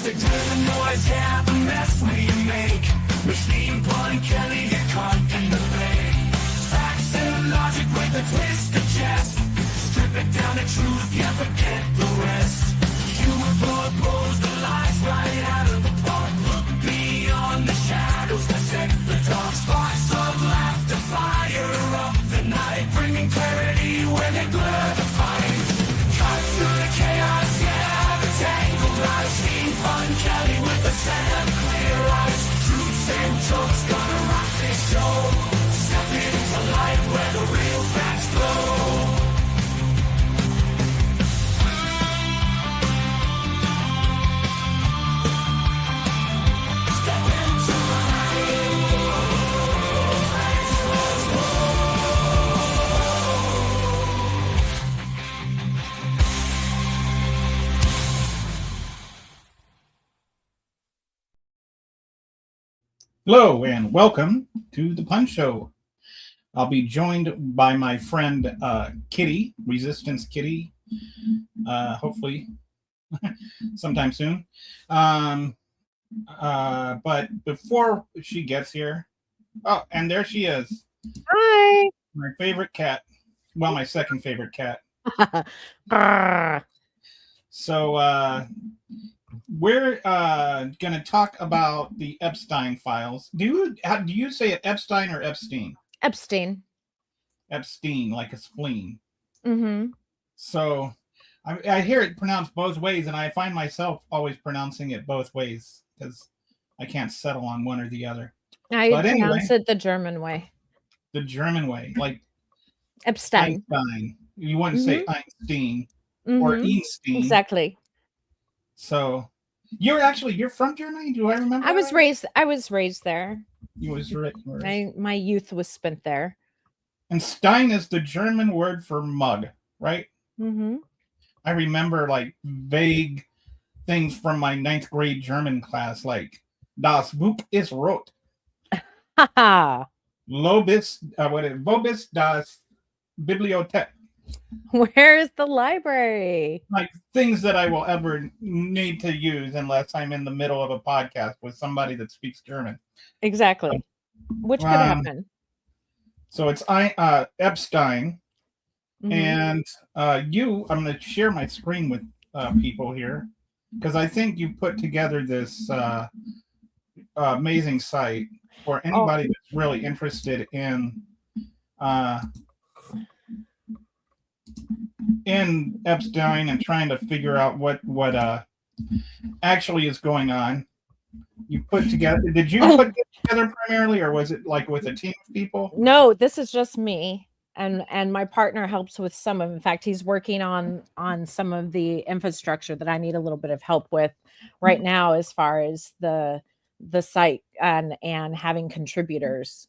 Music to the noise, yeah, the mess we make. Estein, Blunt, Kelly, get caught in the fake. Facts and logic with a twist of chest. Strip it down to truth, yeah, forget the rest. Humor blows the lies right out of the park. Look beyond the shadows that set the dark. Sparks of laughter fire up the night, bringing clarity when they blur the fight. Cut through the chaos, yeah, the tangled lies. Estein, Blunt, Kelly with the sand clear eyes. Truths and jokes gonna rock this show. Step into light where the real facts glow. Hello and welcome to the Punch Show. I'll be joined by my friend Kitty, Resistance Kitty, hopefully sometime soon. But before she gets here, oh, and there she is. Hi. My favorite cat. Well, my second favorite cat. So we're going to talk about the Estein files. Do you say it Estein or Epstein? Epstein. Epstein, like a spleen. Mm-hmm. So I hear it pronounced both ways, and I find myself always pronouncing it both ways because I can't settle on one or the other. I pronounce it the German way. The German way, like Epstein. Einstein. You wouldn't say Einstein or Einstein. Exactly. So you're from Germany? Do I remember? I was raised there. You was right. My youth was spent there. And Stein is the German word for mug, right? Mm-hmm. I remember like vague things from my 9th grade German class, like Das Buch ist rot. Wo bist das Bibliothek? Where's the library? Like things that I will ever need to use unless I'm in the middle of a podcast with somebody that speaks German. Exactly. Which could happen. So it's Epstein. And I'm going to share my screen with people here because I think you put together this amazing site for anybody that's really interested in Epstein and trying to figure out what actually is going on. You put together. Did you put it together primarily, or was it like with a team of people? No, this is just me. And my partner helps with some of. In fact, he's working on some of the infrastructure that I need a little bit of help with right now, as far as the site and having contributors.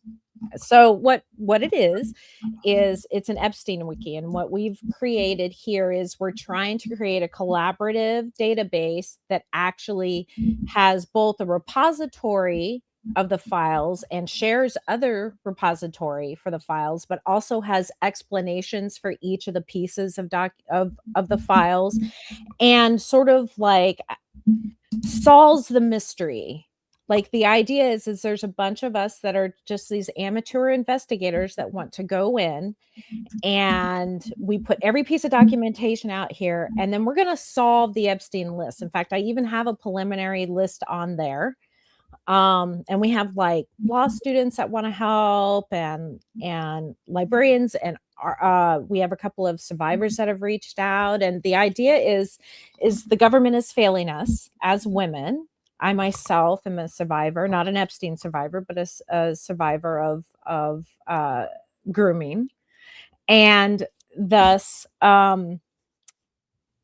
So what it is it's an Epstein wiki, and what we've created here is we're trying to create a collaborative database that actually has both a repository of the files and shares other repository for the files, but also has explanations for each of the pieces of the files, and sort of like solves the mystery. Like the idea is there's a bunch of us that are just these amateur investigators that want to go in, and we put every piece of documentation out here, and then we're going to solve the Epstein list. In fact, I even have a preliminary list on there. And we have like law students that want to help, and librarians, and we have a couple of survivors that have reached out. And the idea is the government is failing us as women. I myself am a survivor, not an Epstein survivor, but a survivor of grooming. And thus,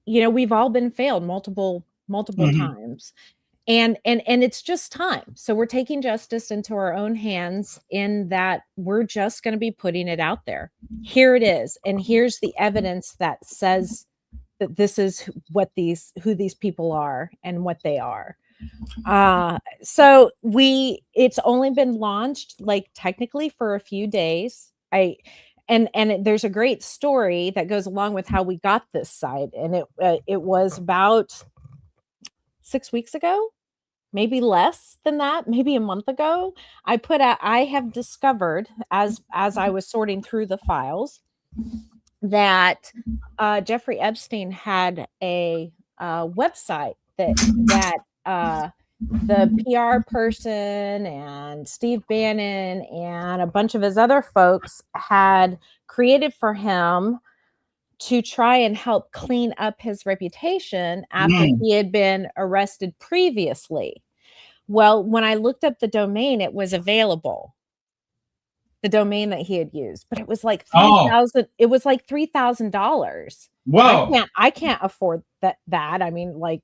we've all been failed multiple times. And it's just time. So we're taking justice into our own hands, in that we're just going to be putting it out there. Here it is. And here's the evidence that says that this is who these people are and what they are. So it's only been launched like technically for a few days. And there's a great story that goes along with how we got this site. And it was about 6 weeks ago, maybe less than that, maybe a month ago, I have discovered as I was sorting through the files that Jeffrey Epstein had a website that the PR person and Steve Bannon and a bunch of his other folks had created for him to try and help clean up his reputation after he had been arrested previously. Well, when I looked up the domain, it was available. The domain that he had used, but it was like $3,000. It was like $3,000. Whoa! I can't afford that. I mean, like,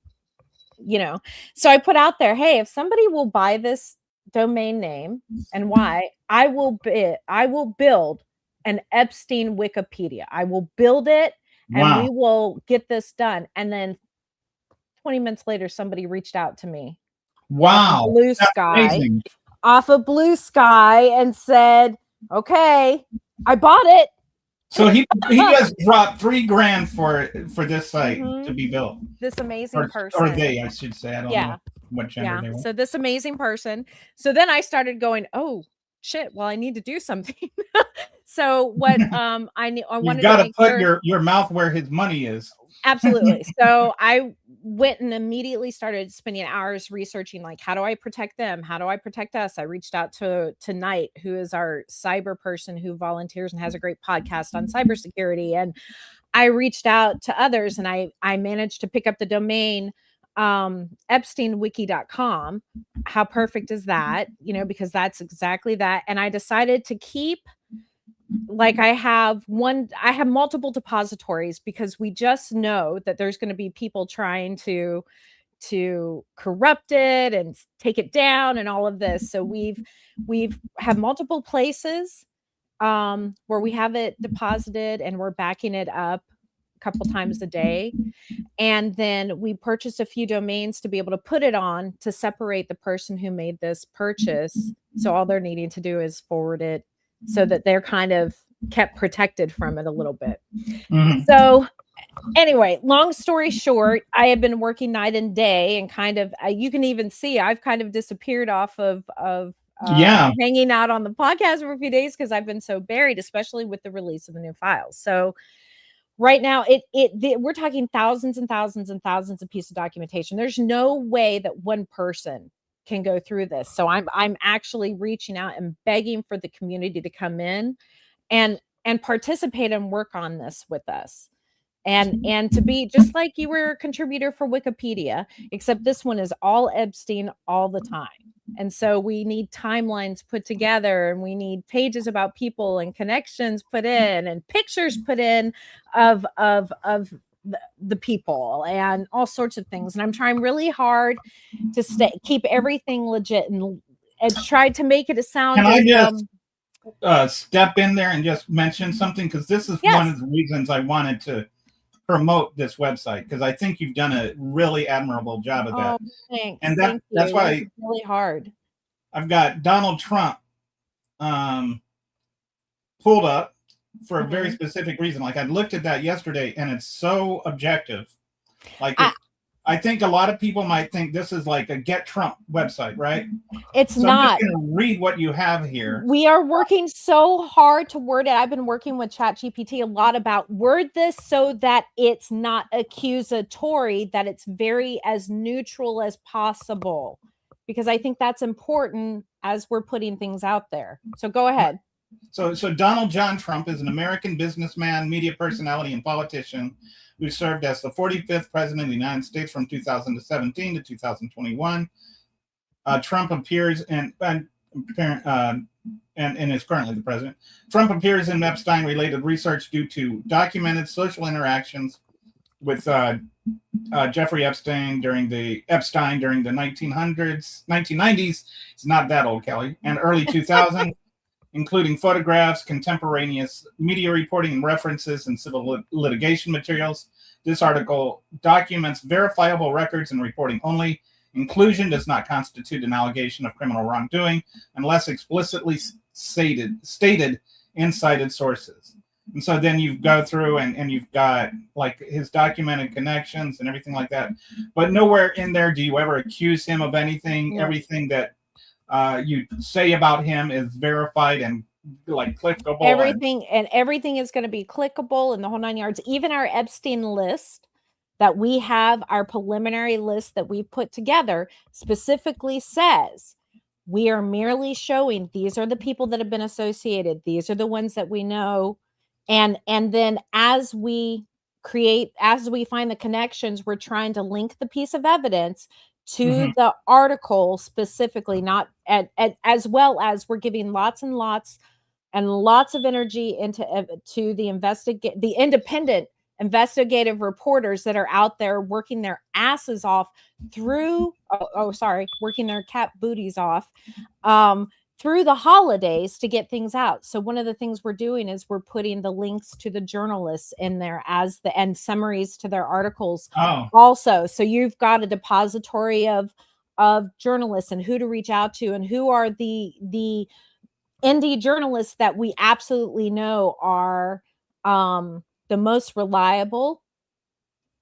So I put out there, hey, if somebody will buy this domain name and why, I will build an Epstein Wikipedia. I will build it, and we will get this done. And then 20 minutes later, somebody reached out to me. Wow! Blue Sky, off of Blue Sky, and said, "Okay, I bought it." So he just dropped $3,000 for this site to be built. This amazing person, or they, I should say. I don't know what gender they were. So this amazing person. So then I started going, oh shit, well, I need to do something. So what I wanted You've got to put sure, your mouth where his money is. Absolutely. So I went and immediately started spending hours researching, like, how do I protect them? How do I protect us? I reached out to Knight, who is our cyber person who volunteers and has a great podcast on cybersecurity. And I reached out to others, and I managed to pick up the domain epsteinwiki.com. How perfect is that? Because that's exactly that. And I decided to keep, like, I have multiple depositories, because we just know that there's going to be people trying to corrupt it and take it down and all of this. So we've have multiple places where we have it deposited, and we're backing it up a couple times a day. And then we purchased a few domains to be able to put it on to separate the person who made this purchase. So all they're needing to do is forward it, so that they're kind of kept protected from it a little bit. So anyway, long story short, I have been working night and day, and kind of, you can even see I've kind of disappeared off of hanging out on the podcast for a few days, because I've been so buried, especially with the release of the new files. So right now, we're talking thousands and thousands and thousands of pieces of documentation. There's no way that one person can go through this. So I'm actually reaching out and begging for the community to come in and participate and work on this with us. And to be just like you were a contributor for Wikipedia, except this one is all Epstein all the time. And so we need timelines put together, and we need pages about people and connections put in, and pictures put in of the people, and all sorts of things. And I'm trying really hard to keep everything legit, and try to make it sound. Can I just step in there and just mention something? Because this is one of the reasons I wanted to promote this website, because I think you've done a really admirable job of that. Thanks. And that's why it's really hard. I've got Donald Trump pulled up for a very specific reason. Like, I looked at that yesterday, and it's so objective. Like, I think a lot of people might think this is like a Get Trump website, right? It's not. I'm just going to read what you have here. We are working so hard to word it. I've been working with ChatGPT a lot about word this so that it's not accusatory, that it's very as neutral as possible, because I think that's important as we're putting things out there. So go ahead. So Donald John Trump is an American businessman, media personality, and politician who served as the 45th president of the United States from 2017 to 2021. Trump appears and is currently the president. Trump appears in Epstein-related research due to documented social interactions with Jeffrey Epstein during the 1990s. It's not that old, Kelly, and early 2000s. Including photographs, contemporaneous media reporting, and references in civil litigation materials. This article documents verifiable records and reporting only. Inclusion does not constitute an allegation of criminal wrongdoing unless explicitly stated in cited sources. And so then you go through and you've got like his documented connections and everything like that. But nowhere in there do you ever accuse him of anything. No. Everything that you say about him is verified and like clickable. Everything is going to be clickable and the whole 9 yards. Even our Epstein list that we have, our preliminary list that we put together, specifically says we are merely showing these are the people that have been associated. These are the ones that we know. And then as we find the connections, we're trying to link the piece of evidence to the article specifically, not as well as we're giving lots and lots of energy into to the independent investigative reporters that are out there working their asses off working their cat booties off through the holidays to get things out. So one of the things we're doing is we're putting the links to the journalists in there and summaries to their articles also. So you've got a depository of journalists and who to reach out to and who are the indie journalists that we absolutely know are the most reliable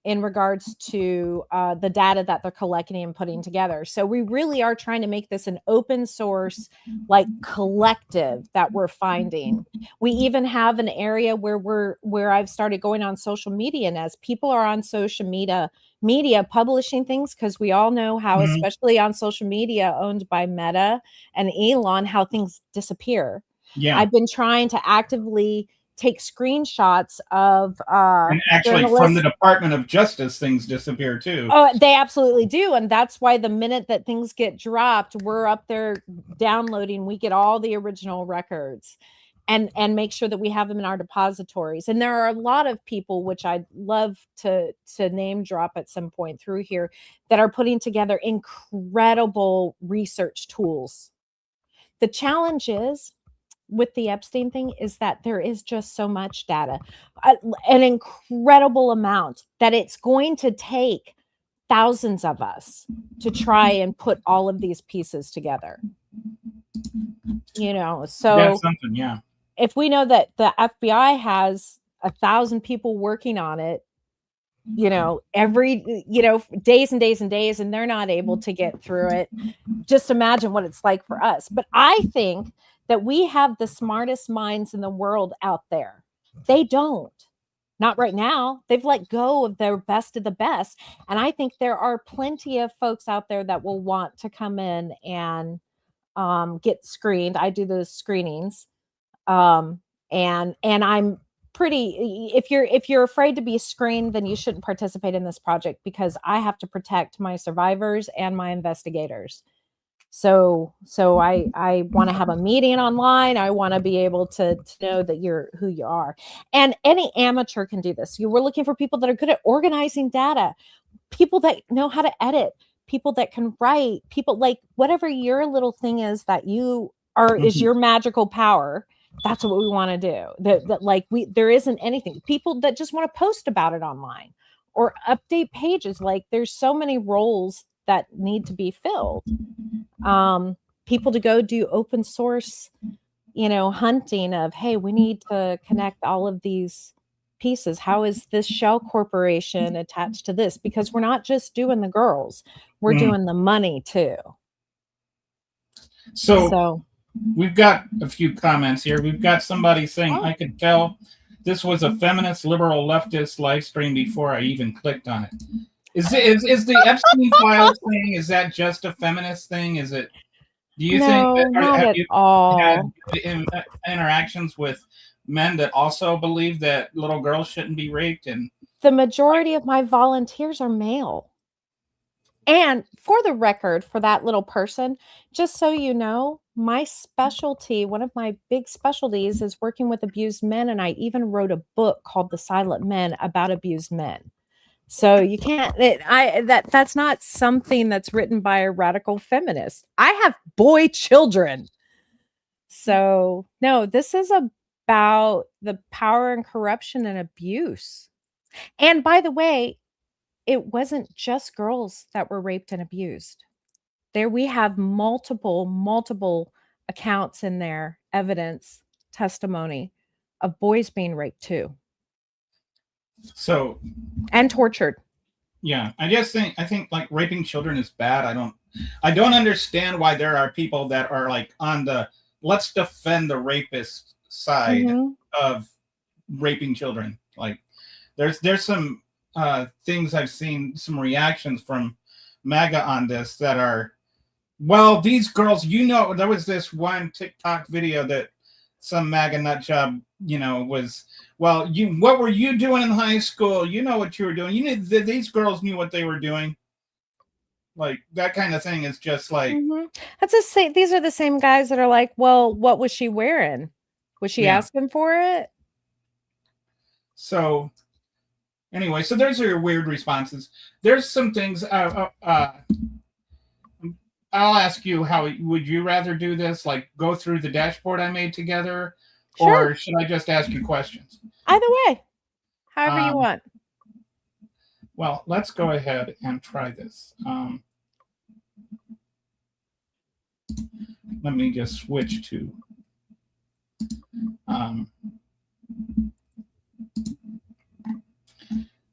in regards to the data that they're collecting and putting together. So we really are trying to make this an open source, like collective that we're finding. We even have an area where I've started going on social media, and as people are on social media publishing things, because we all know how, especially on social media owned by Meta and Elon, how things disappear. Yeah. I've been trying to actively take screenshots of and actually from the Department of Justice things disappear too. Oh, they absolutely do. And that's why the minute that things get dropped, we're up there downloading, we get all the original records and make sure that we have them in our depositories. And there are a lot of people, which I'd love to name drop at some point through here, that are putting together incredible research tools. The challenge is with the Epstein thing is that there is just so much data, an incredible amount, that it's going to take thousands of us to try and put all of these pieces together. So that's something, yeah. If we know that the FBI has 1,000 people working on it, every, days and days and days, and they're not able to get through it, just imagine what it's like for us. But I think that we have the smartest minds in the world out there. They don't. Not right now. They've let go of their best of the best. And I think there are plenty of folks out there that will want to come in and get screened. I do those screenings. And I'm pretty, if you're afraid to be screened, then you shouldn't participate in this project, because I have to protect my survivors and my investigators. So I want to have a meeting online. I want to be able to know that you're who you are. And any amateur can do this. We're looking for people that are good at organizing data, people that know how to edit, people that can write, people like whatever your little thing is that you are is your magical power. That's what we want to do. There isn't anything. People that just want to post about it online or update pages. Like there's so many roles that need to be filled. People to go do open source, hunting of, hey, we need to connect all of these pieces. How is this shell corporation attached to this? Because we're not just doing the girls, we're doing the money too. So we've got a few comments here. We've got somebody saying, I could tell this was a feminist, liberal, leftist live stream before I even clicked on it. Is the Epstein files thing, is that just a feminist thing? Is it, do you think that have you had interactions with men that also believe that little girls shouldn't be raped? And the majority of my volunteers are male. And for the record, for that little person, just so you know, my specialty, one of my big specialties, is working with abused men. And I even wrote a book called The Silent Men about abused men. So you can't, that's not something that's written by a radical feminist. I have boy children. So no, this is about the power and corruption and abuse. And by the way, it wasn't just girls that were raped and abused. There we have multiple accounts in there, evidence, testimony of boys being raped too So and tortured. yeah, I think like raping children is bad. I don't understand why there are people that are like on the let's defend the rapist side Mhm. of raping children. Like there's some things I've seen, some reactions from MAGA on this that are, well, these girls, there was this one TikTok video that some MAGA nut job, was, well, what were you doing in high school? You know what you were doing. These girls knew what they were doing. Like that kind of thing is just like, That's the same. These are the same guys that are like, well, what was she wearing? Was she Yeah. asking for it? So anyway, so those are your weird responses. There's some things. I'll ask you, how would you rather do this? Like go through the dashboard I made together, Sure. or should I just ask you questions? Either way, however you want. Well, let's go ahead and try this. Let me just switch to.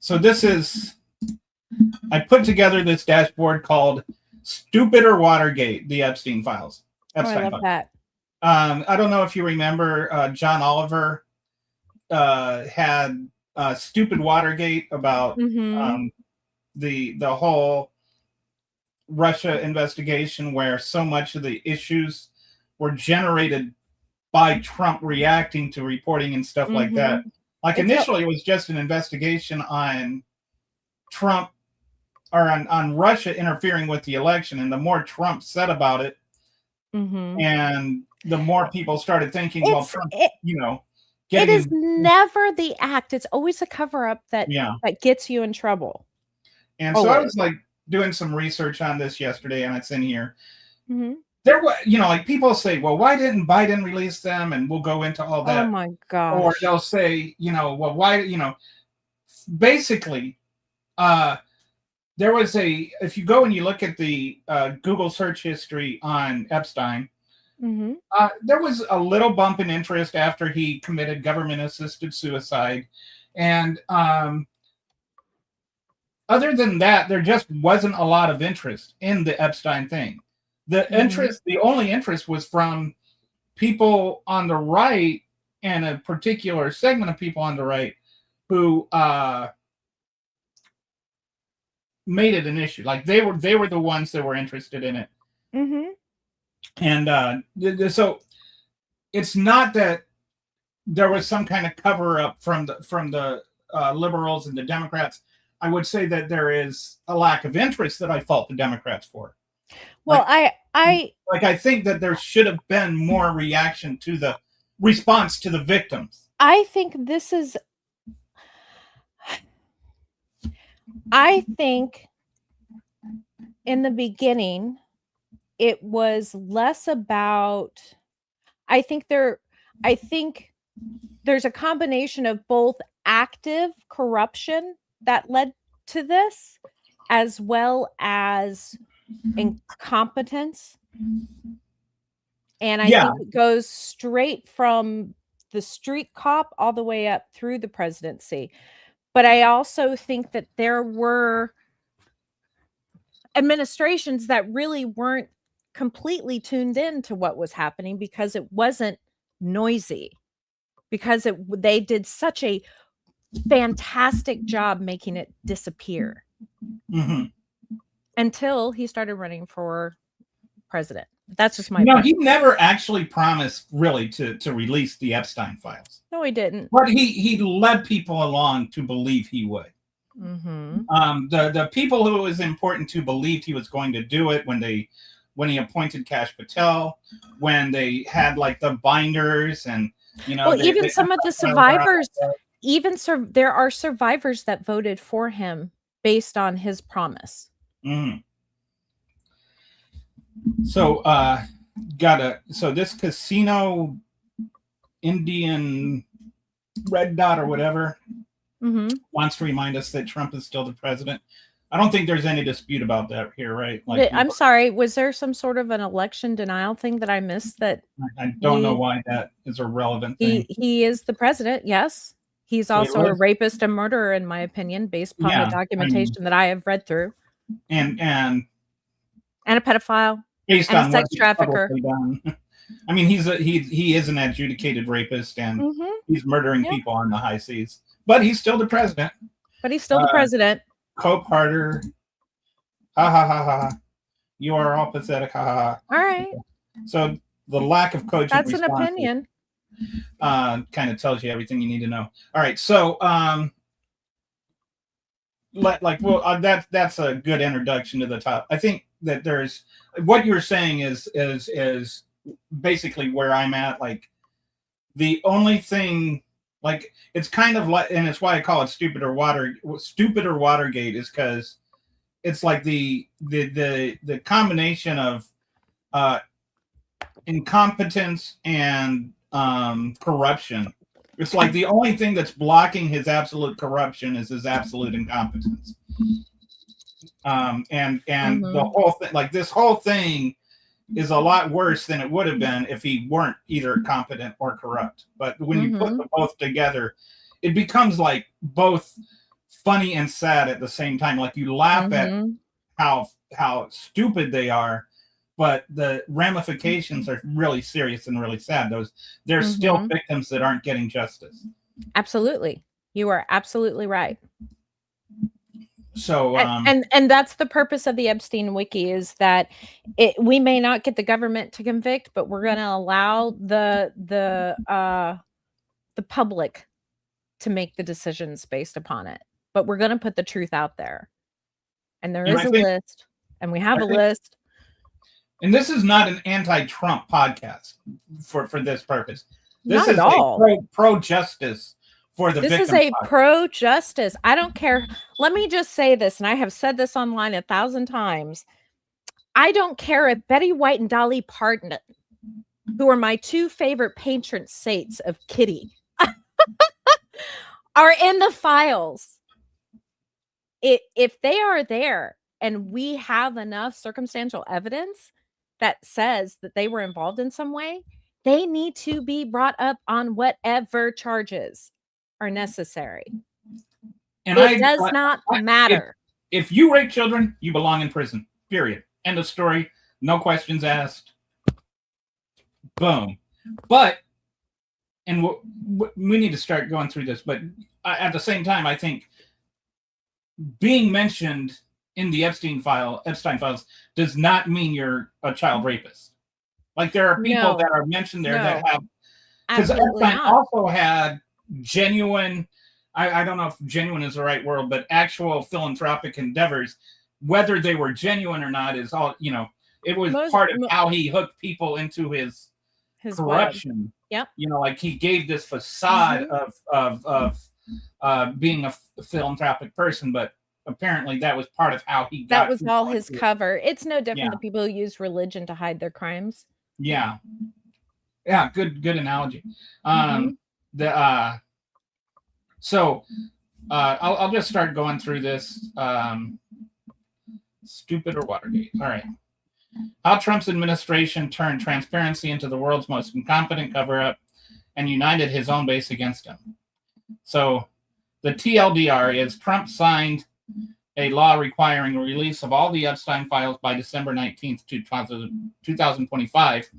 So this is. I put together this dashboard called "Stupid or Watergate: The Epstein Files." I love that. I don't know if you remember John Oliver had "Stupid Watergate" about the whole Russia investigation, where so much of the issues were generated by Trump reacting to reporting and stuff like that. Like initially, it was just an investigation on Trump or on Russia interfering with the election, and the more Trump said about it, and the more people started thinking, well, Trump, it is never the act; it's always a cover-up that gets you in trouble. And so I was like doing some research on this yesterday, and it's in here. There was, like people say, well, why didn't Biden release them? And we'll go into all that. Oh my gosh. Or they'll say, well, why, basically, there was if you go and you look at the Google search history on Epstein, there was a little bump in interest after he committed government-assisted suicide. And other than that, there just wasn't a lot of interest in the Epstein thing. The only interest was from people on the right, and a particular segment of people on the right who made it an issue. Like they were the ones that were interested in it. And so it's not that there was some kind of cover up from the liberals and the Democrats. I would say that there is a lack of interest that I fault the Democrats for. Well, I think that there should have been more reaction to the response to the victims. I think in the beginning, it was less about, I think there's a combination of both active corruption that led to this, as well as incompetence. And I think it goes straight from the street cop all the way up through the presidency. But I also think that there were administrations that really weren't completely tuned in to what was happening, because it wasn't noisy, because they did such a fantastic job making it disappear until he started running for president. That's just my opinion. He never actually promised really to release the Epstein files. No, he didn't. But he led people along to believe he would. The people who it was important to believed he was going to do it when he appointed Kash Patel, when they had like the binders, and even some of the survivors, there are survivors that voted for him based on his promise. So so this casino Indian Red Dot or whatever wants to remind us that Trump is still the president. I don't think there's any dispute about that here, right? Like, I'm sorry, was there some sort of an election denial thing that I missed that I don't know why that is a relevant thing. he is the president, yes. He's So he also a lives- rapist and murderer, in my opinion, based upon the Yeah, I mean- documentation that I have read through. and And a pedophile. based And a on sex what he's trafficker. publicly done. I mean, he is an adjudicated rapist, and Mhm. he's murdering Yeah. people on the high seas. But he's still the president. But he's still the president. Cope harder. Ha ha ha ha. You are all pathetic. Ha ha ha. All right. So the lack of cogent That's an responses, opinion. kind of tells you everything you need to know. All right, so that's a good introduction to the top. I think that there's what you're saying is basically where I'm at. Like, the only thing, like, it's kind of like, and it's why I call it stupid or Watergate, is because it's like the combination of incompetence and corruption. It's like the only thing that's blocking his absolute corruption is his absolute incompetence. And the whole thing, like, this whole thing is a lot worse than it would have been if he weren't either competent or corrupt. But when you put them both together, it becomes like both funny and sad at the same time. Like, you laugh at how stupid they are, but the ramifications are really serious and really sad. There's still victims that aren't getting justice. Absolutely. You are absolutely right. So and that's the purpose of the Epstein wiki, is that we may not get the government to convict, but we're going to allow the public to make the decisions based upon it. But we're going to put the truth out there. And there is a list, and we have a list. And this is not an anti-Trump podcast for this purpose. This Not is at all. a pro-justice for the victim. This is a pro-justice. I don't care. Let me just say this, and I have said this online 1,000 times. I don't care if Betty White and Dolly Parton, who are my two favorite patron saints of Kitty, are in the files. If they are there and we have enough circumstantial evidence that says that they were involved in some way, they need to be brought up on whatever charges are necessary. And it does not matter. If you rape children, you belong in prison. Period. End of story. No questions asked. Boom. But, and we need to start going through this, but at the same time, I think being mentioned in the Epstein files does not mean you're a child rapist. Like, there are people that are mentioned there that have, because Epstein also had genuine, I don't know if genuine is the right word, but actual philanthropic endeavors. Whether they were genuine or not is all, it was part of how he hooked people into his corruption. Yep. Like, he gave this facade of being a philanthropic person, but apparently that was part of how he got. That was all his cover. It's no different than people who use religion to hide their crimes. Yeah. Good analogy. So I'll just start going through this. Stupid or Watergate. All right. How Trump's administration turned transparency into the world's most incompetent cover-up and united his own base against him. So the TLDR is Trump signed a law requiring the release of all the Epstein files by December 19th, 2025.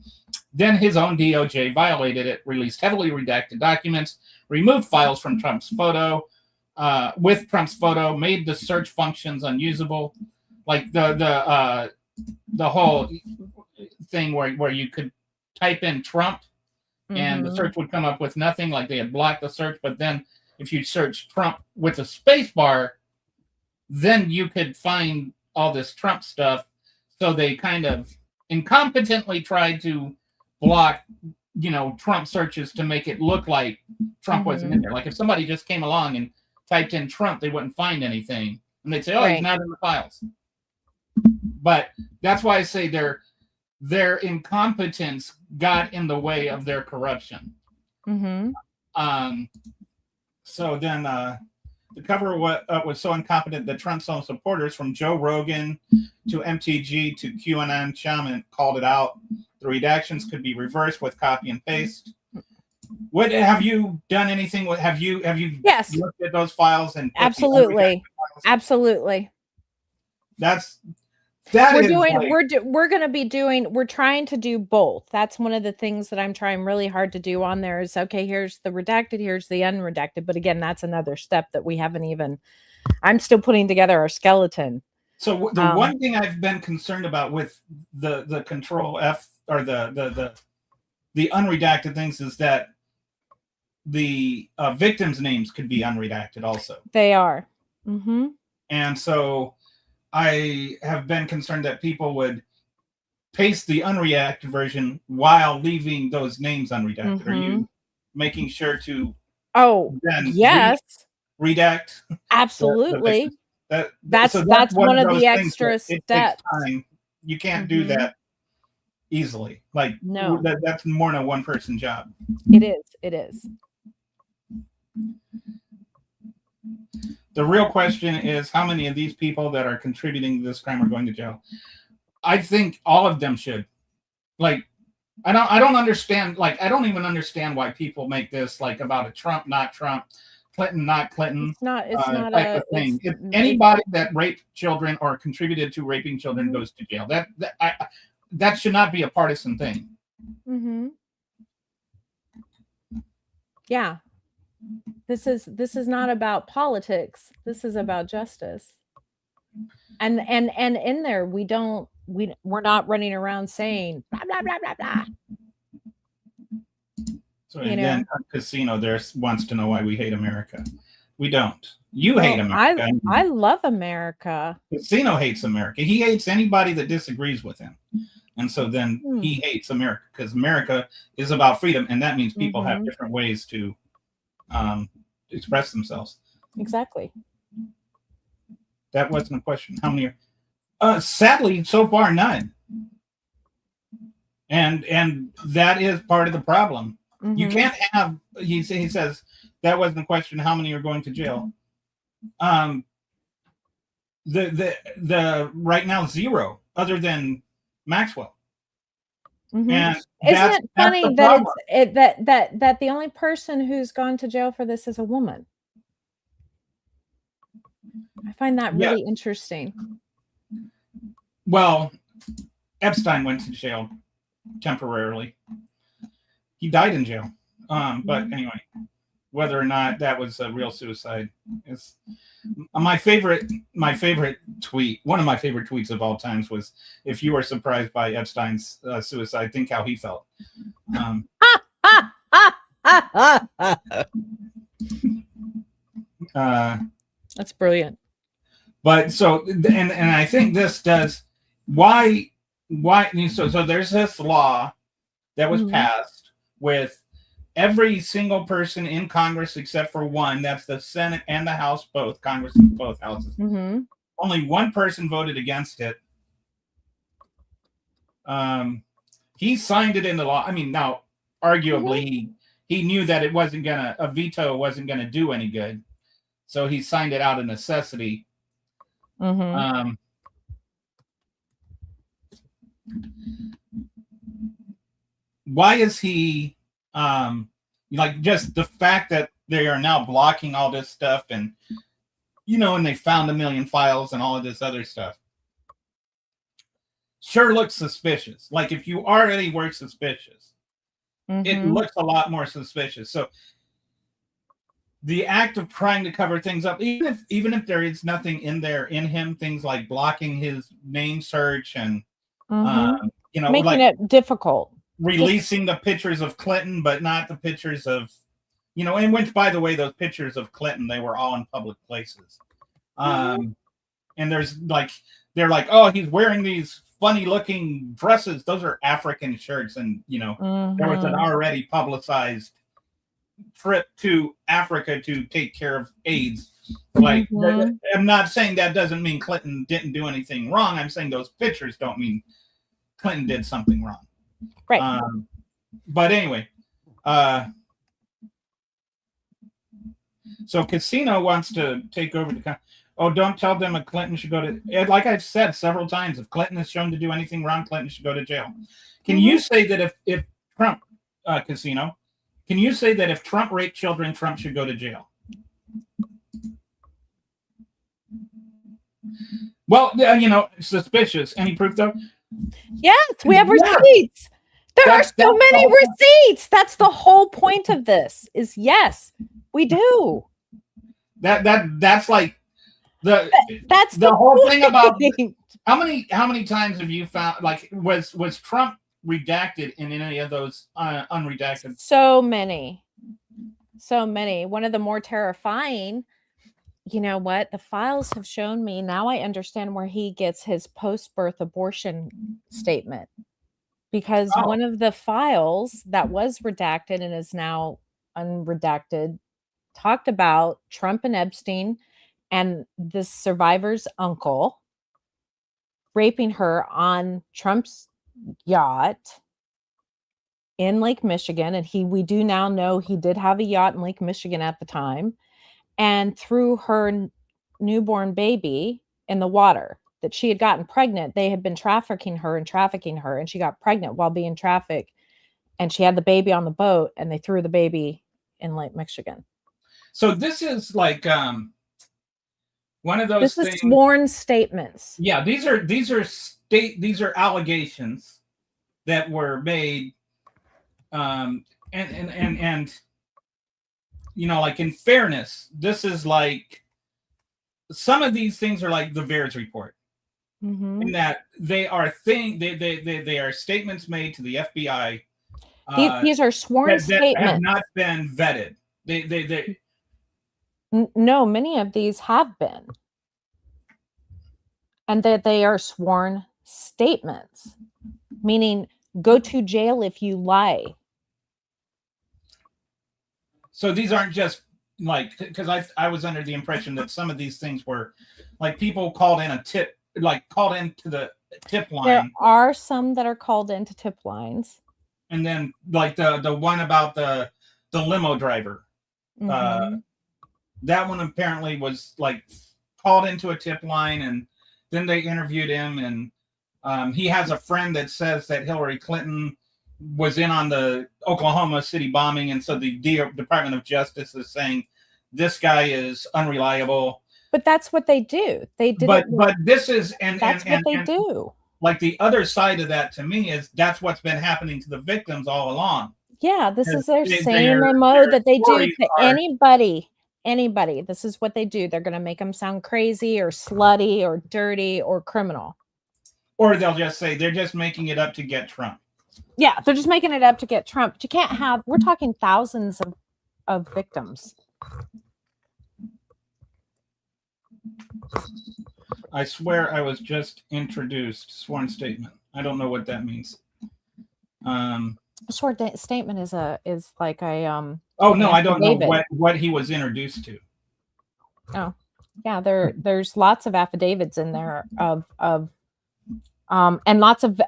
Then his own DOJ violated it, released heavily redacted documents, removed files from Trump's photo, made the search functions unusable. Like the whole thing where you could type in Trump and the search would come up with nothing, like they had blocked the search. But then if you search Trump with a space bar, then you could find all this Trump stuff. So they kind of incompetently tried to block, Trump searches to make it look like Trump wasn't in there. Like, if somebody just came along and typed in Trump, they wouldn't find anything. And they'd say, oh, he's not in the files. But that's why I say their incompetence got in the way of their corruption. So then the The cover was so incompetent that Trump's own supporters, from Joe Rogan to MTG to QAnon Shaman, called it out. The redactions could be reversed with copy and paste. What have you done anything with? Have you Yes. looked at those files and put the Absolutely. files? Absolutely. We're trying to do both. That's one of the things that I'm trying really hard to do on there is, okay, here's the redacted, here's the unredacted. But again, that's another step that we haven't even, I'm still putting together our skeleton. So the one thing I've been concerned about with the Control F or the unredacted things is that the victims' names could be unredacted also. They are. Mm-hmm. And so I have been concerned that people would paste the unredacted version while leaving those names unredacted. Mm-hmm. Are you making sure to yes redact? Absolutely. That's one of the extra steps. You can't do that easily. Like, no, that's more than a one-person job. It is. The real question is how many of these people that are contributing to this crime are going to jail. I think all of them should. Like, I don't understand. Like, I don't even understand why people make this like about a Trump, not Trump, Clinton, not Clinton. It's not type of thing. If anybody that raped children or contributed to raping children goes to jail, that should not be a partisan thing. Mm-hmm. Yeah. This is not about politics. This is about justice. And in there we're not running around saying blah blah blah blah blah. So again, Casino there wants to know why we hate America. We don't. You hate America. I love America. Casino hates America. He hates anybody that disagrees with him. And so then he hates America because America is about freedom, and that means people have different ways to express themselves. Exactly. That wasn't a question. How many are sadly so far none. And that is part of the problem. You can't have he says that wasn't a question, how many are going to jail? The right now 0 other than Maxwell. And isn't it funny that the only person who's gone to jail for this is a woman? I find that really interesting. Well, Epstein went to jail temporarily. He died in jail. But anyway, whether or not that was a real suicide is my favorite tweet. One of my favorite tweets of all times was, if you were surprised by Epstein's suicide, think how he felt. That's brilliant. But so, and I think this does why so there's this law that was passed with every single person in Congress except for one. That's the Senate and the House, both Congress and both houses. Only one person voted against it. He signed it into law. I mean, now arguably he knew that a veto wasn't gonna do any good, so he signed it out of necessity. Why is he like, just the fact that they are now blocking all this stuff, and and they found 1 million files and all of this other stuff, sure looks suspicious. Like, if you already were suspicious, it looks a lot more suspicious. So the act of trying to cover things up, even if there is nothing in him, things like blocking his name search and making it difficult, releasing the pictures of Clinton, but not the pictures of, and which, by the way, those pictures of Clinton, they were all in public places. And there's like, they're like, oh, he's wearing these funny looking dresses. Those are African shirts. And, there was an already publicized trip to Africa to take care of AIDS. Like, I'm not saying that doesn't mean Clinton didn't do anything wrong. I'm saying those pictures don't mean Clinton did something wrong. Right. But anyway, So Casino wants to take over the. Oh, don't tell them a Clinton should go to. Like I've said several times, if Clinton is shown to do anything wrong, Clinton should go to jail. Can you say that if Trump, Casino, can you say that if Trump raped children, Trump should go to jail? Well, suspicious. Any proof though? Yes, we have receipts. There are so many receipts. That's the whole point of this. Is yes, we do. That's like the whole thing about how many times have you found, like, was Trump redacted in any of those unredacted? So many. One of the more terrifying, you know what? The files have shown me. Now I understand where he gets his post-birth abortion statement. Because one of the files that was redacted and is now unredacted talked about Trump and Epstein and the survivor's uncle raping her on Trump's yacht in Lake Michigan. And we do now know he did have a yacht in Lake Michigan at the time, and threw her newborn baby in the water. That she had gotten pregnant. They had been trafficking her, and she got pregnant while being trafficked, and she had the baby on the boat, and they threw the baby in Lake Michigan. So this is like one of those. This is sworn statements. Yeah, these are allegations that were made, and like, in fairness, this is like, some of these things are like the VAERS report. Mm-hmm. In that they are they are statements made to the FBI. These are sworn statements. Have not been vetted. No, many of these have been, and that they are sworn statements, meaning go to jail if you lie. So these aren't just like, because I was under the impression that some of these things were like people called in a tip. Like called into the tip line. There are some that are called into tip lines, and then like the one about the limo driver, that one apparently was like called into a tip line, and then they interviewed him, and he has a friend that says that Hillary Clinton was in on the Oklahoma City bombing, and so the Department of Justice is saying this guy is unreliable. But that's what they do. They did. But this is what they do. Like, the other side of that to me is that's what's been happening to the victims all along. Yeah, this is their same MO that they do to anybody. This is what they do. They're going to make them sound crazy or slutty or dirty or criminal. Or they'll just say they're just making it up to get Trump. Yeah, they're just making it up to get Trump. But you can't have. We're talking thousands of victims. I swear I was just introduced. Sworn statement. I don't know what that means. Sworn statement is like a Oh no, I don't know what he was introduced to. Oh, yeah. There's lots of affidavits in there of and lots of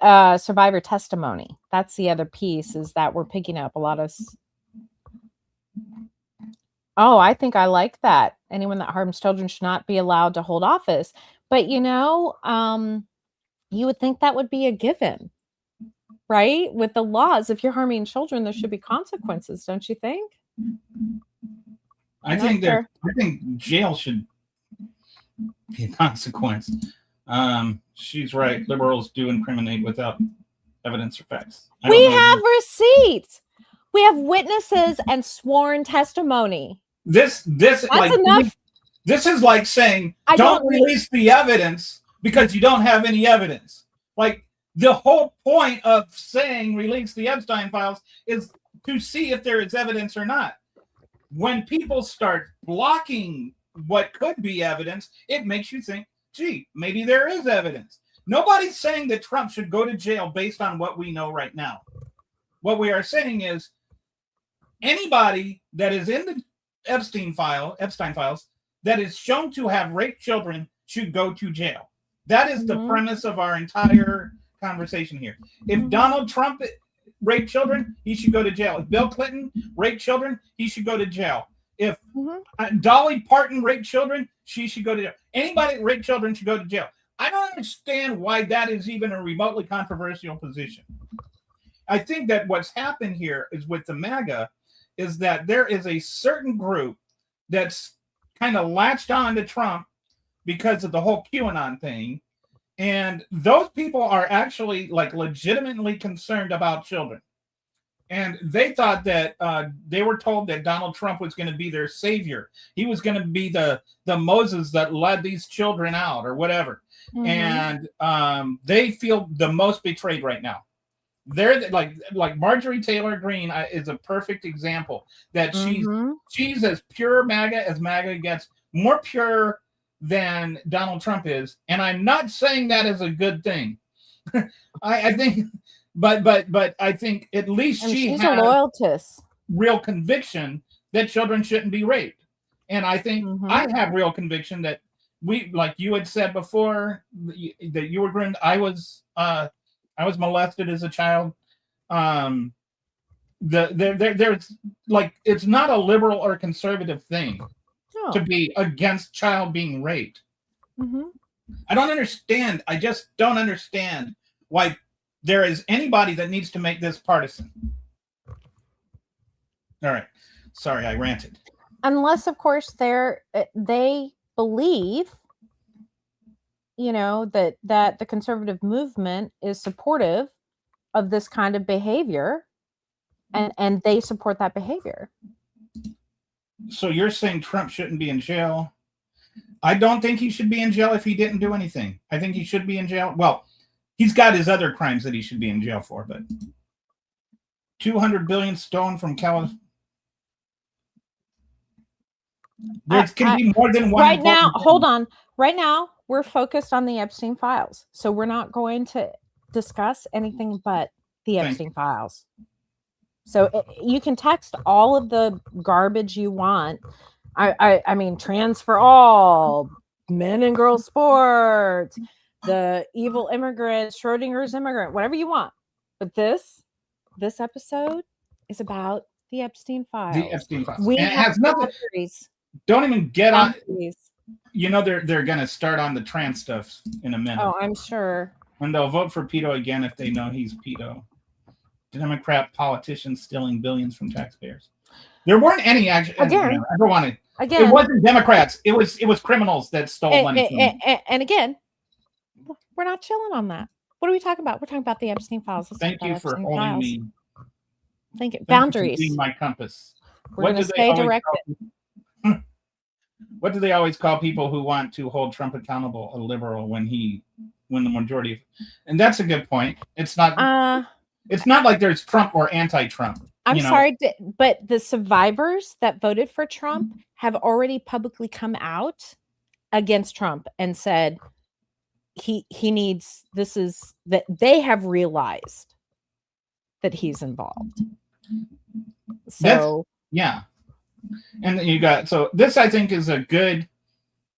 survivor testimony. That's the other piece, is that we're picking up a lot of. Oh, I think I like that. Anyone that harms children should not be allowed to hold office. But, you would think that would be a given, right? With the laws, if you're harming children, there should be consequences, don't you think? I think jail should be a consequence. She's right. Liberals do incriminate without evidence or facts. We have receipts. We have witnesses and sworn testimony. That's like enough. This is like saying don't release the evidence because you don't have any evidence. Like, the whole point of saying release the Epstein files is to see if there is evidence or not. When people start blocking what could be evidence, it makes you think, gee, maybe there is evidence. Nobody's saying that Trump should go to jail based on what we know right now. What we are saying is anybody that is in the Epstein files that is shown to have raped children should go to jail. That is the premise of our entire conversation here. If Donald Trump raped children, he should go to jail. If Bill Clinton raped children, he should go to jail. If Mhm. Dolly Parton raped children, she should go to jail. Anybody that raped children should go to jail. I don't understand why that is even a remotely controversial position. I think that what's happened here is with the MAGA is that there is a certain group that's kind of latched on to Trump because of the whole QAnon thing. And those people are actually like legitimately concerned about children. And they thought that they were told that Donald Trump was going to be their savior. He was going to be the Moses that led these children out or whatever. Mhm. And they feel the most betrayed right now. They're like Marjorie Taylor Greene is a perfect example that Mhm. she's as pure MAGA as MAGA gets, more pure than Donald Trump is. And I'm not saying that is a good thing. I think, but I think at least And she she's a has loyalist. real conviction that children shouldn't be raped. And I think Mhm. I have real conviction that we, like you had said before, that you were groomed. I was molested as a child. There's like, it's not a liberal or conservative thing to Oh. be against child being raped. Mhm. I don't understand. I just don't understand why there is anybody that needs to make this partisan. All right. Sorry, I ranted. Unless, of course, they believe, that the conservative movement is supportive of this kind of behavior, and they support that behavior. So you're saying Trump shouldn't be in jail? I don't think he should be in jail if he didn't do anything. I think he should be in jail. Well, he's got his other crimes that he should be in jail for, but 200 billion stolen from California. There can be more than one. Right now, hold on. Right now, we're focused on the Epstein files. So we're not going to discuss anything but the Epstein files. So you can text all of the garbage you want. I mean, trans for all, men and girls sports, the evil immigrant, Schrodinger's immigrant, whatever you want. But this episode is about the Epstein files. The Epstein files. We And it have has nothing. boundaries. Don't even get on. Boundaries. You know they're gonna start on the trans stuff in a minute. Oh, I'm sure. And they'll vote for pedo again if they know he's pedo. Democrat politicians stealing billions from taxpayers. There weren't any action. Again, I don't want to. Again, it wasn't Democrats. It was criminals that stole money from them. And again, we're not chilling on that. What are we talking about? We're talking about the Epstein files. Thank you for holding me. Thank you. Boundaries. Being my compass. We're going to stay directed. What do they always call people who want to hold Trump accountable? A liberal when the majority. And that's a good point. It's not. It's not like there's Trump or anti-Trump. I'm sorry, but the survivors that voted for Trump have already publicly come out against Trump and said he needs, this is that they have realized that he's involved. So yeah. And you got, so this I think is a good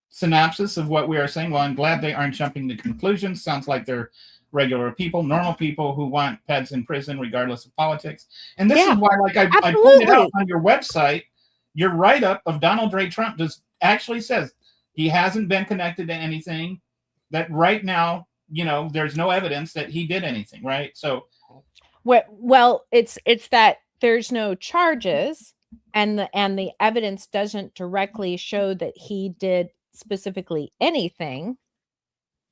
synopsis of what we are saying. Well, I'm glad they aren't jumping to conclusions. Sounds like they're regular people, normal people who want pets in prison regardless of politics. And this is why, like I pointed out on your website, your write-up of Donald J. Trump just actually says he hasn't been connected to anything, that right now, there's no evidence that he did anything, right? So well, it's that there's no charges and the evidence doesn't directly show that he did specifically anything,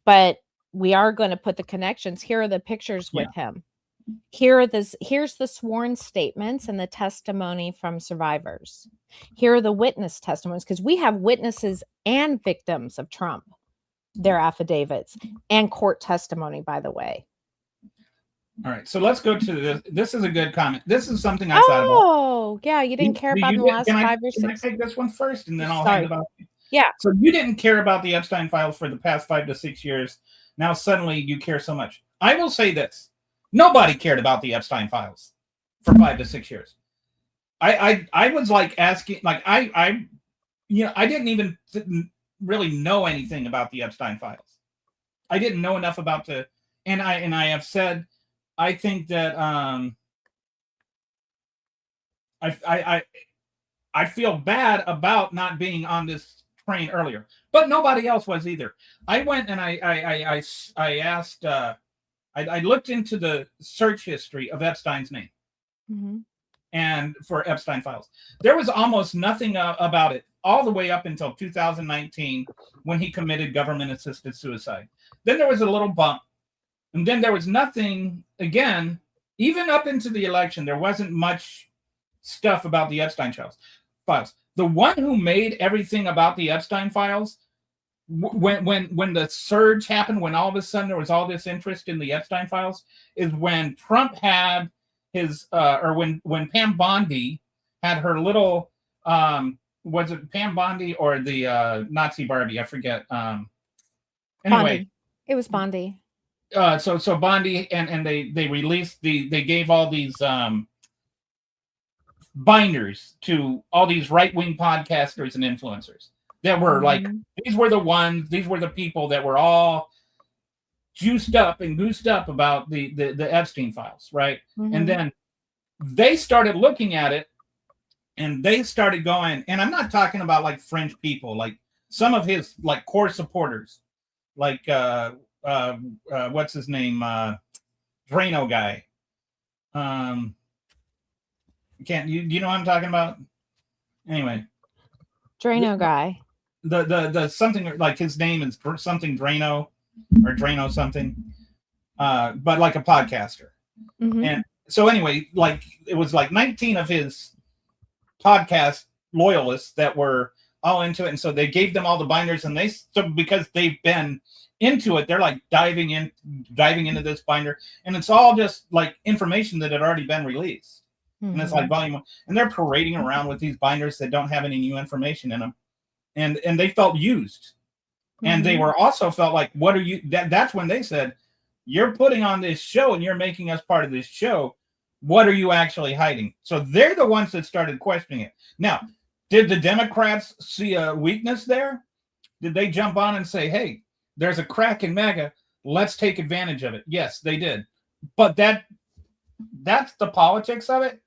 but we are going to put the connections. Here are the pictures with him. Here's the sworn statements and the testimony from survivors. Here are the witness testimonies, because we have witnesses and victims of Trump, their affidavits and court testimony, by the way. All right, so let's go to this. This is a good comment. This is something I thought about. Oh, yeah, you didn't care about the last 5 or 6. Can I take this one first, and then I'll hand it off? Yeah. So you didn't care about the Epstein files for the past 5 to 6 years. Now suddenly you care so much. I will say this: nobody cared about the Epstein files for 5 to 6 years. I was like asking, like I didn't even really know anything about the Epstein files. I didn't know enough about and I have said, I think that I feel bad about not being on this train earlier, but nobody else was either. I went and I asked. I looked into the search history of Epstein's name and for Epstein files. There was almost nothing about it all the way up until 2019 when he committed government-assisted suicide. Then there was a little bump, and then there was nothing again. Even up into the election, there wasn't much stuff about the Epstein files. The one who made everything about the Epstein files, when the surge happened, when all of a sudden there was all this interest in the Epstein files, is when Trump had his or when Pam Bondi had her little was it Pam Bondi or the Nazi Barbie? I forget. Anyway, Bondi. It was Bondi. So Bondi and they released they gave all these binders to all these right-wing podcasters and influencers that were like, these were the people that were all juiced up and goosed up about the Epstein files, right? And then they started looking at it and they started going, and I'm not talking about like French people, like some of his like core supporters, like what's his name? Drano guy. Can't you know what I'm talking about? Anyway, Drano guy. The something like his name is something Drano or Drano something, but like a podcaster. And so anyway, like it was like 19 of his podcast loyalists that were all into it, and so they gave them all the binders, and because they've been into it, they're like diving into this binder, and it's all just like information that had already been released. And it's like volume 1, and they're parading around with these binders that don't have any new information in them, and they felt used, and they were also felt like, what are you? That's when they said, you're putting on this show and you're making us part of this show. What are you actually hiding? So they're the ones that started questioning it. Now, did the Democrats see a weakness there? Did they jump on and say, hey, there's a crack in MAGA, let's take advantage of it? Yes, they did, but that's the politics of it.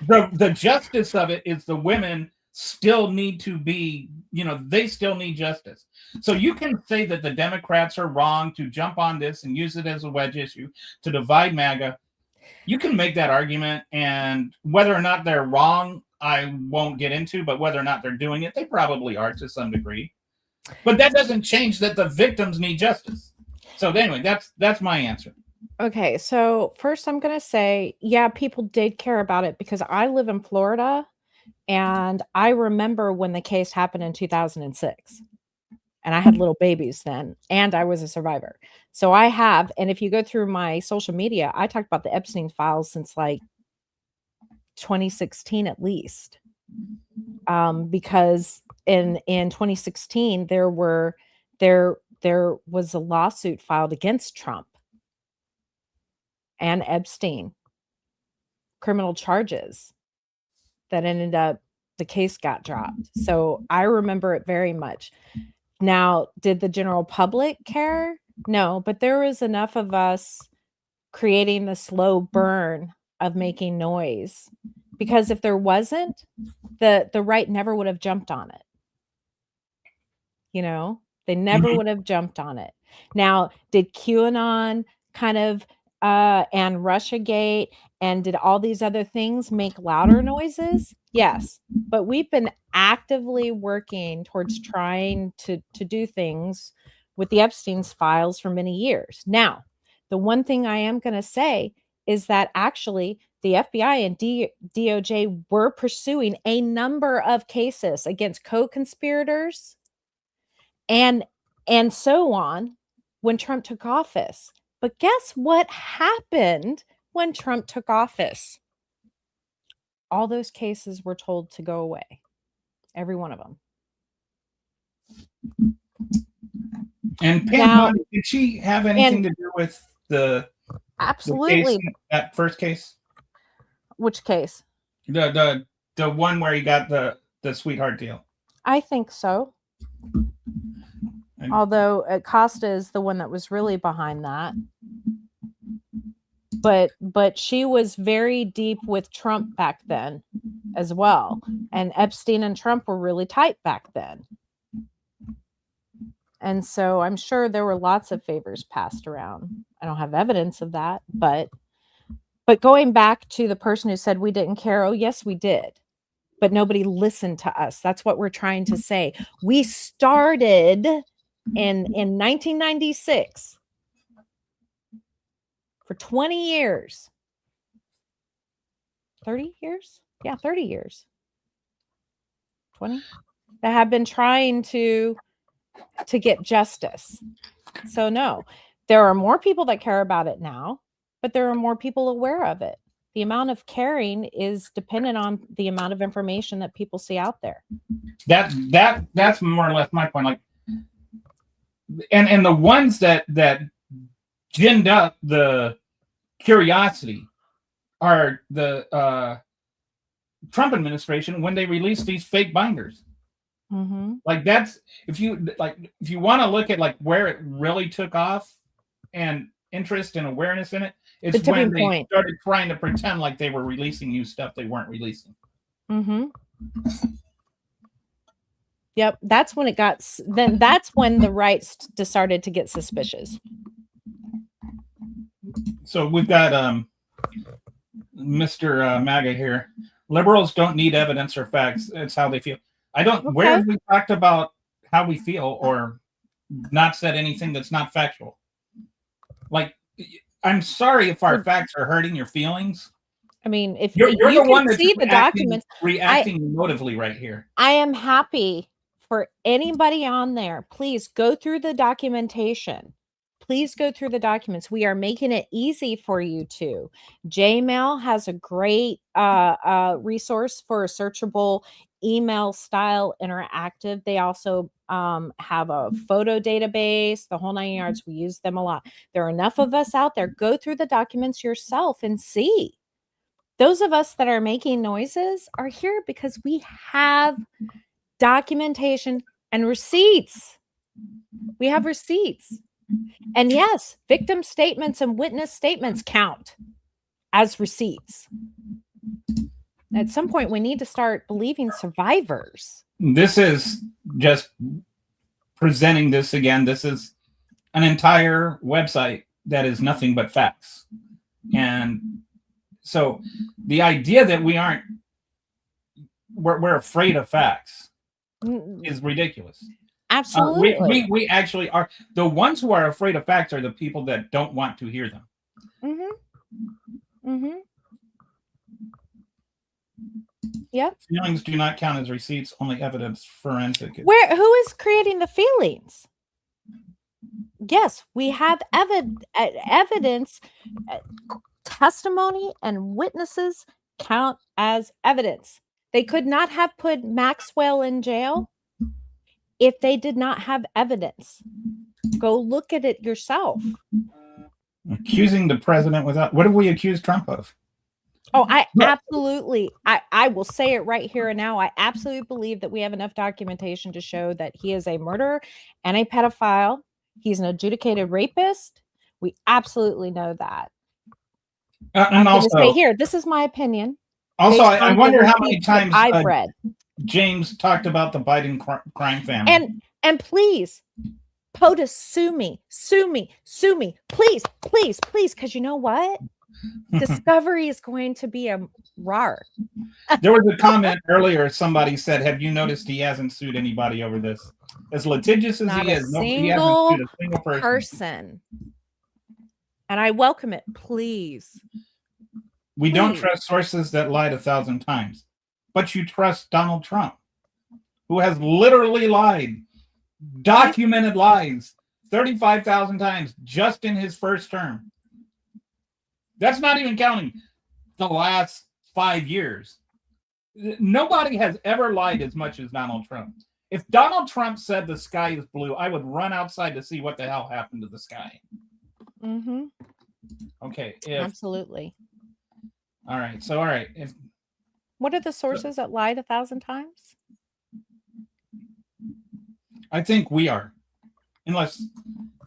The justice of it is the women still need to be, they still need justice. So you can say that the Democrats are wrong to jump on this and use it as a wedge issue to divide MAGA. You can make that argument, and whether or not they're wrong, I won't get into, but whether or not they're doing it, they probably are to some degree. But that doesn't change that the victims need justice. So anyway, that's my answer. Okay, so first I'm going to say, yeah, people did care about it because I live in Florida, and I remember when the case happened in 2006, and I had little babies then, and I was a survivor. So I have, and if you go through my social media, I talked about the Epstein files since like 2016 at least, because in 2016 there was a lawsuit filed against Trump and Epstein, criminal charges that ended up, the case got dropped. So I remember it very much. Now, did the general public care? No, but there was enough of us creating the slow burn of making noise, because if there wasn't, the right never would have jumped on it. They never would have jumped on it. Now, did QAnon kind of and Russiagate and did all these other things make louder noises? Yes, but we've been actively working towards trying to do things with the Epstein's files for many years. Now, the one thing I am going to say is that actually the FBI and DOJ were pursuing a number of cases against co-conspirators and so on when Trump took office. But guess what happened when Trump took office? All those cases were told to go away. Every one of them. And Pam, did she have anything to do with the absolutely that first case? Which case? The one where he got the sweetheart deal. I think so. Although Acosta is the one that was really behind that. But she was very deep with Trump back then as well. And Epstein and Trump were really tight back then. And so I'm sure there were lots of favors passed around. I don't have evidence of that, but going back to the person who said we didn't care, oh yes, we did. But nobody listened to us. That's what we're trying to say. We started in 1996 for 20 years. 30 years? Yeah, 30 years. 20 that have been trying to get justice. So no, there are more people that care about it now, but there are more people aware of it. The amount of caring is dependent on the amount of information that people see out there. That's more or less my point. Like, and the ones that ginned up the curiosity are the Trump administration when they released these fake binders. Mm-hmm. Like that's if you want to look at like where it really took off and interest and awareness in it, it's when they started trying to pretend like they were releasing new stuff they weren't releasing. Mm-hmm. Yep, that's when it got. Then that's when the right started to get suspicious. So we've got Mr. MAGA here. Liberals don't need evidence or facts. It's how they feel. I don't. Okay. Where have we talked about how we feel or not said anything that's not factual? Like, I'm sorry if our facts are hurting your feelings. I mean, if you're the one that's see the documents, reacting emotively right here. I am happy for anybody on there. Please go through the documentation. Please go through the documents. We are making it easy for you to. Jmail has a great resource for a searchable email style interactive. They also have a photo database, the whole 9 yards. We use them a lot. There are enough of us out there. Go through the documents yourself and see. Those of us that are making noises are here because we have documentation and receipts. We have receipts. And yes, victim statements and witness statements count as receipts. At some point, we need to start believing survivors. This is just presenting this again. This is an entire website that is nothing but facts. And so the idea that we're afraid of facts is ridiculous. Absolutely. We actually are. The ones who are afraid of facts are the people that don't want to hear them. Mm-hmm. Mm-hmm. Yep. Feelings do not count as receipts, only evidence. Forensic. Who is creating the feelings? Yes, we have evidence. Testimony and witnesses count as evidence. They could not have put Maxwell in jail if they did not have evidence. Go look at it yourself. Accusing the president without... What have we accused Trump of? Oh, I absolutely... I will say it right here and now. I absolutely believe that we have enough documentation to show that he is a murderer and a pedophile. He's an adjudicated rapist. We absolutely know that. And also... Say here, this is my opinion. Also, I wonder how many times I've read. James talked about the Biden crime family. And please, POTUS, sue me, please, because you know what? Discovery is going to be a rar. There was a comment earlier. Somebody said, "Have you noticed he hasn't sued anybody over this? As litigious as he is, he hasn't sued a single person." And I welcome it. Please. We don't trust sources that lied 1,000 times. But you trust Donald Trump, who has literally lied, documented lies 35,000 times just in his first term. That's not even counting the last 5 years. Nobody has ever lied as much as Donald Trump. If Donald Trump said the sky is blue, I would run outside to see what the hell happened to the sky. Mm-hmm. Okay. Absolutely. All right. So, all right. What are the sources that lied 1,000 times? I think we are. Unless,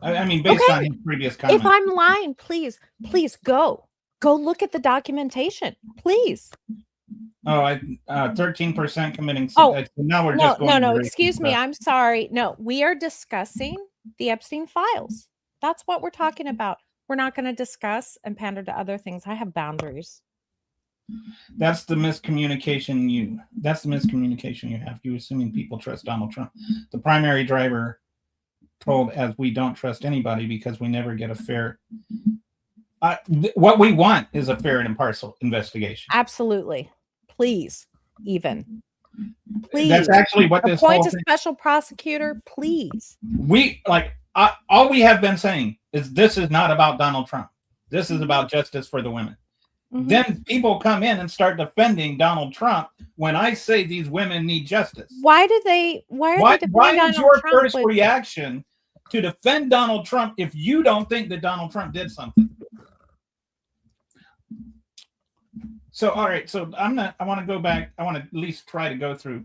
I mean, based on his previous comments. If I'm lying, please go look at the documentation. Please. Oh, 13% committing. Oh, now we're just going. no. to race Excuse me. stuff. I'm sorry. No, we are discussing the Epstein files. That's what we're talking about. We're not going to discuss and pander to other things. I have boundaries. That's the miscommunication you have. You assuming people trust Donald Trump. The primary driver told as we don't trust anybody because we never get a fair. What we want is a fair and impartial investigation. Absolutely. Please, even. Please. That's actually what this appoint whole a special prosecutor, please. We like all we have been saying is this is not about Donald Trump. This is about justice for the women. Mhm. Then people come in and start defending Donald Trump when I say these women need justice. Why are they defending Why Donald is your Trump first reaction to defend Donald Trump if you don't think that Donald Trump did something? So all right, so I want to go back. I want to at least try to go through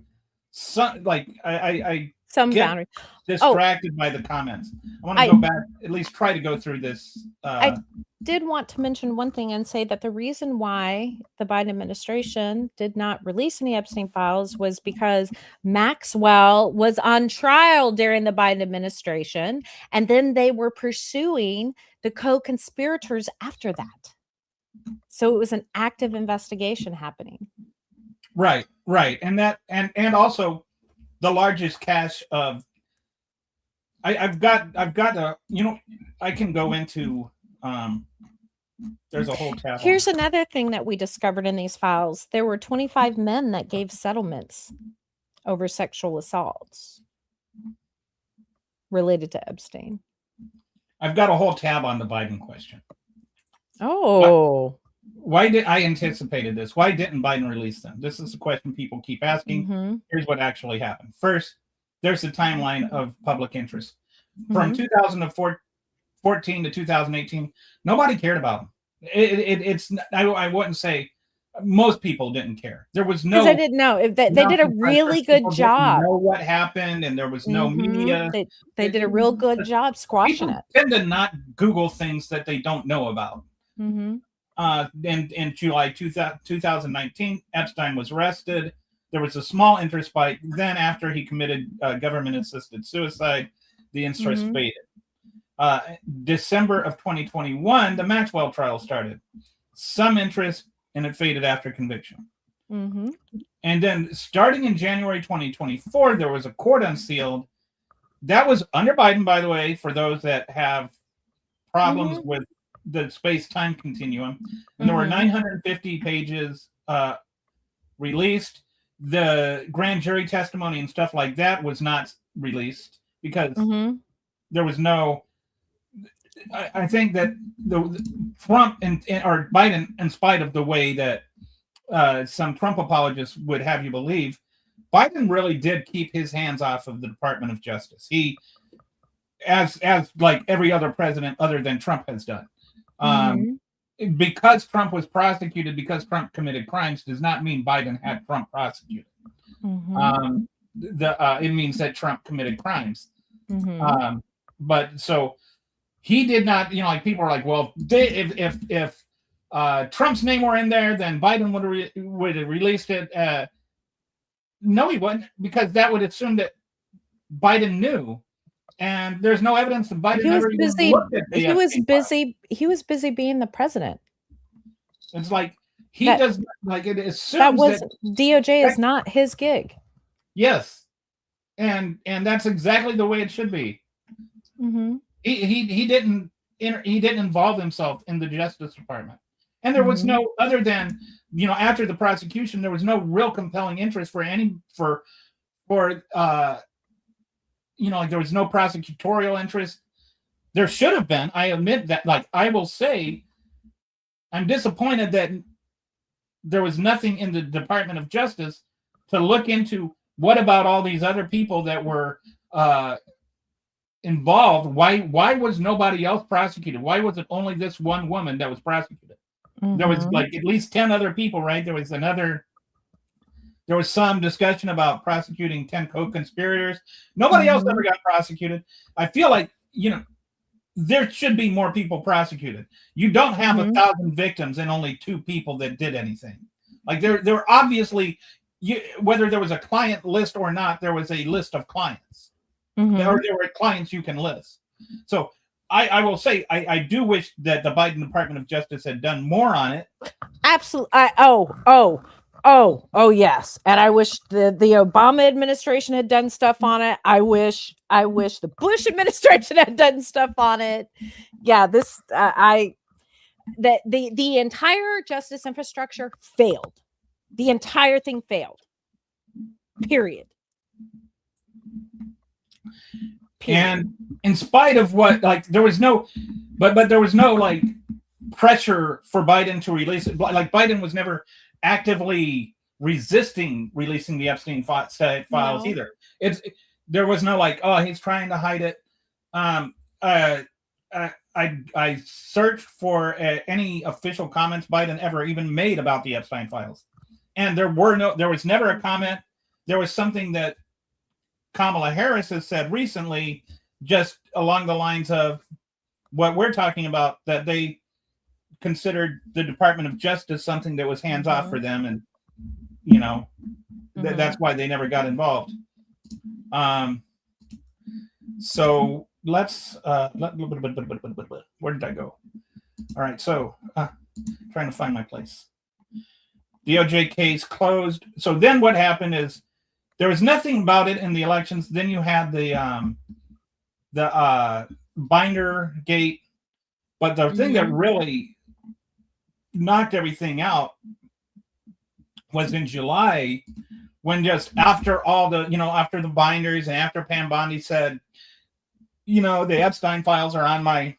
some, like I some get boundary? distracted by the comments. I want to go back, at least try to go through this. I did want to mention one thing and say that the reason why the Biden administration did not release any Epstein files was because Maxwell was on trial during the Biden administration, and then they were pursuing the co-conspirators after that. So it was an active investigation happening. Right. And that and also the largest cache of I've got a, I can go into there's a whole tab. Here's another thing that we discovered in these files. There were 25 men that gave settlements over sexual assaults related to Epstein. I've got a whole tab on the Biden question. Oh. Why did I anticipated this? Why didn't Biden release them? This is the question people keep asking. Mm-hmm. Here's what actually happened. First, there's the timeline of public interest. From 2014 to 2018, nobody cared about them. I wouldn't say most people didn't care. There was no. I didn't know. They did a really good job. Know what happened, and there was no media. They did a real good job squashing it. Tend to not Google things that they don't know about. Mm-hmm. In July 2019, Epstein was arrested. There was a small interest spike. Then, after he committed government-assisted suicide, the interest faded. December of 2021, the Maxwell trial started. Some interest, and it faded after conviction. Mm-hmm. And then, starting in January 2024, there was a court unsealed. That was under Biden, by the way, for those that have problems with the space-time continuum. And there were 950 pages released. The grand jury testimony and stuff like that was not released because there was no. I think that the Trump or Biden, in spite of the way that some Trump apologists would have you believe, Biden really did keep his hands off of the Department of Justice. He, as like every other president other than Trump has done. Because Trump was prosecuted, because Trump committed crimes, does not mean Biden had Trump prosecuted. It means that Trump committed crimes. But so he did not, like people are like, well, if Trump's name were in there, then Biden would have released it. No, he wouldn't, because that would assume that Biden knew. And there's no evidence that Biden ever even looked at the he was busy being the president. It's like does like it assumes that DOJ is not his gig. Yes, and that's exactly the way it should be. He didn't involve himself in the Justice Department, and there was no other than after the prosecution, there was no real compelling interest for like there was no prosecutorial interest. There should have been. I admit that. Like I will say, I'm disappointed that there was nothing in the Department of Justice to look into what about all these other people that were involved. Why was nobody else prosecuted? Why was it only this one woman that was prosecuted? There was like at least 10 other people, right? There was some discussion about prosecuting 10 co-conspirators. Nobody else ever got prosecuted. I feel like, there should be more people prosecuted. You don't have 1,000 victims and only 2 people that did anything. Like there were obviously, whether there was a client list or not, there was a list of clients. Mhm. There were clients you can list. So I will say I do wish that the Biden Department of Justice had done more on it. Absolutely. Yes. And I wish the Obama administration had done stuff on it. I wish the Bush administration had done stuff on it. Yeah, the entire justice infrastructure failed. The entire thing failed. Period. And in spite of what, like, there was no, but there was no like pressure for Biden to release it. Like Biden was never actively resisting releasing the Epstein files either. There was no like, oh, he's trying to hide it. I searched for any official comments Biden ever even made about the Epstein files, and there was never a comment. There was something that Kamala Harris has said recently, just along the lines of what we're talking about, that they considered the Department of Justice something that was hands off for them, and that's why they never got involved. So let's where did I go? All right, so trying to find my place. DOJ case closed. So then what happened is there was nothing about it in the elections. Then you had the binder gate, but the thing that really knocked everything out was in July, when just after all the after the binders and after Pam Bondi said, the Epstein files are on my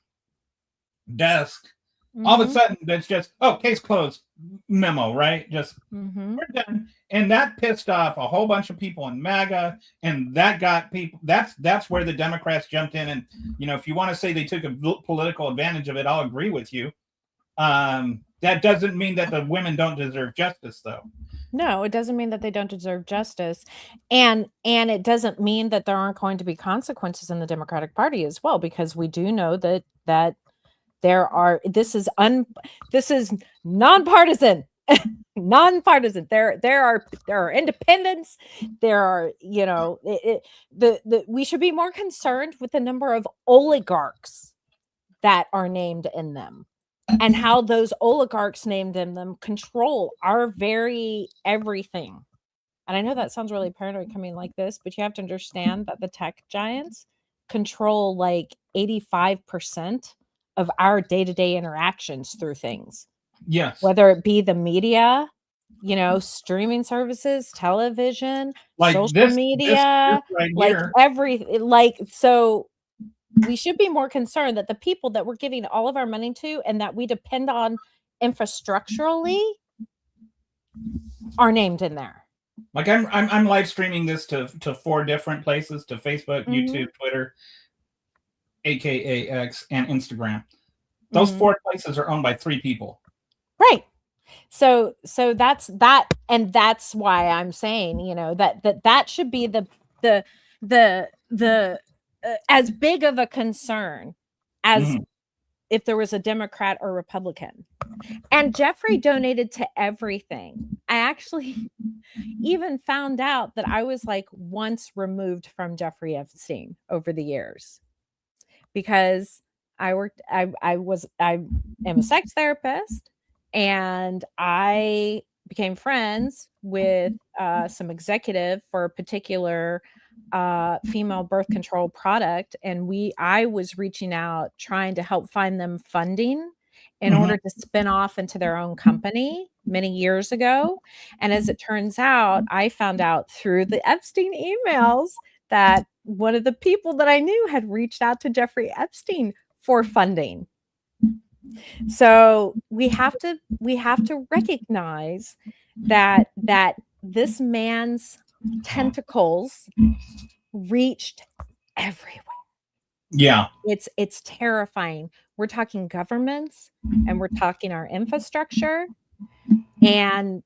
desk. All of a sudden, that's just, case closed, memo, right? Just we're done, and that pissed off a whole bunch of people in MAGA, and that got people. That's where the Democrats jumped in, and if you want to say they took a political advantage of it, I'll agree with you. That doesn't mean that the women don't deserve justice, though. No, it doesn't mean that they don't deserve justice, and it doesn't mean that there aren't going to be consequences in the Democratic Party as well, because we do know that there are. This is nonpartisan. Nonpartisan. There are independents. There are we should be more concerned with the number of oligarchs that are named in them, and how those oligarchs named in them control our very everything. And I know that sounds really paranoid coming like this, but you have to understand that the tech giants control like 85% of our day-to-day interactions through things. Yes. Whether it be the media, streaming services, television, like social media, so we should be more concerned that the people that we're giving all of our money to and that we depend on infrastructurally are named in there. Like I'm live streaming this to 4 different places, to Facebook, YouTube, Twitter, aka X, and Instagram. Those 4 places are owned by 3 people. Right. So that's that, and that's why I'm saying, that should be the as big of a concern as if there was a Democrat or Republican. And Jeffrey donated to everything. I actually even found out that I was like once removed from Jeffrey Epstein over the years, because I am a sex therapist, and I became friends with some executive for a particular female birth control product, and I was reaching out trying to help find them funding in order to spin off into their own company many years ago. And as it turns out, I found out through the Epstein emails that one of the people that I knew had reached out to Jeffrey Epstein for funding. So we have to recognize that this man's tentacles reached everywhere. Yeah. It's terrifying. We're talking governments, and we're talking our infrastructure, and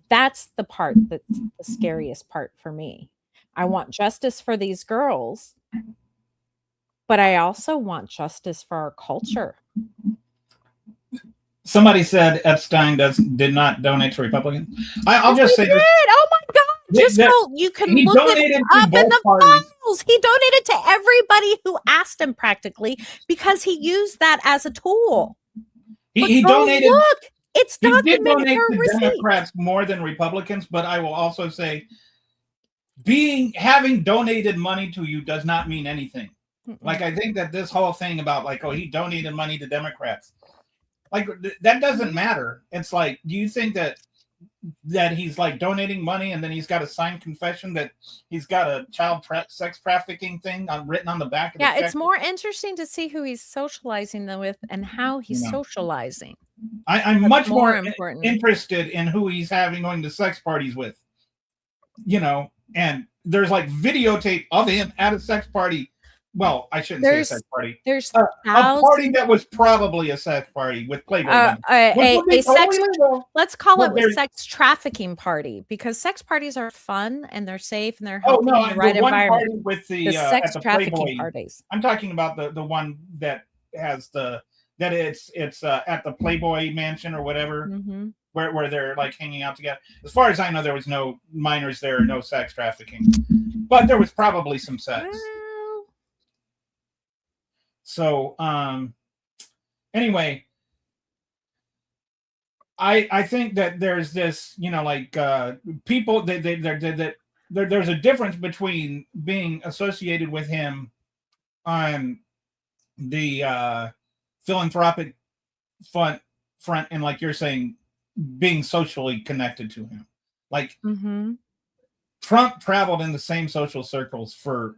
that's the part that's the scariest part for me. I want justice for these girls, but I also want justice for our culture. Somebody said Epstein did not donate to Republicans. I'll Yes, just he say this. did. Oh my God. Just That go. You can he look it donated to up in both the parties. files. He donated to everybody who asked him practically because he used that as a tool. But He go donated. look. It's He did documented. donate There are to receipts. Democrats more than Republicans, but I will also say having donated money to you does not mean anything. Like, I think that this whole thing about like, oh, he donated money to Democrats, like that doesn't matter. It's like, do you think that he's like donating money and then he's got a signed confession that he's got a child sex trafficking thing written on the back of the check? It's more interesting to see who he's socializing with and how he's socializing. I'm That's much more important. interested in who he's going to sex parties with, and there's like videotape of him at a sex party. Well, I shouldn't say a sex party. There's a party that was probably a sex party with Playboy. Let's call it a sex trafficking party, because sex parties are fun and they're safe and they're healthy in the right environment. Party with the sex trafficking Playboy parties. I'm talking about the one that has it's at the Playboy mansion or whatever, where they're like hanging out together. As far as I know, there was no minors there, no sex trafficking, but there was probably some sex. So, anyway, I think that there's this, people that there's a difference between being associated with him on the philanthropic front and, like you're saying, being socially connected to him. Like, Trump traveled in the same social circles for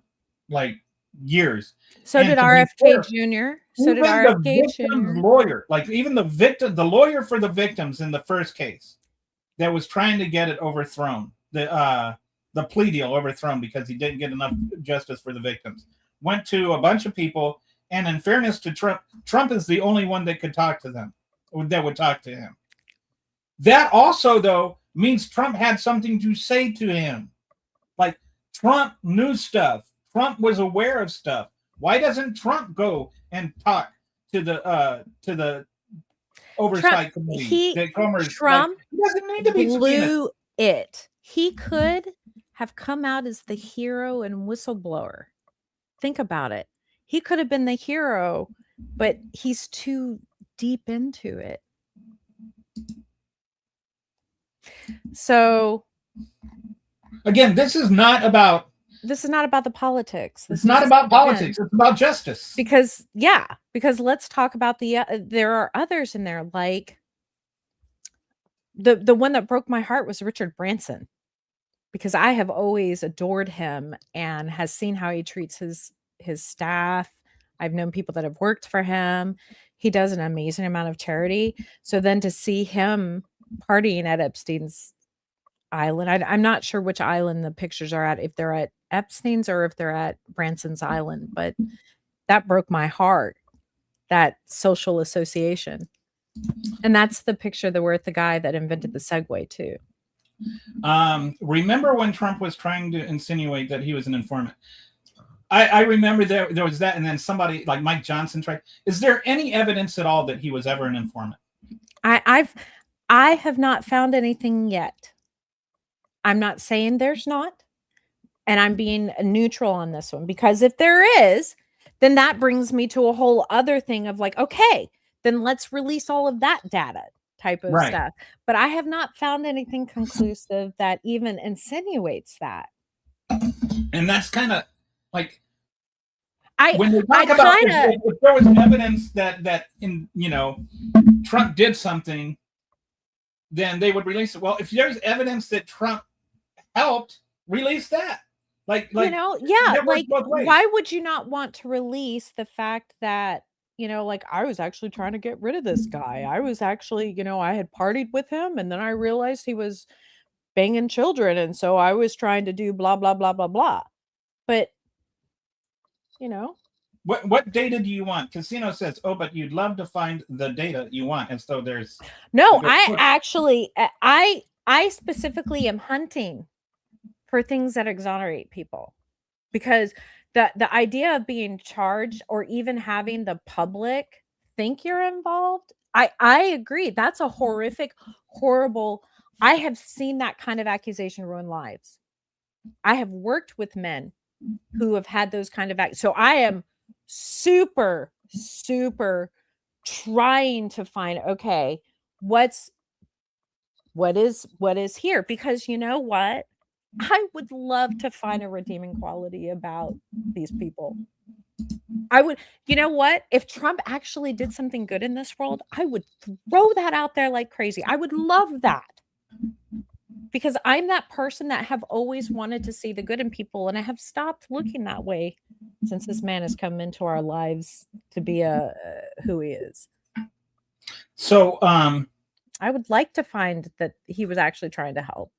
like years. So did RFK Jr. So did RFK Jr. Lawyer, like even the lawyer for the victims in the first case that was trying to get it overthrown, the plea deal overthrown because he didn't get enough justice for the victims, went to a bunch of people. And in fairness to Trump is the only one that could talk to them, that would talk to him. That also, though, means Trump had something to say to him. Like, Trump knew stuff. Trump was aware of stuff. Why doesn't Trump go and talk to the oversight committee? Trump he doesn't need to be blew it. He could have come out as the hero and whistleblower. Think about it. He could have been the hero, but he's too deep into it. So, again, this is not about the politics. It's not about politics. It's about justice. Because let's talk about there are others in there, like the one that broke my heart was Richard Branson, because I have always adored him and has seen how he treats his staff. I've known people that have worked for him. He does an amazing amount of charity. So then to see him partying at Epstein's island, I'm not sure which island the pictures are at, if they're at Epstein's or if they're at Branson's island, but that broke my heart, that social association. And that's the picture with the guy that invented the Segway too. Remember when Trump was trying to insinuate that he was an informant? I remember there was that, and then somebody like Mike Johnson tried. Is there any evidence at all that he was ever an informant? I have not found anything yet. I'm not saying there's not, and I'm being neutral on this one, because if there is, then that brings me to a whole other thing of like, okay, then let's release all of that data type of stuff. But I have not found anything conclusive that even insinuates that. And that's kind of like, when we talk about if there was evidence that Trump did something, then they would release it. Well, if there's evidence that Trump helped, release that. Why would you not want to release the fact that, I was actually trying to get rid of this guy. I was actually, I had partied with him, and then I realized he was banging children, and so I was trying to do blah blah blah blah blah. But what data do you want? Casino says, oh, but you'd love to find the data you want, and so there's I specifically am hunting for things that exonerate people, because the idea of being charged or even having the public think you're involved I agree. That's a horrific, horrible. I have seen that kind of accusation ruin lives. I have worked with men who have had those kind of so I am super, super trying to find, okay, what is here, because you know what, I would love to find a redeeming quality about these people. I would, you know what, if Trump actually did something good in this world, I would throw that out there like crazy. I would love that, because I'm that person that have always wanted to see the good in people, and I have stopped looking that way since this man has come into our lives to be who he is. So I would like to find that he was actually trying to help.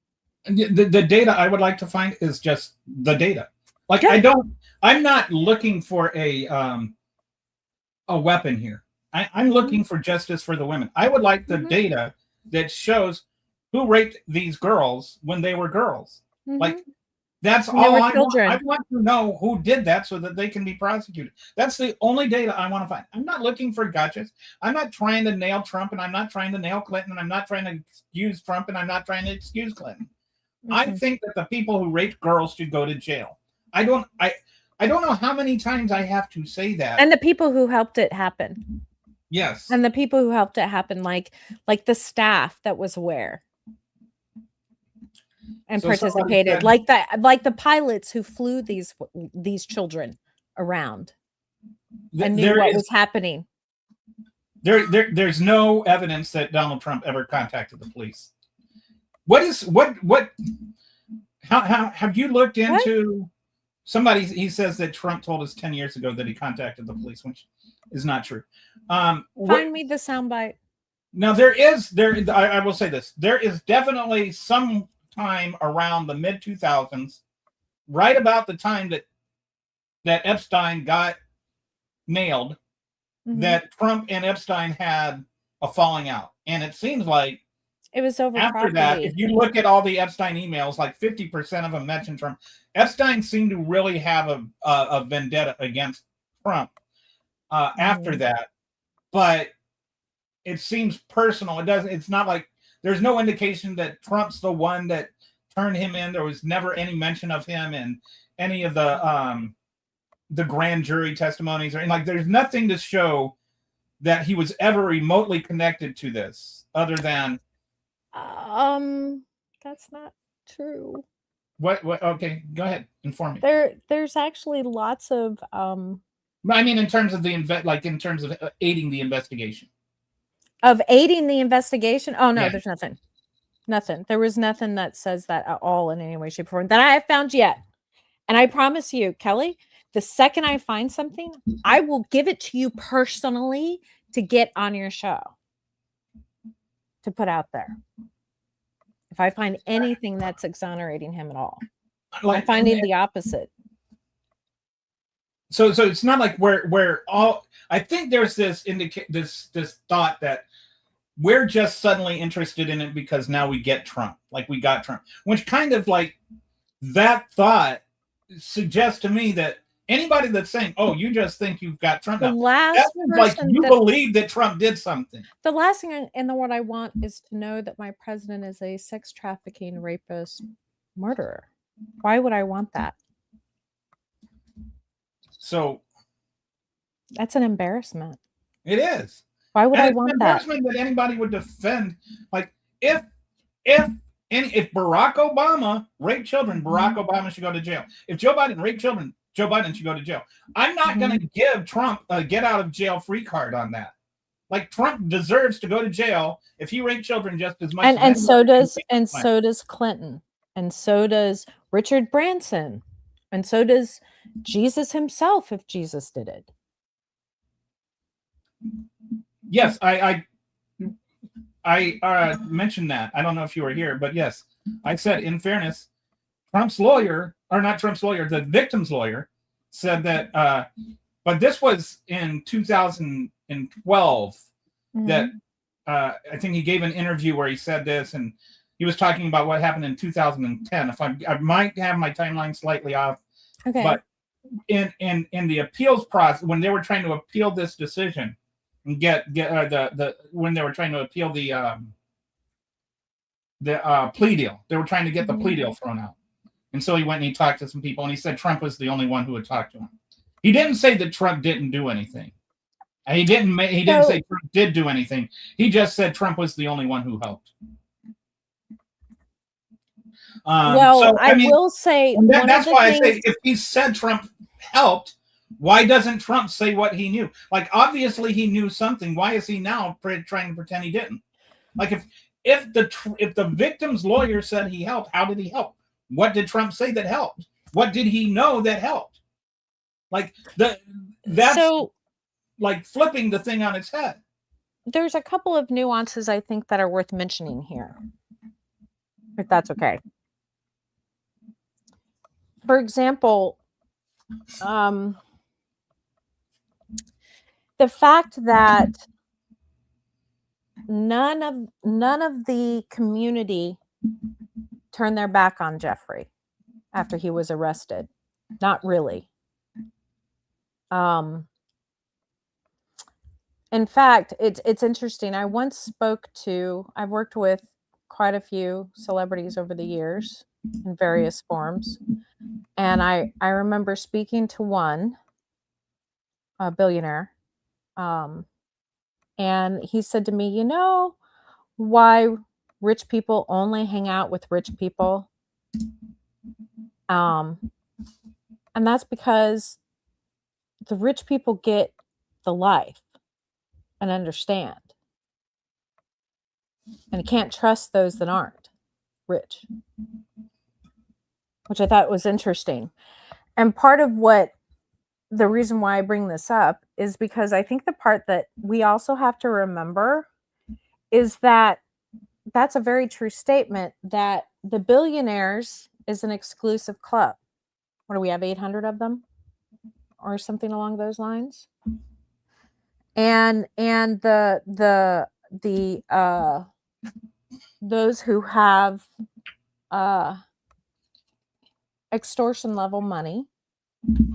the data I would like to find is just the data. Like, Yeah. I'm not looking for a weapon here. I'm looking for justice for the women. I would like the data that shows who raped these girls when they were girls. Like, that's all I want. I want to know who did that so that they can be prosecuted. That's the only data I want to find. I'm not looking for gotchas. I'm not trying to nail Trump, and I'm not trying to nail Clinton, and I'm not trying to excuse Trump, and I'm not trying to excuse Clinton. I think that the people who raped girls should go to jail. I don't know how many times I have to say that. And the people who helped it happen. Yes. And the people who helped it happen, like the staff that was aware and participated, said, like the pilots who flew these children around and knew what was happening. There's no evidence that Donald Trump ever contacted the police. How have you looked into somebody? He says that Trump told us 10 years ago that he contacted the police, which is not true. Find me the soundbite. Now I will say this. There is definitely some time around the mid 2000s, right about the time that Epstein got nailed, that Trump and Epstein had a falling out. And it seems like it was over after property. that, if you look at all the Epstein emails, like 50% of them mention Trump. Epstein seemed to really have a vendetta against Trump after that, but it seems personal. It's not like there's no indication that Trump's the one that turned him in. There was never any mention of him in any of the grand jury testimonies, or like there's nothing to show that he was ever remotely connected to this, other than that's not true. What okay, go ahead, inform me. There's actually lots of I mean, in terms of in terms of aiding the investigation. Of aiding the investigation? Oh no, there's nothing. Nothing. There was nothing that says that at all in any way, shape, or form that I have found yet. And I promise you, Kelly, the second I find something, I will give it to you personally to get on your show, to put out there. If I find anything that's exonerating him at all, I'm finding the opposite. So it's not like we're all. I think there's this thought that we're just suddenly interested in it because now we get Trump, like we got Trump, which kind of like that thought suggests to me that anybody that's saying, "Oh, you just think you've got Trump," now, that's like you believe that Trump did something. The last thing in the world I want is to know that my president is a sex trafficking, rapist, murderer. Why would I want that? So that's an embarrassment. It is. Why would I want that? That anybody would defend, like if Barack Obama raped children, Barack Obama should go to jail. If Joe Biden raped children, Joe Biden should go to jail. I'm not going to give Trump a get out of jail free card on that. Like, Trump deserves to go to jail if he raped children just as much. And so does Clinton, and so does Richard Branson, and so does Jesus himself if Jesus did it. Yes, I mentioned that. I don't know if you were here, but yes, I said, in fairness, Trump's lawyer, or not Trump's lawyer, the victim's lawyer, said that, but this was in 2012, that I think he gave an interview where he said this, and he was talking about what happened in 2010. If I might have my timeline slightly off, okay, but in the appeals process, when they were trying to appeal this decision, and get the when they were trying to appeal the plea deal. They were trying to get the plea deal thrown out. And so he went and he talked to some people, and he said Trump was the only one who would talk to him. He didn't say that Trump didn't do anything. And he didn't say Trump did do anything. He just said Trump was the only one who helped. I will say that's why I say if he said Trump helped, why doesn't Trump say what he knew? Like, obviously he knew something. Why is he now trying to pretend he didn't? Like, if the victim's lawyer said he helped, how did he help? What did Trump say that helped? What did he know that helped? Like, that's so, like flipping the thing on its head. There's a couple of nuances I think that are worth mentioning here, if that's okay. For example, the fact that none of the community turned their back on Jeffrey after he was arrested. Not really. In fact, it's interesting. I've worked with quite a few celebrities over the years in various forms. And I remember speaking to one, a billionaire, and he said to me, you know why rich people only hang out with rich people? And that's because the rich people get the life and understand. And you can't trust those that aren't rich, which I thought was interesting. And part of the reason why I bring this up is because I think the part that we also have to remember is that that's a very true statement, that the billionaires is an exclusive club. What do we have, 800 of them or something along those lines? And those who have extortion level money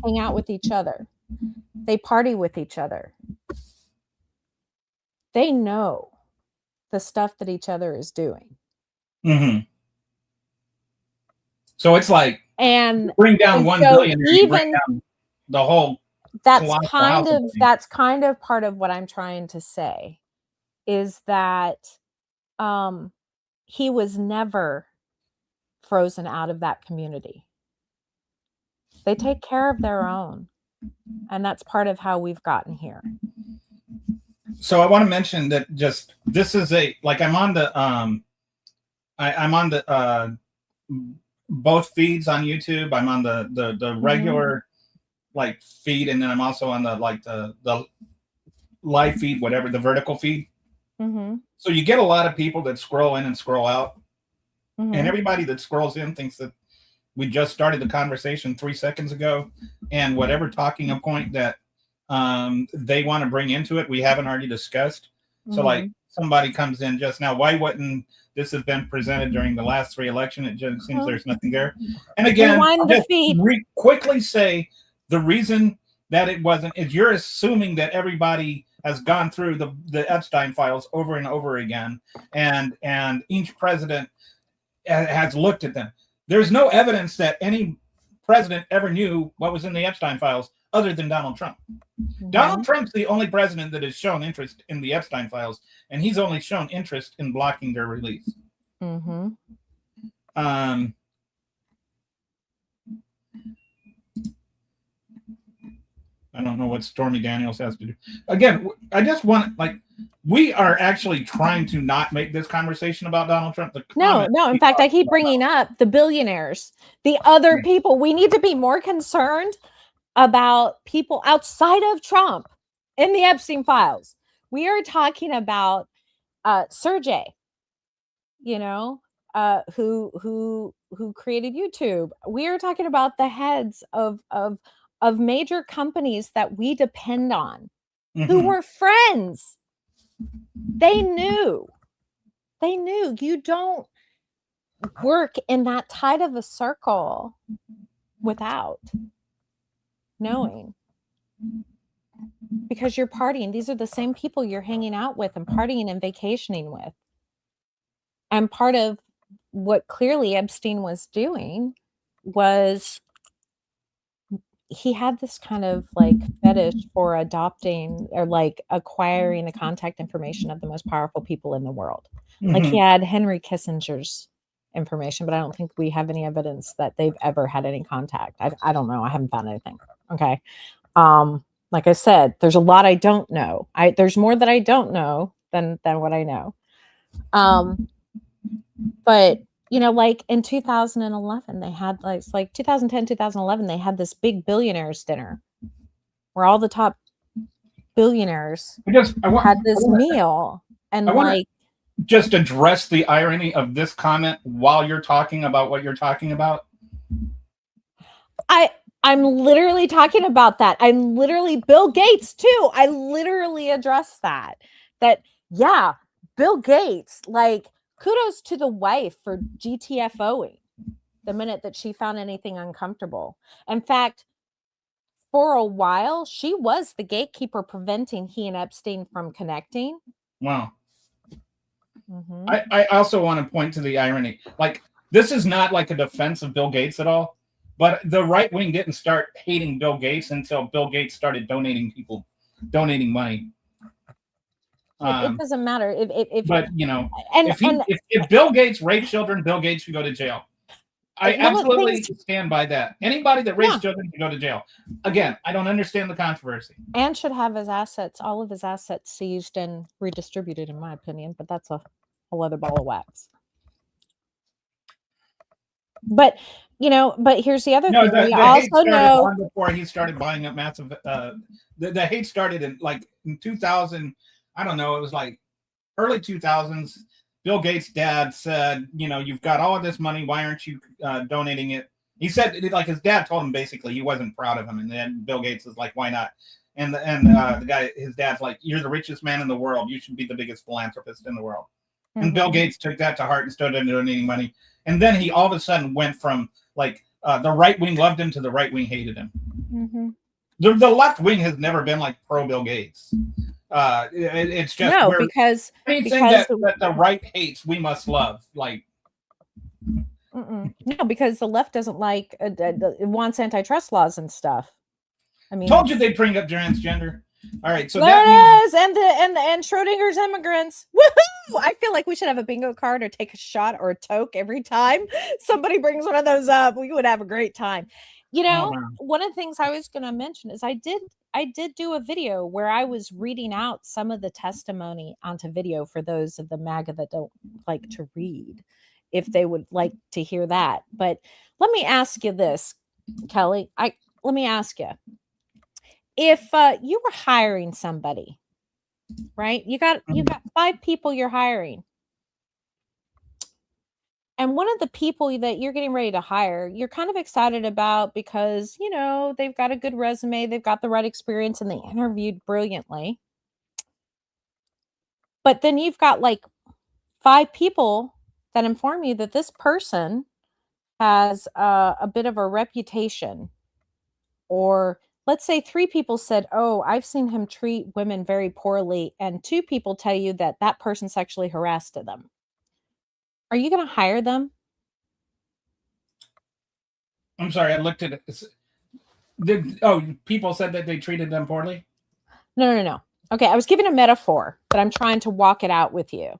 hang out with each other. They party with each other. They know the stuff that each other is doing. Mm-hmm. So it's like, and bring down 1 billion, you bring down the whole. That's kind of part of what I'm trying to say, is that he was never frozen out of that community. They take care of their own, and that's part of how we've gotten here. So I want to mention that this is I'm on the I'm on the both feeds on YouTube. I'm on the regular feed, and then I'm also on the live feed, whatever, the vertical feed. Mm-hmm. So you get a lot of people that scroll in and scroll out, and everybody that scrolls in thinks that we just started the conversation 3 seconds ago, and whatever talking point that they want to bring into it, we haven't already discussed. So somebody comes in just now, why wouldn't this have been presented during the last 3 elections? It just seems there's nothing there. And again, I'll just quickly say the reason that it wasn't is you're assuming that everybody has gone through the Estein files over and over again, and each president has looked at them. There's no evidence that any president ever knew what was in the Estein files other than Donald Trump. Mm-hmm. Donald Trump's the only president that has shown interest in the Estein files, and he's only shown interest in blocking their release. Mm-hmm. I don't know what Stormy Daniels has to do. Again, I just want, we are actually trying to not make this conversation about Donald Trump. No. In fact, I keep bringing up the billionaires, the other people. We need to be more concerned about people outside of Trump in the Epstein files. We are talking about Sergey, who created YouTube. We are talking about the heads of major companies that we depend on, who were friends. They knew you don't work in that tight of a circle without knowing. because you're partying. These are the same people you're hanging out with and partying and vacationing with. And part of what clearly Epstein was doing was he had this kind of like fetish for adopting or like acquiring the contact information of the most powerful people in the world. Like he had Henry Kissinger's information, but I don't think we have any evidence that they've ever had any contact. I don't know. I haven't found anything. Okay. Like I said, there's a lot I don't know. There's more that I don't know than what I know. But you know, like in 2011, they had like 2010, 2011, they had this big billionaires dinner where all the top billionaires had this meal. And I wanna like, just address the irony of this comment while you're talking about what you're talking about. I'm literally talking about that. I'm literally Bill Gates too. I literally addressed that. Yeah, Bill Gates, like kudos to the wife for GTFOing the minute that she found anything uncomfortable. In fact, for a while, she was the gatekeeper preventing he and Epstein from connecting. Wow. Mm-hmm. I also want to point to the irony. Like, this is not like a defense of Bill Gates at all, but the right wing didn't start hating Bill Gates until Bill Gates started donating money. It doesn't matter but you know, if Bill Gates raped children, Bill Gates should go to jail. I absolutely stand by that. Anybody that rapes children should go to jail. Again, I don't understand the controversy. And should have his assets, all of his assets, seized and redistributed, in my opinion. But that's a whole other ball of wax. But you know, but here's the other thing. We also know before he started buying up massive. The hate started in 2000. I don't know. It was like early 2000s. Bill Gates' dad said, you know, you've got all of this money. Why aren't you donating it? He said, like, his dad told him basically he wasn't proud of him. And then Bill Gates was like, why not? And the guy, his dad's like, you're the richest man in the world. You should be the biggest philanthropist in the world. Mm-hmm. And Bill Gates took that to heart and started donating money. And then he all of a sudden went from like the right wing loved him to the right wing hated him. Mm-hmm. The left wing has never been like pro Bill Gates. It's just because anything that the right hates, we must love. Like, no, because the left doesn't like it wants antitrust laws and stuff. I mean, told you they'd bring up transgender. All right, so there it is, and Schrodinger's immigrants. Woohoo! I feel like we should have a bingo card or take a shot or a toke every time somebody brings one of those up. We would have a great time. You know, one of the things I was going to mention is I did do a video where I was reading out some of the testimony onto video for those of the MAGA that don't like to read, if they would like to hear that. But let me ask you this, Kelly. Let me ask you, if you were hiring somebody, right? You got 5 people you're hiring. And one of the people that you're getting ready to hire, you're kind of excited about because, you know, they've got a good resume, they've got the right experience, and they interviewed brilliantly. But then you've got like 5 people that inform you that this person has a bit of a reputation. Or let's say 3 people said, oh, I've seen him treat women very poorly. And 2 people tell you that that person sexually harassed them. Are you going to hire them? I'm sorry, I looked at it. People said that they treated them poorly? No. Okay, I was giving a metaphor, but I'm trying to walk it out with you.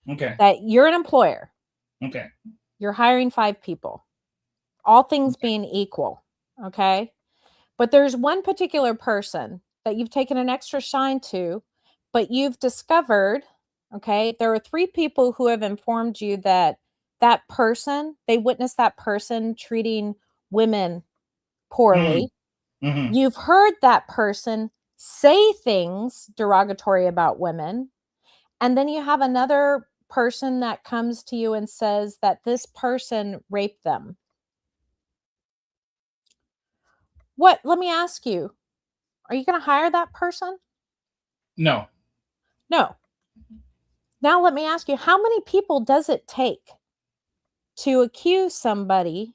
Okay. That you're an employer. Okay. You're hiring 5 people. All things being equal. Okay? But there's one particular person that you've taken an extra shine to, but you've discovered, okay, there are 3 people who have informed you that that person, they witnessed that person treating women poorly. Mm-hmm. You've heard that person say things derogatory about women. And then you have another person that comes to you and says that this person raped them. Let me ask you, are you going to hire that person? No. Now let me ask you, how many people does it take to accuse somebody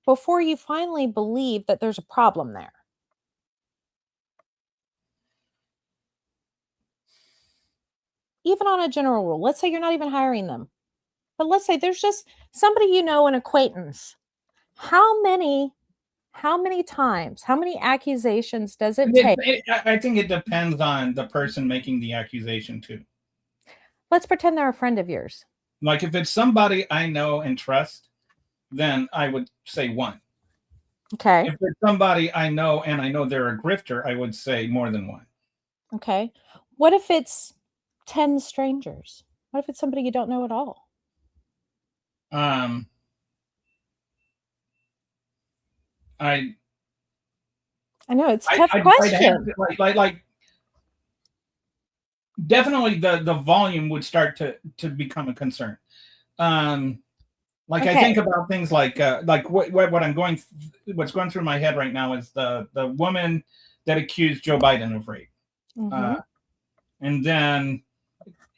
before you finally believe that there's a problem there? even on a general rule, let's say you're not even hiring them, but let's say there's just somebody you know, an acquaintance. How many times, how many accusations does it take? I think it depends on the person making the accusation too. Let's pretend they're a friend of yours. Like if it's somebody I know and trust, then I would say one. Okay. If it's somebody I know and I know they're a grifter, I would say more than one. Okay. What if it's 10 strangers? What if it's somebody you don't know at all? I know it's a tough question. Like definitely the volume would start to become a concern. Like okay. I think about things like what I'm going, what's going through my head right now is the woman that accused Joe Biden of rape, and then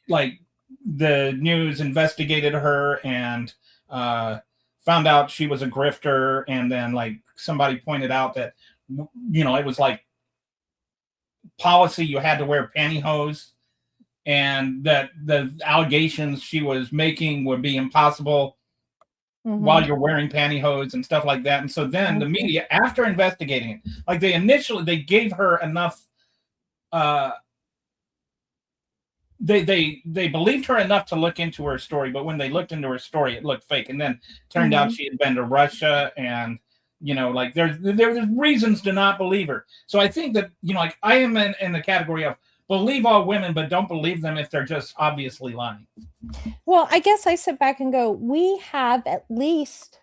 like the news investigated her and found out she was a grifter, and then like somebody pointed out that it was like policy you had to wear pantyhose, and that the allegations she was making would be impossible while you're wearing pantyhose and stuff like that. And so then the media, after investigating it, like they gave her enough, they believed her enough to look into her story, but when they looked into her story, it looked fake. And then turned out she had been to Russia, and like there's reasons to not believe her. So I think that like I am in the category of believe all women, but don't believe them if they're just obviously lying. Well, I guess I sit back and go, we have at least,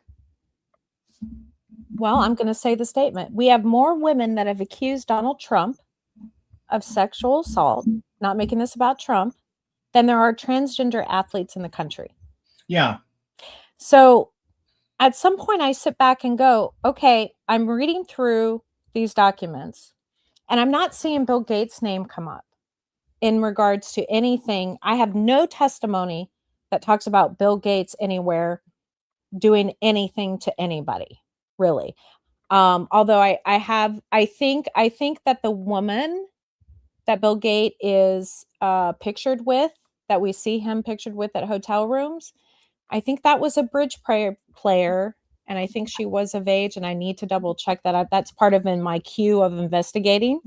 well, I'm going to say the statement. We have more women that have accused Donald Trump of sexual assault, not making this about Trump, than there are transgender athletes in the country. Yeah. So at some point I sit back and go, okay, I'm reading through these documents and I'm not seeing Bill Gates' name come up in regards to anything. I have no testimony that talks about Bill Gates anywhere doing anything to anybody, really. Although I think that the woman that Bill Gates is pictured with, that we see him pictured with at hotel rooms, I think that was a bridge player, and I think she was of age, and I need to double check that. That's part of in my queue of investigating.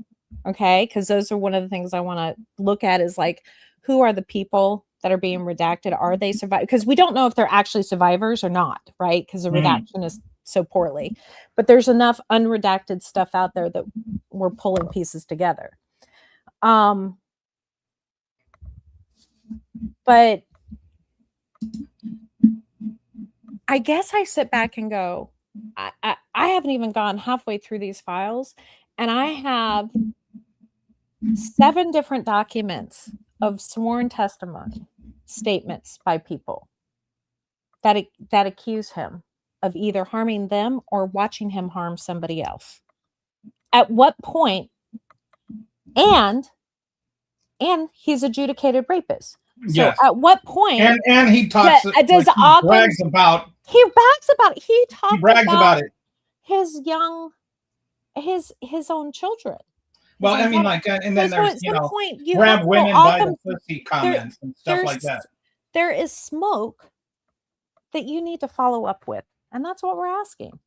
Okay, because those are one of the things I want to look at is like, who are the people that are being redacted? Are they survivors? Because we don't know if they're actually survivors or not, right? Because the redaction is so poorly. But there's enough unredacted stuff out there that we're pulling pieces together. But I guess I sit back and go, I haven't even gone halfway through these files, and I have 7 different documents of sworn testimony, statements by people that accuse him of either harming them or watching him harm somebody else. At what point? And he's adjudicated rapist. So yes. At what point? And he talks. He brags about. He brags about. He brags about it. His own children. Well, I mean, like, and then there's grab women by the pussy comments and stuff like that. There is smoke that you need to follow up with, and that's what we're asking.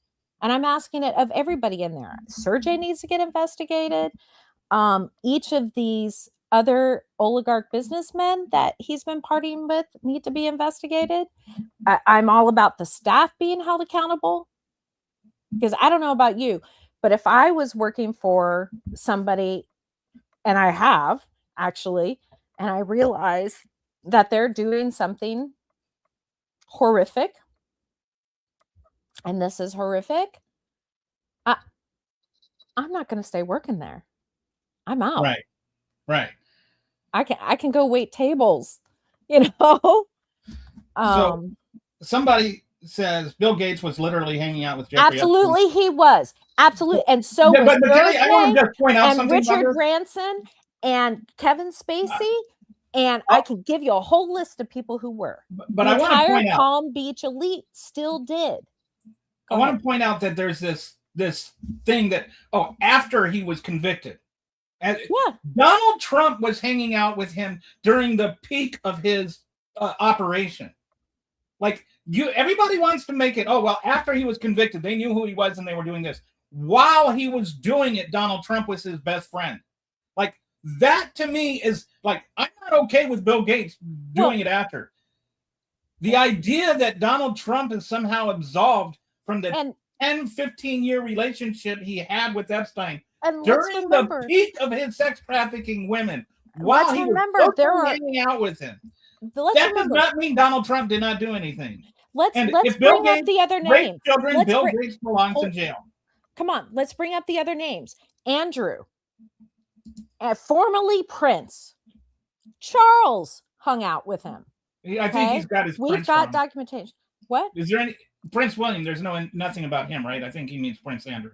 And I'm asking it of everybody in there. Sergey needs to get investigated. Each of these other oligarch businessmen that he's been partying with need to be investigated. I'm all about the staff being held accountable, because I don't know about you, but if I was working for somebody, and I have actually, and I realize that they're doing something horrific, and this is horrific, I'm not going to stay working there. I'm out. Right. I can go wait tables, So somebody says Bill Gates was literally hanging out with Jeffrey Absolutely, Epstein. He was. Absolutely. And so was but Kelly, I want to just point out something Richard Branson and Kevin Spacey. And I can give you a whole list of people who were. But I want to point out, Palm Beach elite still did. I want to point out that there's this thing that, after he was convicted, And Yeah. Donald Trump was hanging out with him during the peak of his operation. Like everybody wants to make it. Oh well, after he was convicted, they knew who he was and they were doing this. While he was doing it, Donald Trump was his best friend. Like that to me is like I'm not okay with Bill Gates doing it after. The idea that Donald Trump is somehow absolved from the 10, 15-year relationship he had with Epstein during the peak of his sex trafficking women, while he was hanging out with him. That does not mean Donald Trump did not do anything. Let's bring up the other names. Children, Bill Gates belongs in jail. Come on, let's bring up the other names. Andrew, formerly Prince. Charles hung out with him. I think he's got his. We've got documentation. What is there? Any Prince William? There's nothing about him, right? I think he means Prince Andrew.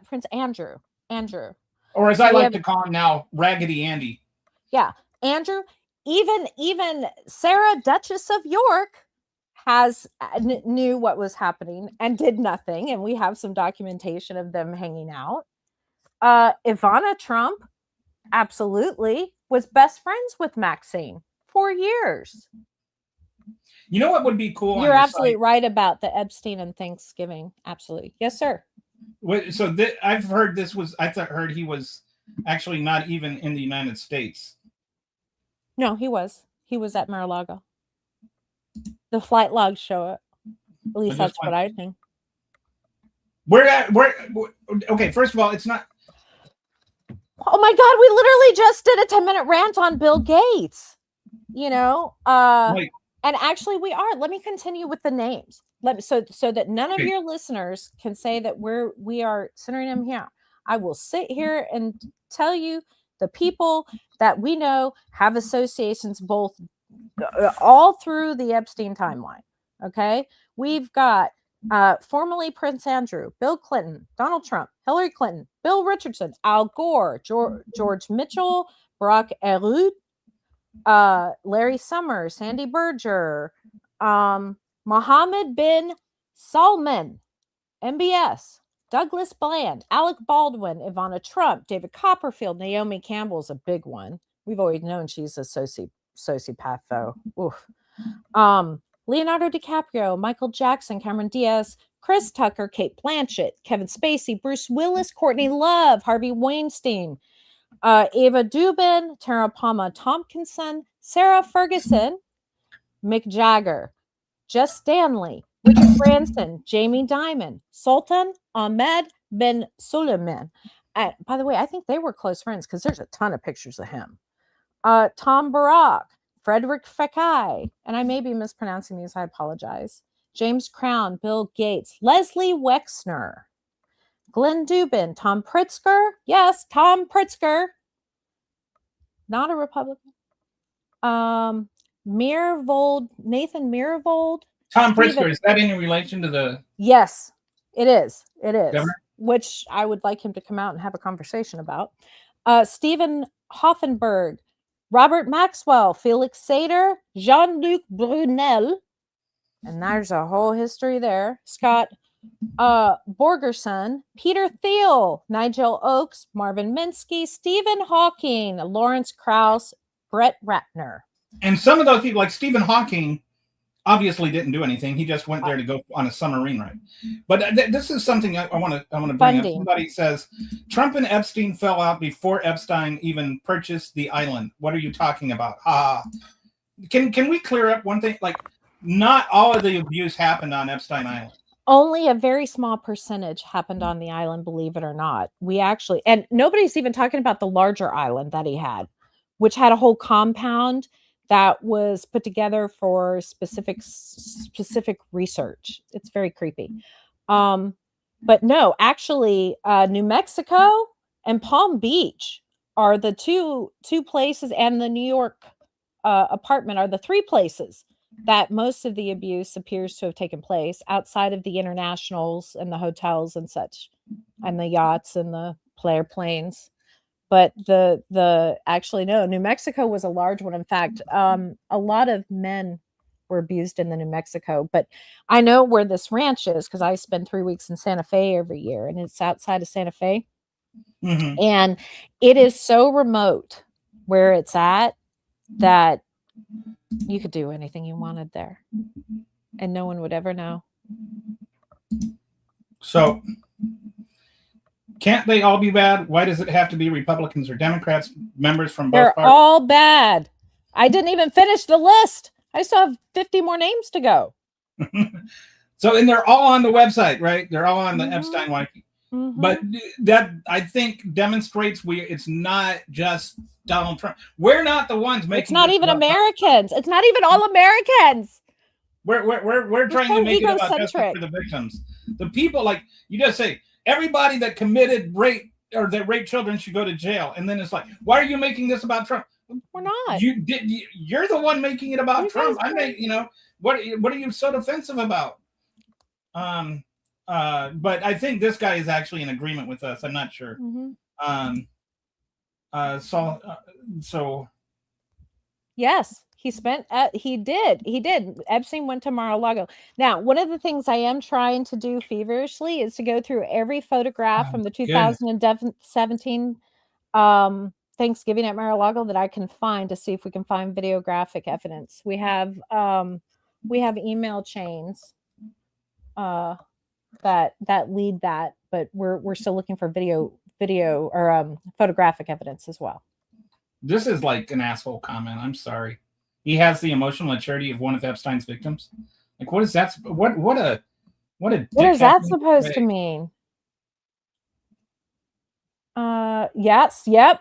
Prince Andrew. Andrew. Or as I like to call him now, Raggedy Andy. Yeah, Andrew. Even Sarah, Duchess of York, knew what was happening and did nothing, and we have some documentation of them hanging out. Ivana Trump, absolutely, was best friends with Maxine for years. You know what would be cool? You're absolutely right about the Epstein and Thanksgiving. Absolutely, yes, sir. So I've heard this was. Heard he was actually not even in the United States. No, he was. He was at Mar-a-Lago. The flight logs show it. At least that's what I think. Okay, first of all, it's not. Oh my God, we literally just did a 10-minute rant on Bill Gates. And actually we are. Let me continue with the names. So that none of your listeners can say that we are centering him here. I will sit here and tell you the people that we know have associations both all through the Epstein timeline. Okay. We've got formerly Prince Andrew, Bill Clinton, Donald Trump, Hillary Clinton, Bill Richardson, Al Gore, George Mitchell, Barack Erud, Larry Summers, Sandy Berger, Mohammed bin Salman, MBS, Douglas Bland, Alec Baldwin, Ivana Trump, David Copperfield, Naomi Campbell's a big one. We've always known she's a sociopath, though. Oof. Leonardo DiCaprio, Michael Jackson, Cameron Diaz, Chris Tucker, Kate Blanchett, Kevin Spacey, Bruce Willis, Courtney Love, Harvey Weinstein, Ava Dubin, Tara Palma Tompkinson, Sarah Ferguson, Mick Jagger, Jess Stanley, Richard Branson, Jamie Dimon, Sultan Ahmed bin Suleiman. By the way, I think they were close friends because there's a ton of pictures of him. Tom Barack, Frederick Fekkai, and I may be mispronouncing these, I apologize. James Crown, Bill Gates, Leslie Wexner, Glenn Dubin, Tom Pritzker. Yes, Tom Pritzker. Not a Republican. Nathan Myhrvold. Tom Pritzker, is that in relation to the... Yes, it is. It is. Governor? Which I would like him to come out and have a conversation about. Stephen Hoffenberg, Robert Maxwell, Felix Sater, Jean-Luc Brunel, and there's a whole history there. Scott Borgerson, Peter Thiel, Nigel Oakes, Marvin Minsky, Stephen Hawking, Lawrence Krauss, Brett Ratner. And some of those people, like Stephen Hawking, obviously didn't do anything. He just went there to go on a submarine ride. But this is something I want to bring up. Somebody says Trump and Epstein fell out before Epstein even purchased the island. What are you talking about? Can we clear up one thing? Like, not all of the abuse happened on Epstein Island. Only a very small percentage happened on the island, believe it or not. And nobody's even talking about the larger island that he had, which had a whole compound that was put together for specific research. It's very creepy. But no, actually, New Mexico and Palm Beach are the two places, and the New York apartment are the three places that most of the abuse appears to have taken place, outside of the internationals and the hotels and such, and the yachts and the planes. But actually, no, New Mexico was a large one. In fact, a lot of men were abused in the New Mexico. But I know where this ranch is because I spend 3 weeks in Santa Fe every year, and it's outside of Santa Fe. Mhm. And it is so remote where it's at that you could do anything you wanted there and no one would ever know. So, can't they all be bad? Why does it have to be Republicans or Democrats, members from both They're parties? all bad. I didn't even finish the list. I still have 50 more names to go. So, and they're all on the website, right? They're all on the Mhm. Epstein wiki. Mhm. But that, I think, demonstrates it's not just Donald Trump. We're not the ones making. It's not this even about Americans. It's not even all Americans. We're trying so to make it about justice egocentric. for the victims. The people, like you just say, everybody that committed rape or that raped children should go to jail, and then it's like, why are you making this about Trump? We're not. You're the one making it about You Trump. guys I make, what are you so defensive about? But I think this guy is actually in agreement with us. I'm not sure. Mhm. So Yes, he did. Epstein went to Mar-a-Lago. Now, one of the things I am trying to do feverishly is to go through every photograph from the goodness. 2017 Thanksgiving at Mar-a-Lago that I can find to see if we can find videographic evidence. We have email chains that lead that, but we're still looking for video or photographic evidence as well. This is like an asshole comment. I'm sorry. He has the emotional maturity of one of Epstein's victims. Like, what is that? What is that supposed to mean? Yes, yep.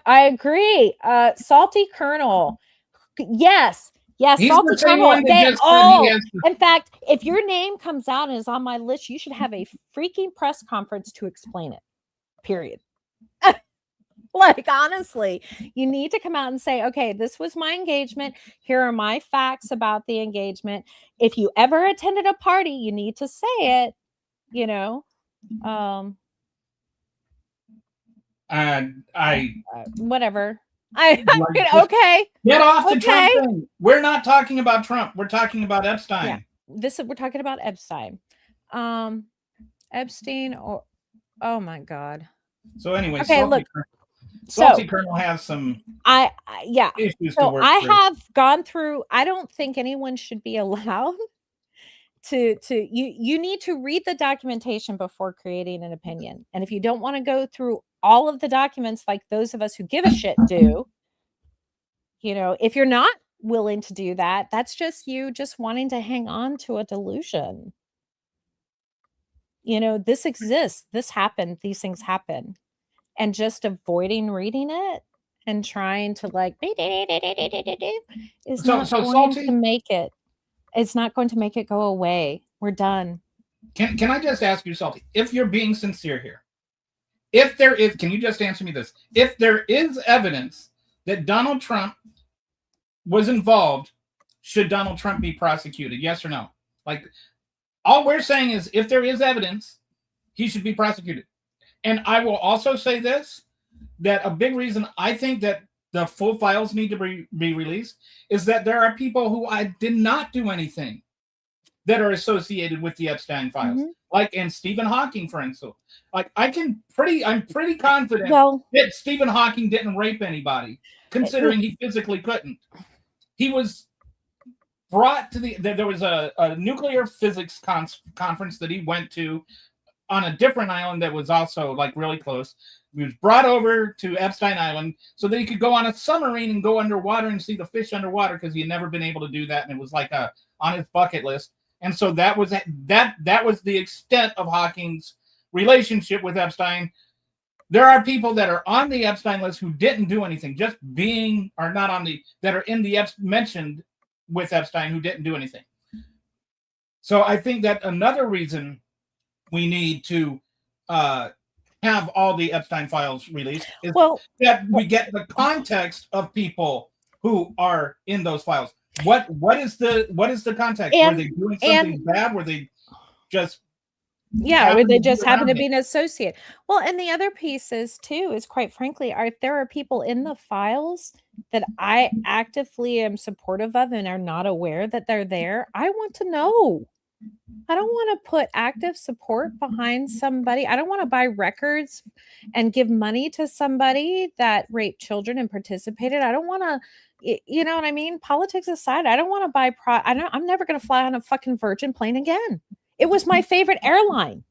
I agree. Salty Colonel. Yes, He's Salty the same Colonel. one that They just said all. he has to. In fact, if your name comes out and is on my list, you should have a freaking press conference to explain it. Period. Like, honestly, you need to come out and say, okay, this was my engagement. Here are my facts about the engagement. If you ever attended a party, you need to say it, whatever. Okay. Get off the Trump thing. We're not talking about Trump. We're talking about Epstein. Yeah. We're talking about Epstein. Epstein or, oh my God. So anyway, okay, Salty Colonel has some issues to work through. have gone through. I don't think anyone should be allowed to you need to read the documentation before creating an opinion. And if you don't want to go through all of the documents like those of us who give a shit do, if you're not willing to do that, that's just you just wanting to hang on to a delusion. This exists. This happened. These things happen. And just avoiding reading it and trying to is not going to make it. It's not going to make it go away. We're done. Can I just ask you, Salty, if you're being sincere here, can you just answer me this? If there is evidence that Donald Trump was involved, should Donald Trump be prosecuted? Yes or no? Like, all we're saying is if there is evidence, he should be prosecuted. And I will also say this, that a big reason I think that the full files need to be released is that there are people who I did not do anything that are associated with the Epstein files. And Stephen Hawking, for instance. Like, I'm pretty confident that Stephen Hawking didn't rape anybody, considering he physically couldn't. He was brought to there was a nuclear physics conference that he went to on a different island that was also like really close. He was brought over to Epstein Island so that he could go on a submarine and go underwater and see the fish underwater, because he had never been able to do that, and it was like on his bucket list. And so that was the extent of Hawking's relationship with Epstein. There are people that are on the Epstein list who didn't do anything, that are in the mentioned with Epstein who didn't do anything. So I think that another reason we need to have all the Epstein files released is that we get the context of people who are in those files. What is the context? Were they doing something bad? Were they just where they just happen to be an associate? Well, and the other piece is quite frankly, if there are people in the files that I actively am supportive of and are not aware that they're there, I want to know. I don't want to put active support behind somebody. I don't want to buy records and give money to somebody that raped children and participated. I don't want to, you know what I mean? Politics aside, I don't want to buy I'm never going to fly on a fucking Virgin plane again. It was my favorite airline.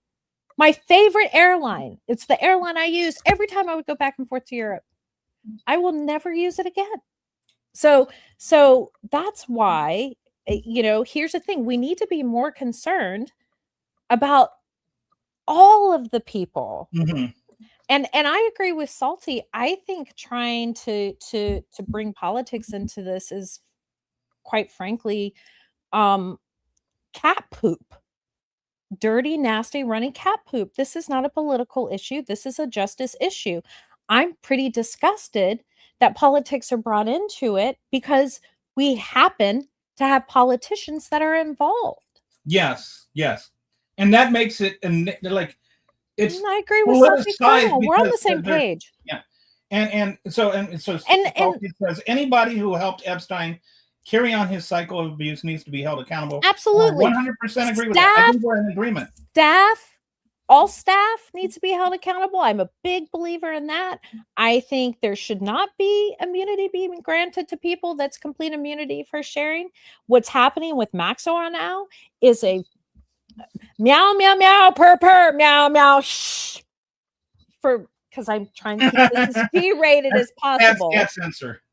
My favorite airline. It's the airline I used every time I would go back and forth to Europe. I will never use it again. So that's why, you know, here's the thing. We need to be more concerned about all of the people. Mhm. And I agree with Salty. I think trying to bring politics into this is, quite frankly, cat poop. Dirty, nasty, running cat poop. This is not a political issue. This is a justice issue. I'm pretty disgusted that politics are brought into it because we happen to have politicians that are involved. Yes, yes, and that makes it like it's And I agree with Sophie politicized Colonel. We're on the because same they're- page. Yeah, and so And it says anybody who helped Epstein carry on his cycle of abuse needs to be held accountable. absolutely. 100% agree with that. I think we're in agreement. All staff needs to be held accountable. I'm a big believer in that. I think there should not be immunity being granted to people. That's complete immunity for sharing. What's happening with Maxwell now is a meow, meow, meow, purr, meow, meow, shh. Because I'm trying to keep this as G-rated as possible. Cat censor.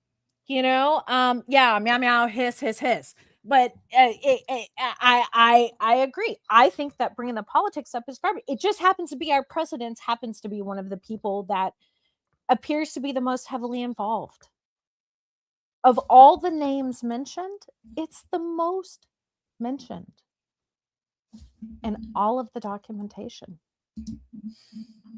You know, yeah, meow, meow, hiss, hiss, hiss. But I agree. I think that bringing the politics up is garbage. It just happens to be our president happens to be one of the people that appears to be the most heavily involved. Of all the names mentioned, it's the most mentioned in all of the documentation.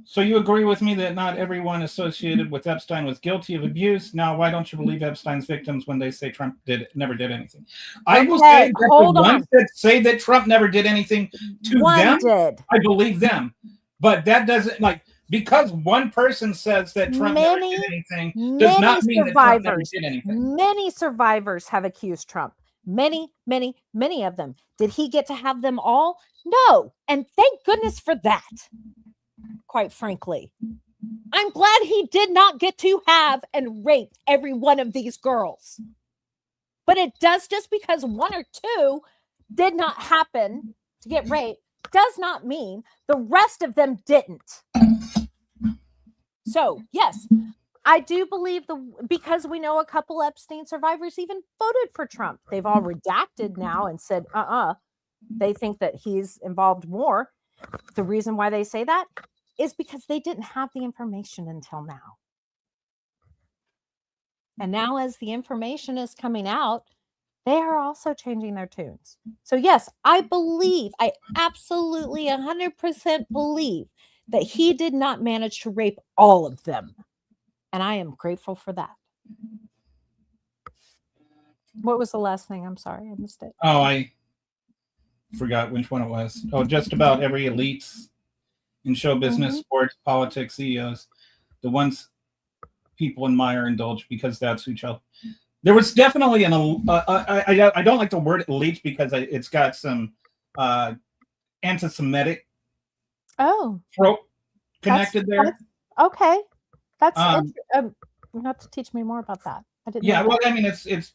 So you agree with me that not everyone associated with Epstein was guilty of abuse. Now, why don't you believe Epstein's victims when they say Trump never did anything? I will say that hold the on. ones that say that Trump never did anything to them, I believe them. But that doesn't, like, because one person says that Trump never did anything does not mean that Trump never did anything. Many survivors have accused Trump. Many of them. Did he get to have them all? No. And thank goodness for that. Quite frankly, I'm glad he did not get to have and rape every one of these girls. But it does, just because one or two did not happen to get raped does not mean the rest of them didn't. So, yes, I do believe because we know a couple Epstein survivors even voted for Trump. They've all redacted now and said, they think that he's involved more. The reason why they say that is because they didn't have the information until now. And now, as the information is coming out, they are also changing their tunes. So yes, I absolutely 100% believe that he did not manage to rape all of them. And I am grateful for that. What was the last thing? I'm sorry, I missed it. Oh, I forgot which one it was. Oh, just about every elites in show business, sports, politics, CEOs, the ones people admire, indulge, because that's who chose. There was definitely I don't like the word elite because it's got some anti-Semitic trope connected there. Okay. That's you have to teach me more about that. I didn't know well, I mean, it's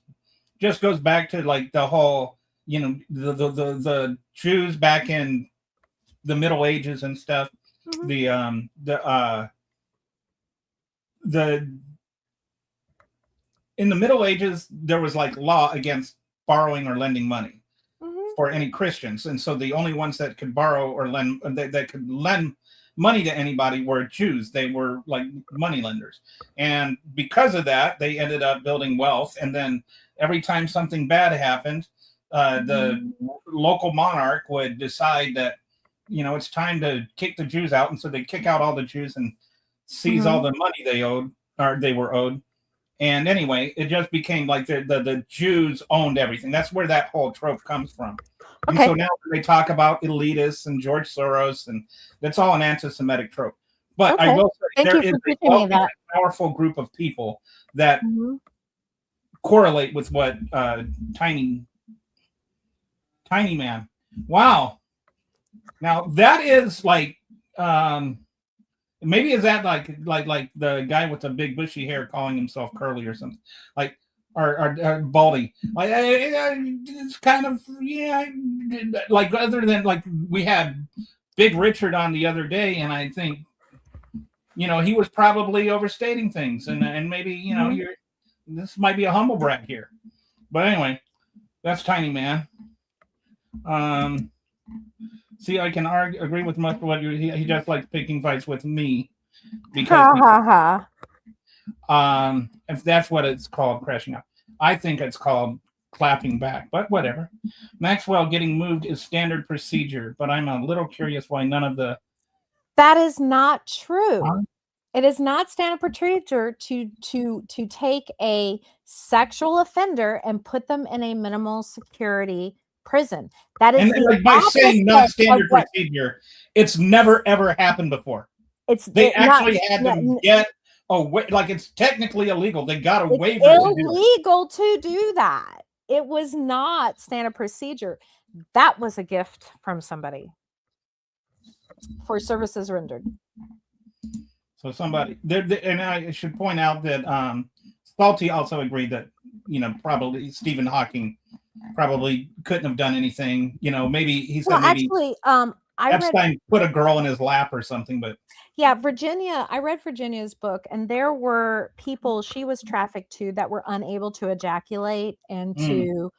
just goes back to like the whole, you know, the Jews back in the Middle Ages and stuff. In the Middle Ages, there was like law against borrowing or lending money for any Christians, and so the only ones that could borrow or lend that could lend money to anybody were Jews. They were like money lenders, and because of that, they ended up building wealth. And then every time something bad happened, the local monarch would decide that, you know, it's time to kick the Jews out, and so they kick out all the Jews and seize all the money they were owed. And anyway, it just became like the Jews owned everything. That's where that whole trope comes from. And so now they talk about elitists and George Soros, and that's all an anti-Semitic trope. But I will say there is a powerful group of people that correlate with what Tiny Man Wow. Now that is like, maybe is that like the guy with the big bushy hair calling himself Curly or something, like, or Baldy. Like, it's kind of, yeah, like, other than, like, we had Big Richard on the other day, and I think, he was probably overstating things, and maybe, this might be a humble brag here. But anyway, that's Tiny Man. See, I can agree with much of what he just likes picking fights with me, because if that's what it's called, crashing out. I think it's called clapping back, but whatever. Maxwell getting moved is standard procedure, but I'm a little curious why none of the. That is not true. It is not standard procedure to take a sexual offender and put them in a minimal security prison. That is, and like, by saying not standard procedure, it's never ever happened before. They actually had to get like, it's technically illegal. They got a waiver. Illegal to do that. It was not standard procedure. That was a gift from somebody for services rendered. So somebody there, and I should point out that Salty also agreed that, probably Stephen Hawking probably couldn't have done anything. Maybe he said maybe Epstein put a girl in his lap or something. But yeah, I read Virginia's book, and there were people she was trafficked to that were unable to ejaculate and to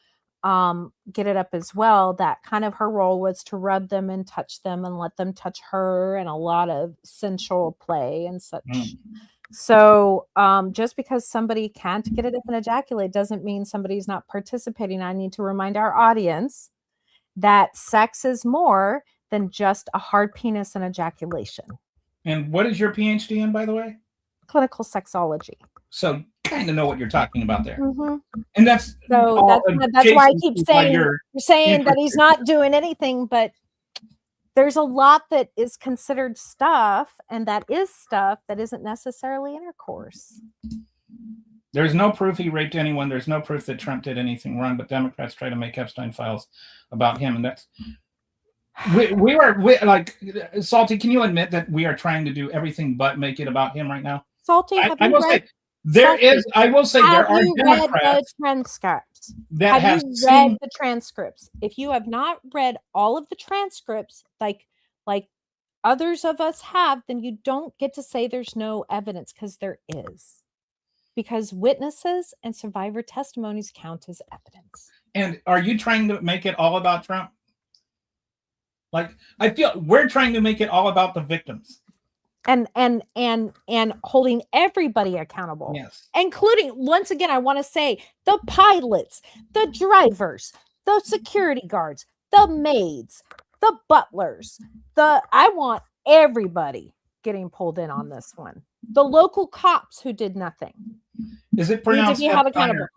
get it up as well. That kind of her role was to rub them and touch them and let them touch her, and a lot of sensual play and such. So just because somebody can't get it up and ejaculate doesn't mean somebody's not participating. I need to remind our audience that sex is more than just a hard penis and ejaculation. And what is your PhD in, by the way? Clinical sexology. So kind of know what you're talking about there. And that's why I keep saying you're saying that he's not doing anything, but there's a lot that is considered stuff, and that is stuff that isn't necessarily intercourse. There's no proof he raped anyone. There's no proof that Trump did anything wrong, but Democrats try to make Epstein files about him, and that's we like, Salty, can you admit that we are trying to do everything but make it about him right now? Salty, I will say there are Democrats the transcripts that have you read the transcripts. If you have not read all of the transcripts, like others of us have, then you don't get to say there's no evidence, because there is. Because witnesses and survivor testimonies count as evidence. And are you trying to make it all about Trump? Like, I feel we're trying to make it all about the victims. And holding everybody accountable. Yes. Including, once again, I want to say, the pilots, the drivers, the security guards, the maids, the butlers. I want everybody getting pulled in on this one. The local cops who did nothing. Is it pronounced accountable?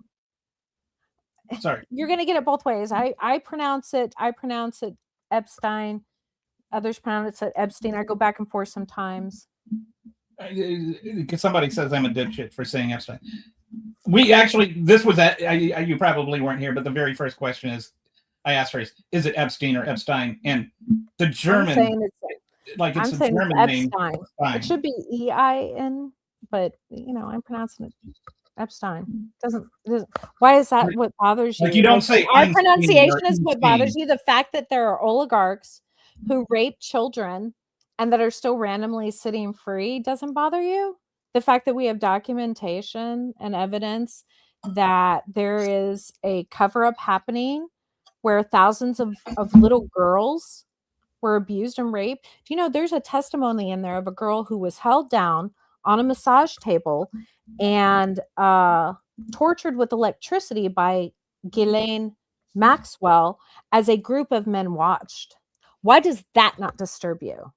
Sorry. You're going to get it both ways. I pronounce it Epstein. Others pronounce it Epstein. I go back and forth sometimes. Somebody says I'm a dipshit for saying Epstein. We actually, this was you probably weren't here, but the very first question I asked her, is it Epstein or Epstein? And the German, it's a German name. Epstein. It should be E-I-N, but I'm pronouncing it Epstein. Doesn't why is that what bothers you? Like, you don't say our pronunciation is what bothers you. The fact that there are oligarchs who rape children and that are still randomly sitting free doesn't bother you. The fact that we have documentation and evidence that there is a cover-up happening where thousands of little girls were abused and raped. Do you know there's a testimony in there of a girl who was held down on a massage table and tortured with electricity by Ghislaine Maxwell as a group of men watched? Why does that not disturb you?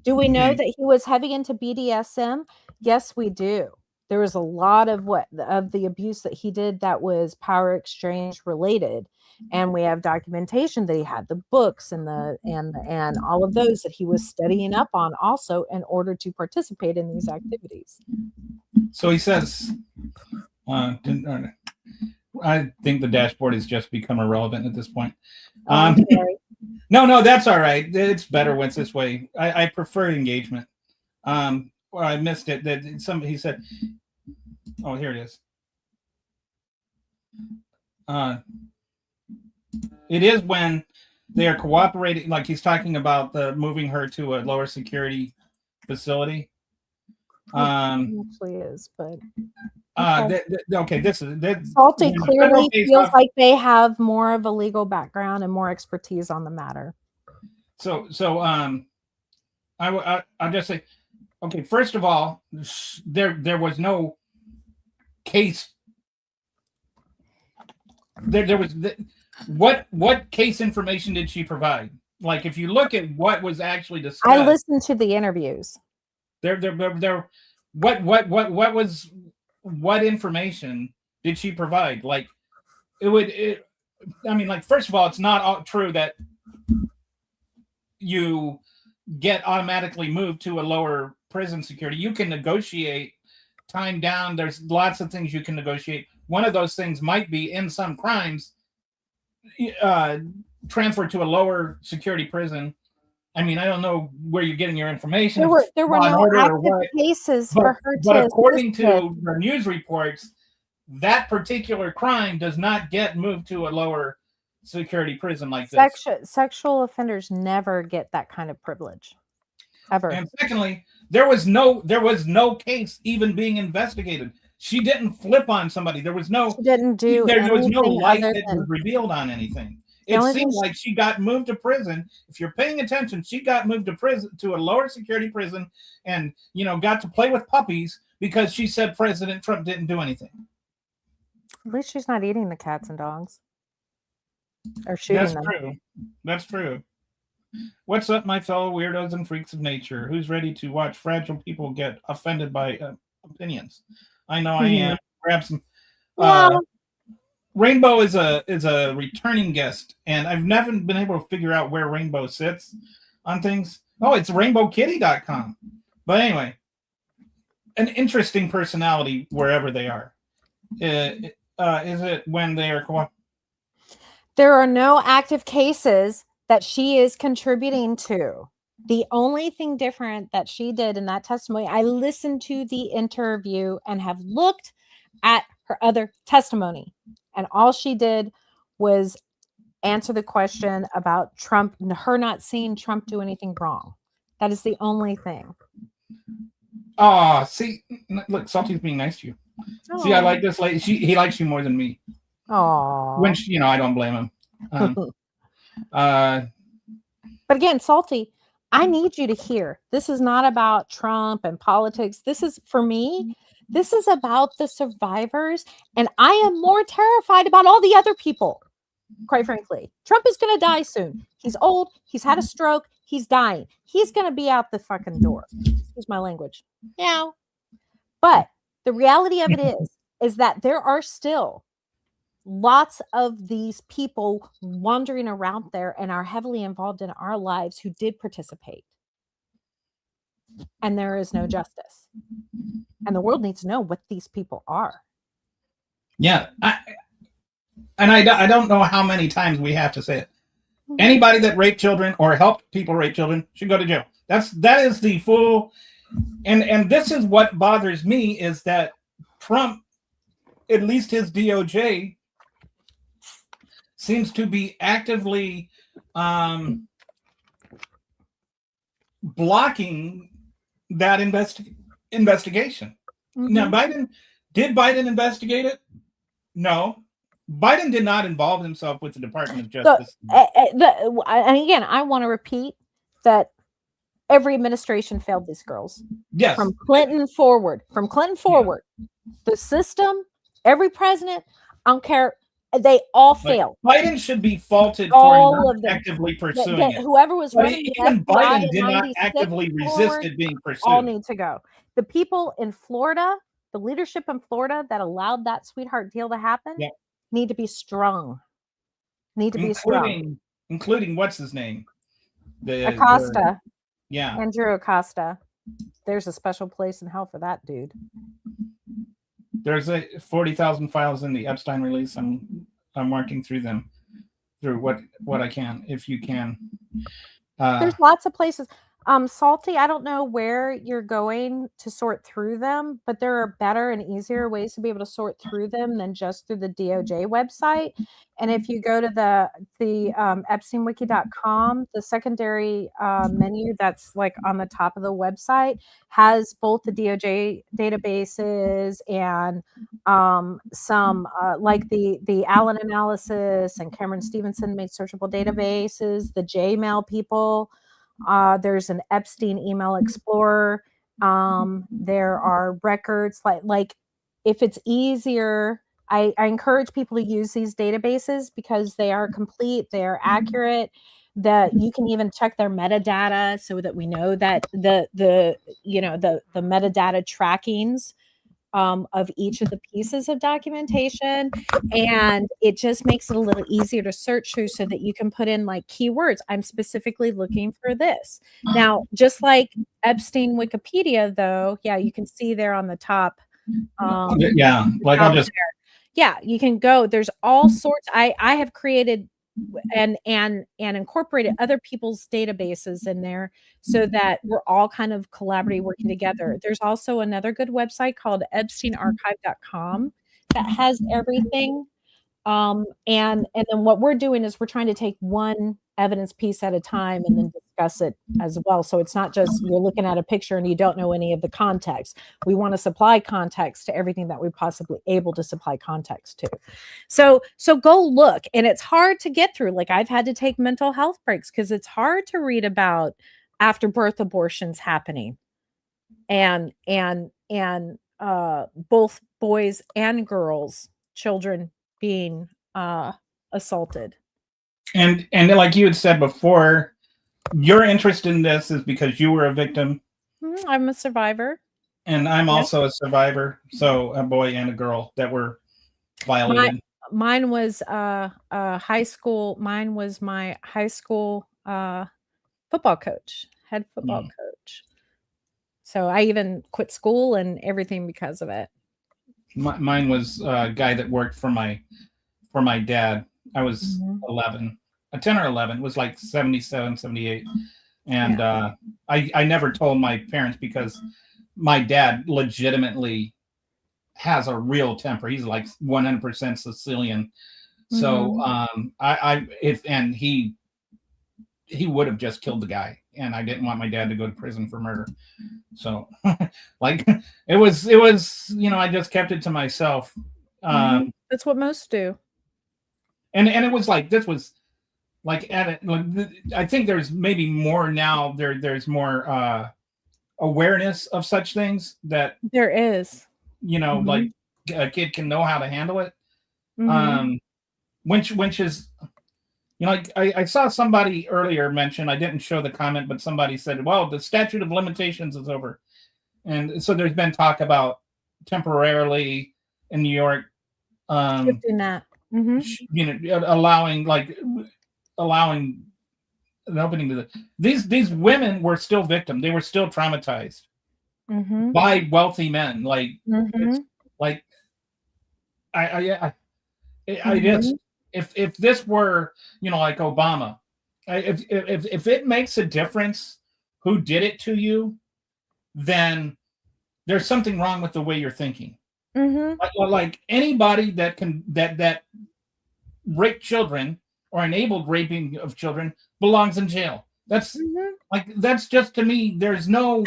Do we know that he was heavy into BDSM? Yes, we do. There was a lot of the abuse that he did that was power exchange related, and we have documentation that he had the books and all of those that he was studying up on also in order to participate in these activities. So he says, I think the dashboard has just become irrelevant at this point. I'm sorry. No, that's all right. It's better when it's this way. I prefer engagement. Or I missed it. That he said, "Oh, here it is." It is when they are cooperating. Like he's talking about moving her to a lower security facility. It actually is, but okay. This is Salty clearly feels like they have more of a legal background and more expertise on the matter. So I'll just say, okay. First of all, there was no case. There was what case information did she provide? Like if you look at what was actually discussed, I listened to the interviews. What information did she provide? Like like first of all, it's not true that you get automatically moved to a lower prison security. You can negotiate time down. There's lots of things you can negotiate. One of those things might be in some crimes transferred to a lower security prison. I mean, I don't know where you're getting your information. There were no active cases for her. But according to the news reports, that particular crime does not get moved to a lower security prison like this. Sexual offenders never get that kind of privilege, ever. And secondly, there was no case even being investigated. She didn't flip on somebody. There was no. She didn't do. There was no light that was revealed on anything. It seemed like she got moved to prison. If you're paying attention, she got moved to prison, to a lower security prison, and got to play with puppies because she said President Trump didn't do anything. At least she's not eating the cats and dogs, or shooting them. True. That's true. What's up, my fellow weirdos and freaks of nature? Who's ready to watch fragile people get offended by opinions? I know I am. Grab some. Rainbow is a returning guest, and I've never been able to figure out where Rainbow sits on things. Oh, it's rainbowkitty.com. But anyway, an interesting personality wherever they are. Is it when they are There are no active cases that she is contributing to. The only thing different that she did in that testimony, I listened to the interview and have looked at her other testimony. And all she did was answer the question about Trump, her not seeing Trump do anything wrong. That is the only thing. See, look, Salty's being nice to you. Oh. See, I like this lady. He likes you more than me. Oh, when I don't blame him. But again, Salty, I need you to hear. This is not about Trump and politics. This is, for me, this is about the survivors, and I am more terrified about all the other people, quite frankly. Trump is going to die soon. He's old. He's had a stroke. He's dying. He's going to be out the fucking door. Excuse my language. Yeah. But the reality of it is that there are still lots of these people wandering around there and are heavily involved in our lives who did participate. And there is no justice. And the world needs to know what these people are. Yeah. I don't know how many times we have to say it. Anybody that raped children or helped people rape children should go to jail. That is the full. And this is what bothers me, is that Trump, at least his DOJ, seems to be actively blocking that investigation. Mm-hmm. Now, did Biden investigate it? No. Biden did not involve himself with the Department of Justice. And again, I want to repeat that every administration failed these girls. Yes. From Clinton forward. The system, every president, I don't care. They all failed. Biden should be faulted for not actively pursuing it. Whoever was running even Biden did not actively resist it being pursued. All need to go. The people in Florida, the leadership in Florida that allowed that sweetheart deal to happen, need to be strong. Including what's his name? Acosta. Yeah. Andrew Acosta. There's a special place in hell for that dude. there's a 40,000 files in the Epstein release. I'm working through them, through what I can, if you can. There's lots of places. Salty, I don't know where you're going to sort through them, but there are better and easier ways to be able to sort through them than just through the DOJ website. And if you go to the EpsteinWiki.com, the secondary menu that's like on the top of the website has both the DOJ databases and some like the Allen analysis, and Cameron Stevenson made searchable databases, the JMail people. There's an Epstein email explorer. There are records like if it's easier, I encourage people to use these databases because they are complete, they are accurate, that you can even check their metadata so that we know that the metadata trackings of each of the pieces of documentation, and it just makes it a little easier to search through so that you can put in like keywords. I'm specifically looking for this. Now, just like Epstein Wikipedia, though, yeah, you can see there on the top. Yeah, like I'll just. Yeah, you can go. There's all sorts. I have created and incorporated other people's databases in there so that we're all kind of collaborating, working together. There's also another good website called EpsteinArchive.com that has everything. And then what we're doing is we're trying to take one evidence piece at a time and then discuss it as well. So it's not just you're looking at a picture and you don't know any of the context. We want to supply context to everything that we're possibly able to supply context to. So go look. And it's hard to get through. Like I've had to take mental health breaks because it's hard to read about after birth abortions happening and both boys and girls, children being assaulted. And like you had said before, your interest in this is because you were a victim. I'm a survivor. And I'm also a survivor. So a boy and a girl that were violated. Mine was high school. Mine was my high school football coach, head football coach. So I even quit school and everything because of it. Mine was a guy that worked for my dad. I was 11, 10 or 11. It was like 77, 78. And I never told my parents because my dad legitimately has a real temper. He's like 100% Sicilian. So he would have just killed the guy, and I didn't want my dad to go to prison for murder. So like it was, I just kept it to myself. That's what most do. And it was like, this was like, I think there's maybe more now. There's more awareness of such things that there is, like a kid can know how to handle it. Which is, like I saw somebody earlier mention, I didn't show the comment, but somebody said, well, the statute of limitations is over. And so there's been talk about temporarily in New York, shifting that. Allowing an opening to the these women were still victims. They were still traumatized by wealthy men. Like it's like I just if this were like Obama, if it makes a difference who did it to you, then there's something wrong with the way you're thinking. Like anybody that rape children or enabled raping of children belongs in jail. That's that's just, to me, there's no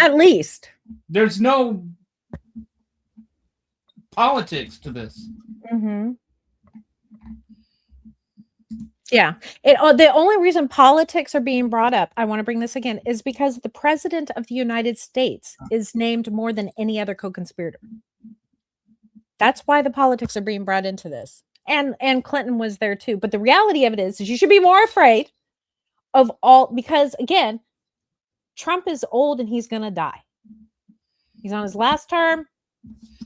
politics to this. Yeah. The only reason politics are being brought up, I want to bring this again, is because the president of the United States is named more than any other co-conspirator. That's why the politics are being brought into this. And Clinton was there too. But the reality of it is you should be more afraid of all, because again, Trump is old and he's going to die. He's on his last term.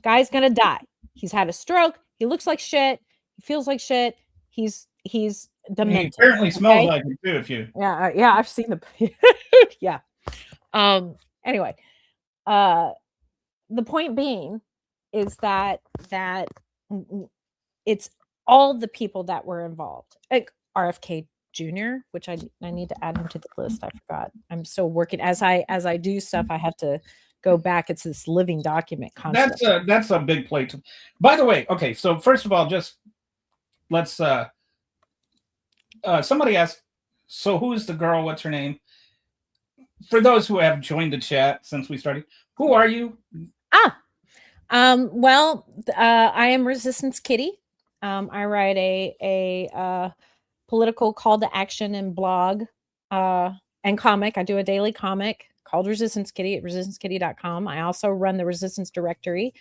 Guy's going to die. He's had a stroke. He looks like shit. He feels like shit. He's demented. He apparently smells like it too. If you, yeah, I've seen the, yeah. Anyway, the point being is that it's all the people that were involved, like RFK Jr., which I need to add him to the list. I forgot. I'm still working as I do stuff. I have to go back. It's this living document constantly. That's a big plate. By the way, okay. So first of all, just let's. Somebody asked, so who is the girl? What's her name? For those who have joined the chat since we started, who are you? Well, I am Resistance Kitty. I write a political call to action and blog and comic. I do a daily comic called Resistance Kitty at resistancekitty.com. I also run the Resistance Directory,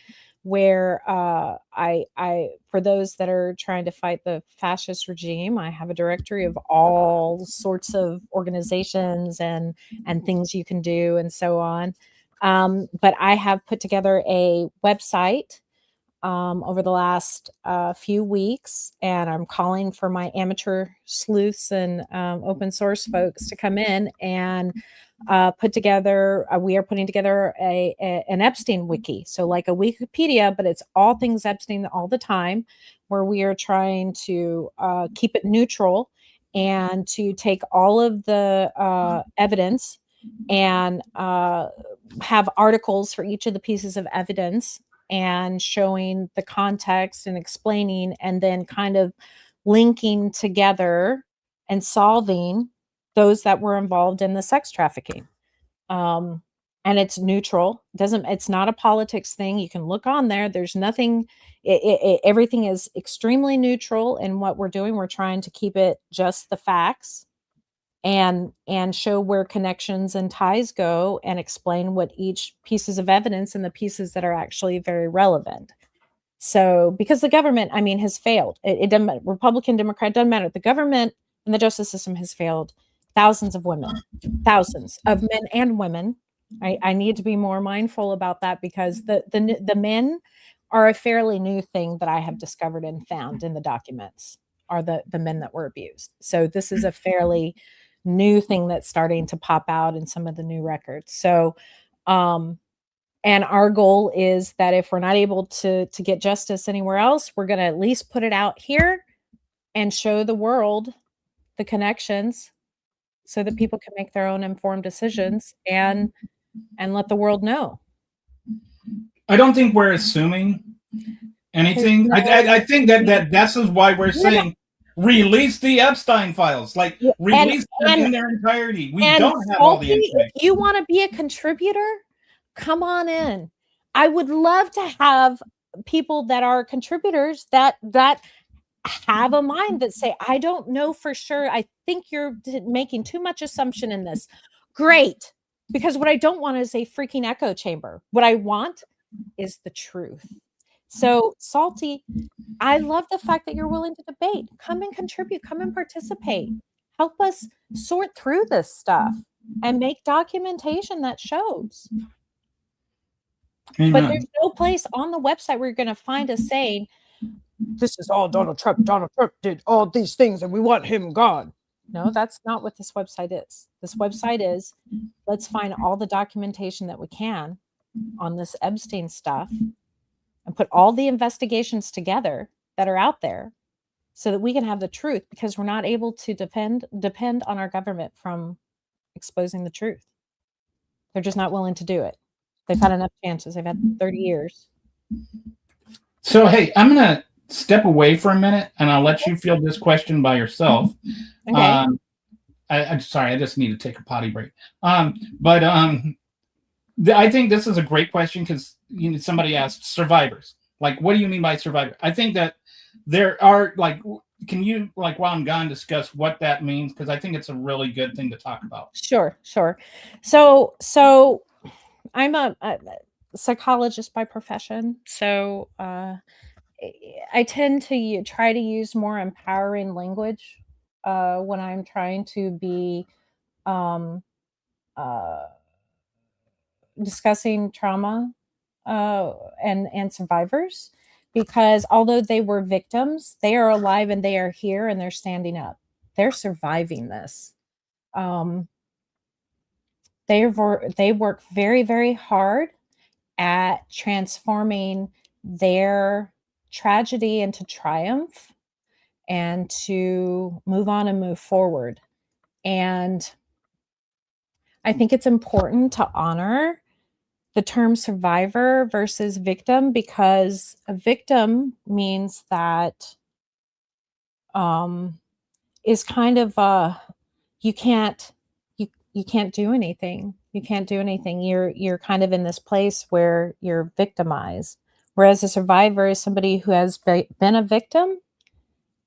where I for those that are trying to fight the fascist regime, I have a directory of all sorts of organizations and things you can do and so on. But I have put together a website over the last few weeks, and I'm calling for my amateur sleuths and open source folks to come in and put together. We are putting together an Epstein wiki, so like a Wikipedia, but it's all things Epstein all the time, where we are trying to keep it neutral and to take all of the evidence and have articles for each of the pieces of evidence and showing the context and explaining and then kind of linking together and solving those that were involved in the sex trafficking. And it's neutral. It's not a politics thing. You can look on there. There's nothing, everything is extremely neutral in what we're doing. We're trying to keep it just the facts and show where connections and ties go and explain what each pieces of evidence and the pieces that are actually very relevant. So, because the government, I mean, has failed. It doesn't matter. Republican, Democrat, doesn't matter. The government and the justice system has failed thousands of women, thousands of men and women. I need to be more mindful about that, because the men are a fairly new thing that I have discovered and found in the documents, are the men that were abused. So this is a fairly new thing that's starting to pop out in some of the new records. So, and our goal is that if we're not able to get justice anywhere else, we're going to at least put it out here and show the world the connections so that people can make their own informed decisions and let the world know. I don't think we're assuming anything. I think that's why we're saying release the Epstein files, like release them in their entirety. We don't have all the information. If you want to be a contributor, come on in. I would love to have people that are contributors that have a mind that say, I don't know for sure. I think you're making too much assumption in this. Great. Because what I don't want is a freaking echo chamber. What I want is the truth. So, Salty, I love the fact that you're willing to debate. Come and contribute. Come and participate. Help us sort through this stuff and make documentation that shows. Amen. But there's no place on the website where you're going to find us saying, this is all Donald Trump. Donald Trump did all these things and we want him gone. No, that's not what this website is. This website is, let's find all the documentation that we can on this Epstein stuff and put all the investigations together that are out there so that we can have the truth, because we're not able to depend on our government from exposing the truth. They're just not willing to do it. They've had enough chances. They've had 30 years. So, hey, I'm going to step away for a minute and I'll let you field this question by yourself. Okay. I'm sorry, I just need to take a potty break. I think this is a great question because somebody asked survivors. Like, what do you mean by survivor? I think that there are, like, can you, like, while I'm gone, discuss what that means? Because I think it's a really good thing to talk about. Sure. So I'm a psychologist by profession. So I tend to try to use more empowering language when I'm trying to be discussing trauma and survivors, because although they were victims, they are alive and they are here and they're standing up. They're surviving this. They work very, very hard at transforming their tragedy into triumph and to move on and move forward. And I think it's important to honor the term survivor versus victim, because a victim means that is kind of you can't you can't do anything. You can't do anything. You're kind of in this place where you're victimized. Whereas a survivor is somebody who has been a victim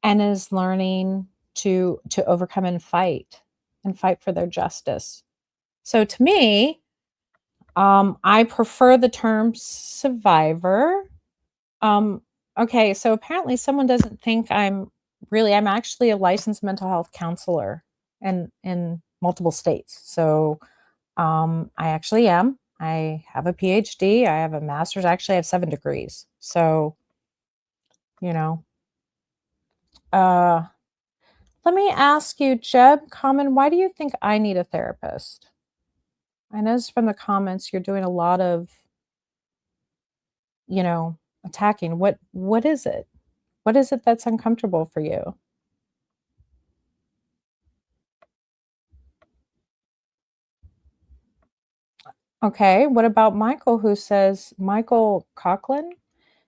and is learning to overcome and fight for their justice. So to me, I prefer the term survivor. Okay, so apparently someone doesn't think I'm actually a licensed mental health counselor in multiple states. So I actually am. I have a PhD. I have a master's. Actually, I have 7 degrees. So, you know, let me ask you, Jeb, Common, why do you think I need a therapist? I noticed from the comments you're doing a lot of, attacking. What is it? What is it that's uncomfortable for you? Okay, what about Michael, who says, Michael Coughlin,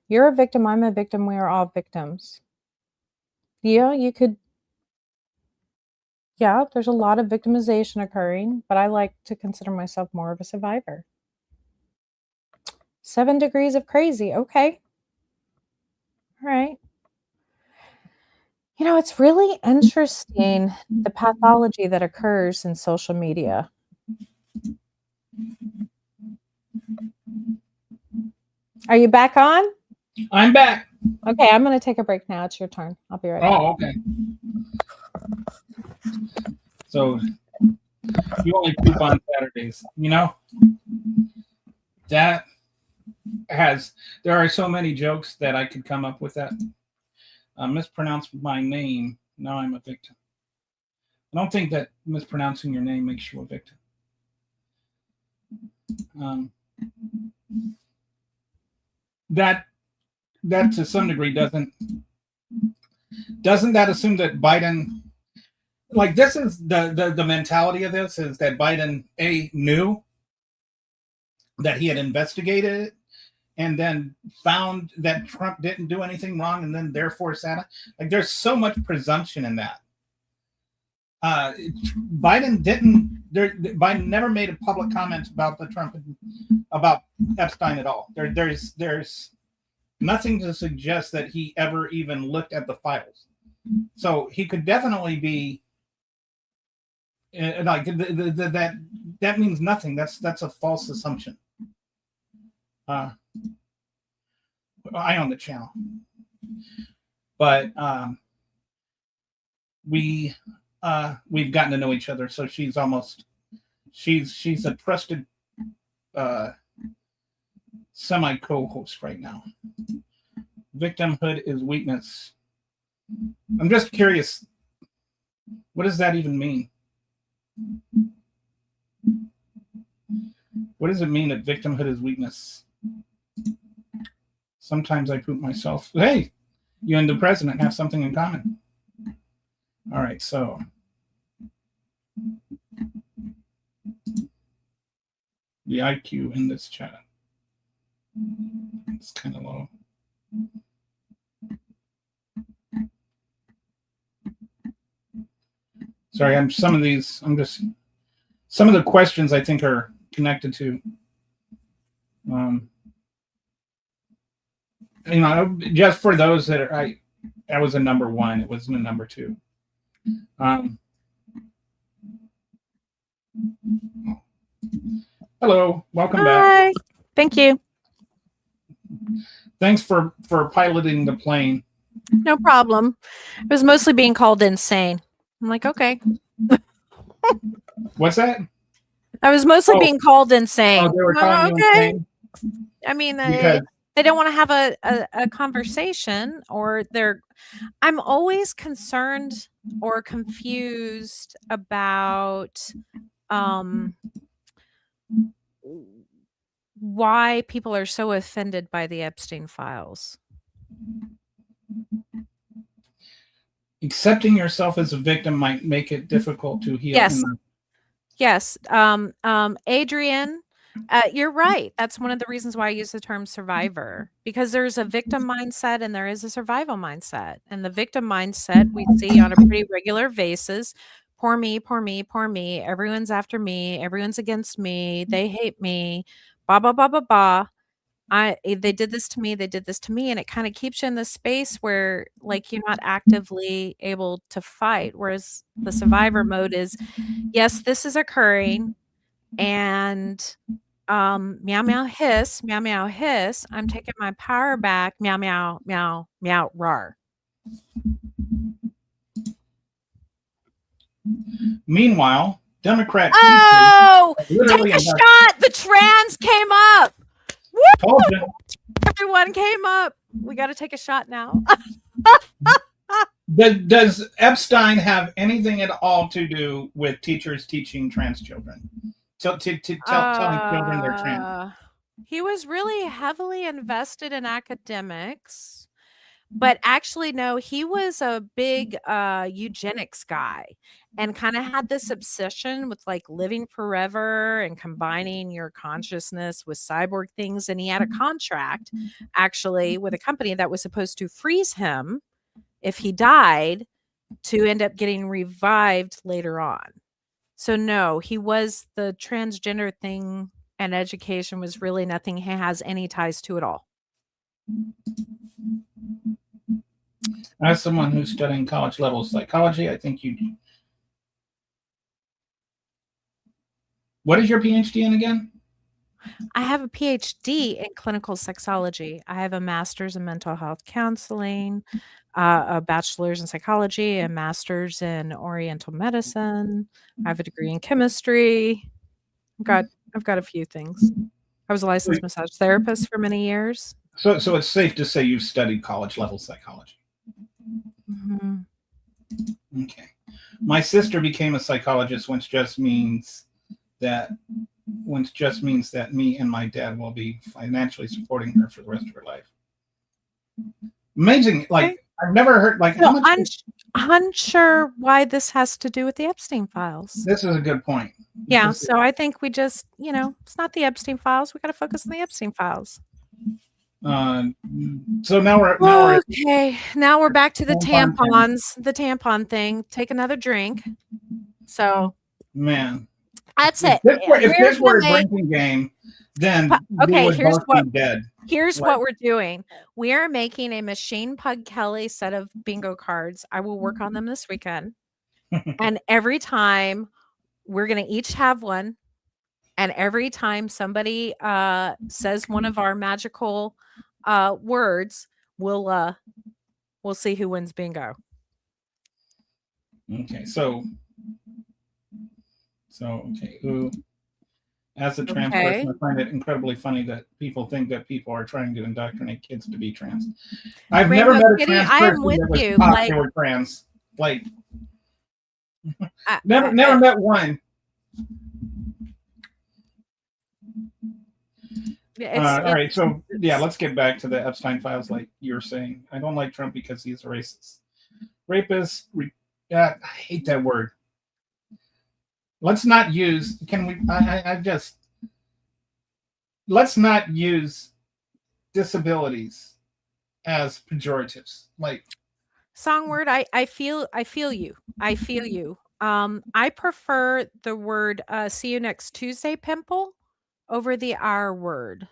you're a victim, I'm a victim, we are all victims. Yeah, you could, yeah, there's a lot of victimization occurring, but I like to consider myself more of a survivor. 7 degrees of crazy, okay. All right. It's really interesting, the pathology that occurs in social media. Are you back on? I'm back. Okay, I'm going to take a break now. It's your turn. I'll be right back. Oh, okay. So you only poop on Saturdays, That there are so many jokes that I could come up with that. Mispronounced my name. Now I'm a victim. I don't think that mispronouncing your name makes you a victim. That to some degree doesn't that assume that Biden, like, this is the mentality of this, is that Biden knew that he had investigated it and then found that Trump didn't do anything wrong and then therefore sat. Like, there's so much presumption in that. Biden never made a public comment about about Epstein at all. There's nothing to suggest that he ever even looked at the files. So he could definitely be like that means nothing. That's a false assumption. I own the channel, but we've gotten to know each other. So she's a trusted semi co-host right now. Victimhood is weakness. I'm just curious, what does that even mean? What does it mean that victimhood is weakness? Sometimes I poop myself. Hey, you and the president have something in common. All right, so the IQ in this chat, it's kind of low. Sorry, some of the questions I think are connected to, just for those that I was a number 1, it wasn't a number 2. Hello, welcome back. Thank you. Thanks for piloting the plane. No problem. It was mostly being called insane. I'm like, okay. What's that? I was mostly being called insane. Oh, they were calling you insane? I mean, they don't want to have a conversation, or I'm always concerned or confused about why people are so offended by the Epstein files. Accepting yourself as a victim might make it difficult to heal. Yes. Yes. Adrian, you're right. That's one of the reasons why I use the term survivor, because there's a victim mindset and there is a survival mindset. And the victim mindset we see on a pretty regular basis. Poor me, poor me, poor me. Everyone's after me. Everyone's against me. They hate me. Ba ba ba ba ba. They did this to me. They did this to me, and it kind of keeps you in this space where, like, you're not actively able to fight. Whereas the survivor mode is, yes, this is occurring, and meow meow hiss, meow meow hiss. I'm taking my power back. Meow meow meow meow roar. Meanwhile, Democrat Oh, teachers take a shot. The trans came up. told you. Everyone came up. We got to take a shot now. Does Epstein have anything at all to do with teachers teaching trans children? Telling children they're trans? He was really heavily invested in academics, but actually, no, he was a big eugenics guy and kind of had this obsession with like living forever and combining your consciousness with cyborg things. And he had a contract actually with a company that was supposed to freeze him if he died to end up getting revived later on. So no, he was the transgender thing, and education was really nothing he has any ties to at all. As someone who's studying college level psychology, I think you. What is your PhD in again? I have a PhD in clinical sexology. I have a master's in mental health counseling, a bachelor's in psychology, a master's in oriental medicine. I have a degree in chemistry. I've got a few things. I was a licensed massage therapist for many years. So it's safe to say you've studied college level psychology. Mm-hmm. Okay. My sister became a psychologist, which just means that me and my dad will be financially supporting her for the rest of her life. Amazing. Like, okay. I've never heard, like, so I'm unsure why this has to do with the Epstein files. This is a good point. Yeah. So I think we just, it's not the Epstein files. We got to focus on the Epstein files. So now we're okay. Now we're back to the tampons, the tampon thing. Take another drink. So, man, that's it. If this were a drinking game, then okay. Here's what dead. Here's what we're doing. We are making a Machine Pug Kelly set of bingo cards. I will work on them this weekend, and every time we're going to each have one. And every time somebody says one of our magical words, we'll see who wins bingo. Okay, so okay. Ooh. As a trans person, I find it incredibly funny that people think that people are trying to indoctrinate kids to be trans. I've never met a trans person that was taught they were trans. Like, never met one. All right, so yeah, let's get back to the Epstein files. Like you were saying, I don't like Trump because he's a racist, rapist. I hate that word. Let's not use. Can we? Let's not use disabilities as pejoratives. Like song word. I feel you. I feel you. I prefer the word "see you next Tuesday" pimple over the R word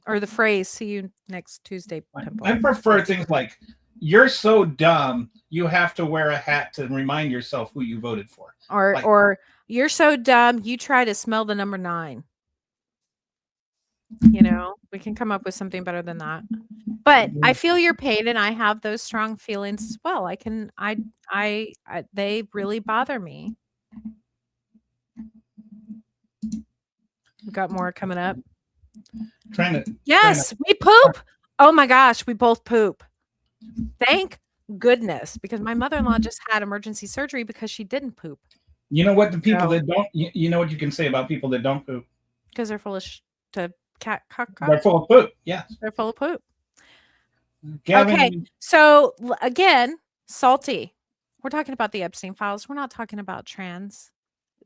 or the phrase "see you next Tuesday" pimple. I prefer things like "you're so dumb you have to wear a hat to remind yourself who you voted for," or "you're so dumb you try to smell the number 9." We can come up with something better than that. But I feel your pain, and I have those strong feelings as well. They really bother me. We've got more coming up. Yes, we poop. Oh my gosh, we both poop. Thank goodness, because my mother-in-law just had emergency surgery because she didn't poop. You know what? The people that don't, you know what you can say about people that don't poop? because they're full of They're full of poop. Yes. They're full of poop. Gavin, Okay, so again, salty. We're talking about the Epstein files. We're not talking about trans.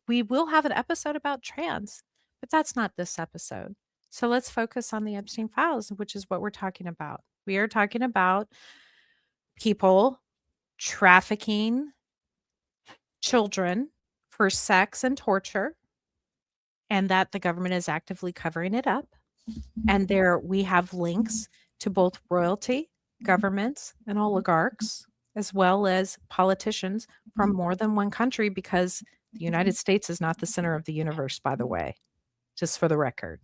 We will have an episode about trans, but that's not this episode. So let's focus on the Epstein files, which is what we're talking about. We are talking about people trafficking children for sex and torture, and that the government is actively covering it up. And there we have links to both royalty, governments, and oligarchs, as well as politicians from more than one country, because the United States is not the center of the universe, by the way, just for the record.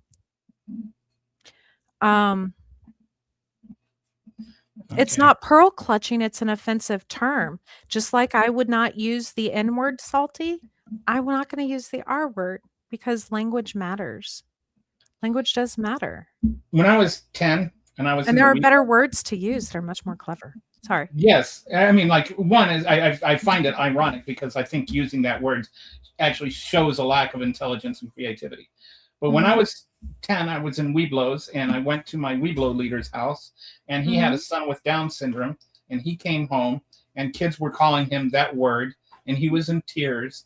It's not pearl clutching, it's an offensive term. Just like I would not use the N word, salty, I'm not going to use the R word, because language matters. Language does matter. When I was 10 and I was And there are better words to use that are much more clever. Sorry. Yes. I mean, like, one is I find it ironic because I think using that word actually shows a lack of intelligence and creativity. But when I was 10, I was in Weeblos, and I went to my Weeblo leader's house, and he had a son with Down syndrome, and he came home, and kids were calling him that word, and he was in tears.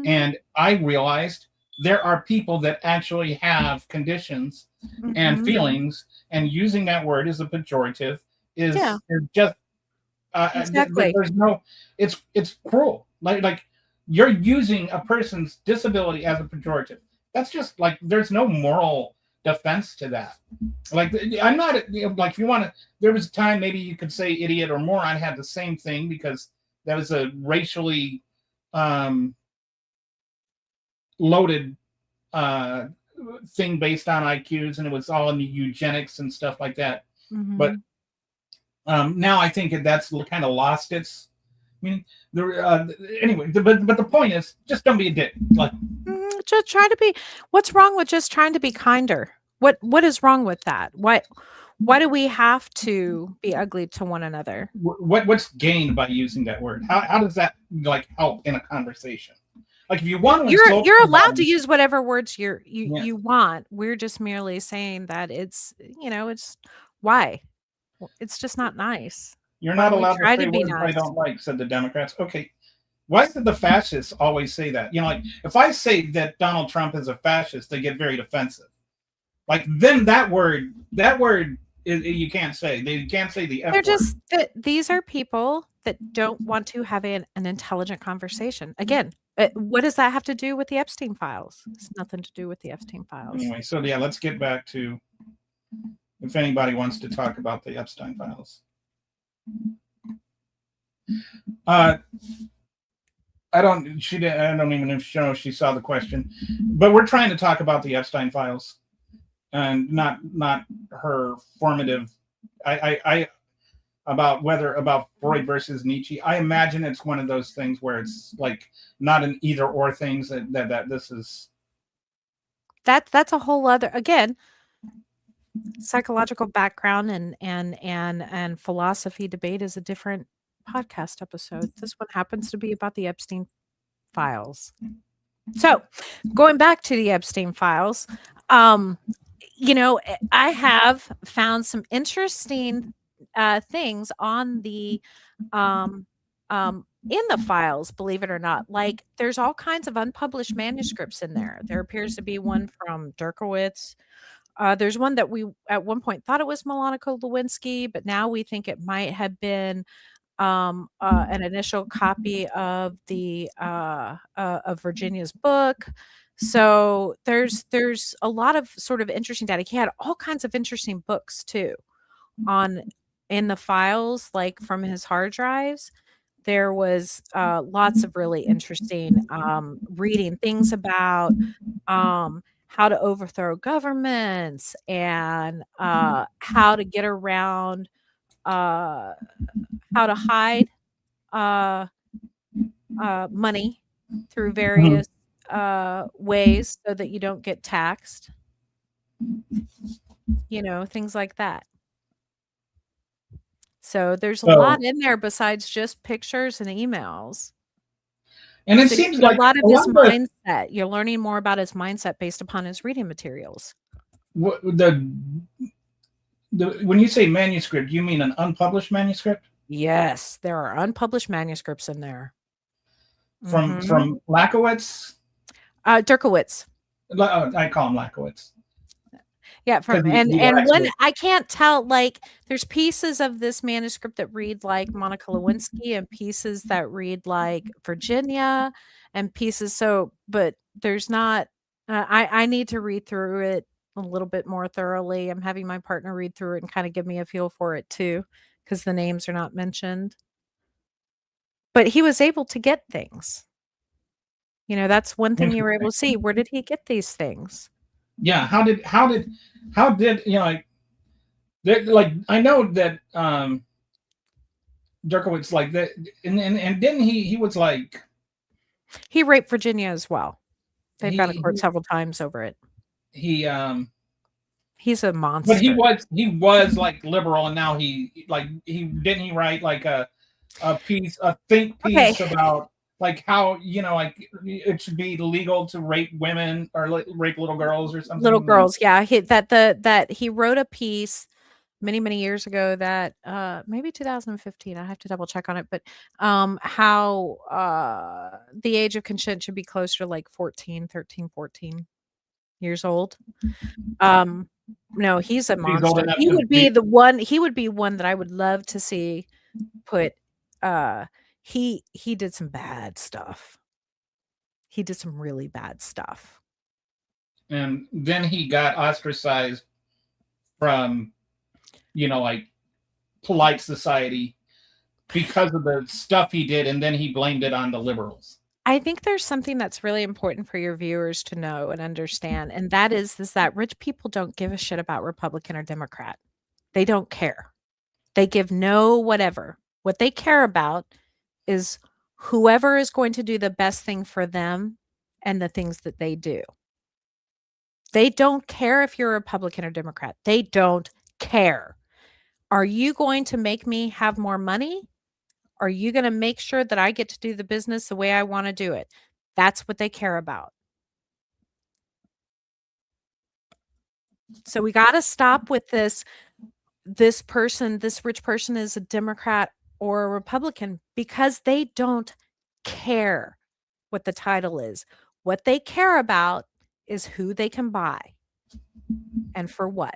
And I realized there are people that actually have conditions and feelings, and using that word as a pejorative is just exactly. There's no, it's cruel. Like you're using a person's disability as a pejorative. That's just like, there's no moral defense to that. Like, I'm not, like, if you want to, there was a time maybe you could say idiot or moron had the same thing, because that was a racially loaded thing based on IQs, and it was all in the eugenics and stuff like that. But now I think that's kind of lost its. I mean, anyway, but the point is, just don't be a dick. Like, just try to be. What's wrong with just trying to be kinder? What is wrong with that? Why do we have to be ugly to one another? What's gained by using that word? How does that like help in a conversation? Like, if you want to, you're allowed to use whatever words you want. We're just merely saying that it's why. It's just not nice. You're not allowed to say words I don't like, said the Democrats. Okay. Why did the fascists always say that? Like, if I say that Donald Trump is a fascist, they get very defensive. Like, then that word you can't say. They can't say the F word. These are people that don't want to have an intelligent conversation. Again, what does that have to do with the Epstein files? It's nothing to do with the Epstein files. Anyway, so yeah, let's get back to if anybody wants to talk about the Epstein files. I don't even know if she saw the question, but we're trying to talk about the Epstein files, and not her formative. About Freud versus Nietzsche. I imagine it's one of those things where it's like not an either or things that this is. That's a whole other, again, psychological background and philosophy debate is a different podcast episode. This one happens to be about the Epstein files. So going back to the Epstein files, I have found some interesting things on the in the files, believe it or not. Like, there's all kinds of unpublished manuscripts in there. There appears to be one from Derkowitz. There's one that we at one point thought it was Monica Lewinsky, but now we think it might have been an initial copy of the of Virginia's book. So there's a lot of sort of interesting data. He had all kinds of interesting books too in the files, like from his hard drives. There was lots of really interesting reading things about how to overthrow governments and how to get around, how to hide money through various ways so that you don't get taxed, things like that. So there's a lot in there besides just pictures and emails. And it So seems you get like a lot of a his lot of mindset. You're learning more about his mindset based upon his reading materials. when you say manuscript, you mean an unpublished manuscript Yes, there are unpublished manuscripts in there. from Lakowitz? Derkowitz. I call him Lakowitz Yeah, because from he and likes when it. I can't tell, like there's pieces of this manuscript that read like Monica Lewinsky and pieces that read like Virginia and pieces but there's not I need to read through it a little bit more thoroughly. I'm having my partner read through it and kind of give me a feel for it too, because the names are not mentioned. But he was able to get things. That's one thing you were able to see. Where did he get these things? Yeah, how did like I know that Derkowitz like that, and then he was like He raped Virginia as well. They've gone to he court several times over it. he He's a but monster. he was like liberal, and now he write like a think Okay. piece about like how like it should be legal to rape women or rape little girls or something. Little girls, yeah. That he wrote a piece many, many years ago that maybe 2015. I have to double check on it, but how the age of consent should be closer to like 13, 14 years old. No, he's a He's old monster. enough He to would be be. the one he would be one that I would love to see put he did some bad stuff. He did some really bad stuff. And then he got ostracized from like polite society because of the stuff he did, and then he blamed it on the liberals. I think there's something that's really important for your viewers to know and understand, and that is that rich people don't give a shit about Republican or Democrat. They don't care. They give no whatever. What they care about is whoever is going to do the best thing for them and the things that they do. They don't care if you're a Republican or Democrat. They don't care. Are you going to make me have more money? Are you going to make sure that I get to do the business the way I want to do it? That's what they care about. So we got to stop with this rich person is a Democrat or a Republican, because they don't care what the title is. What they care about is who they can buy and for what.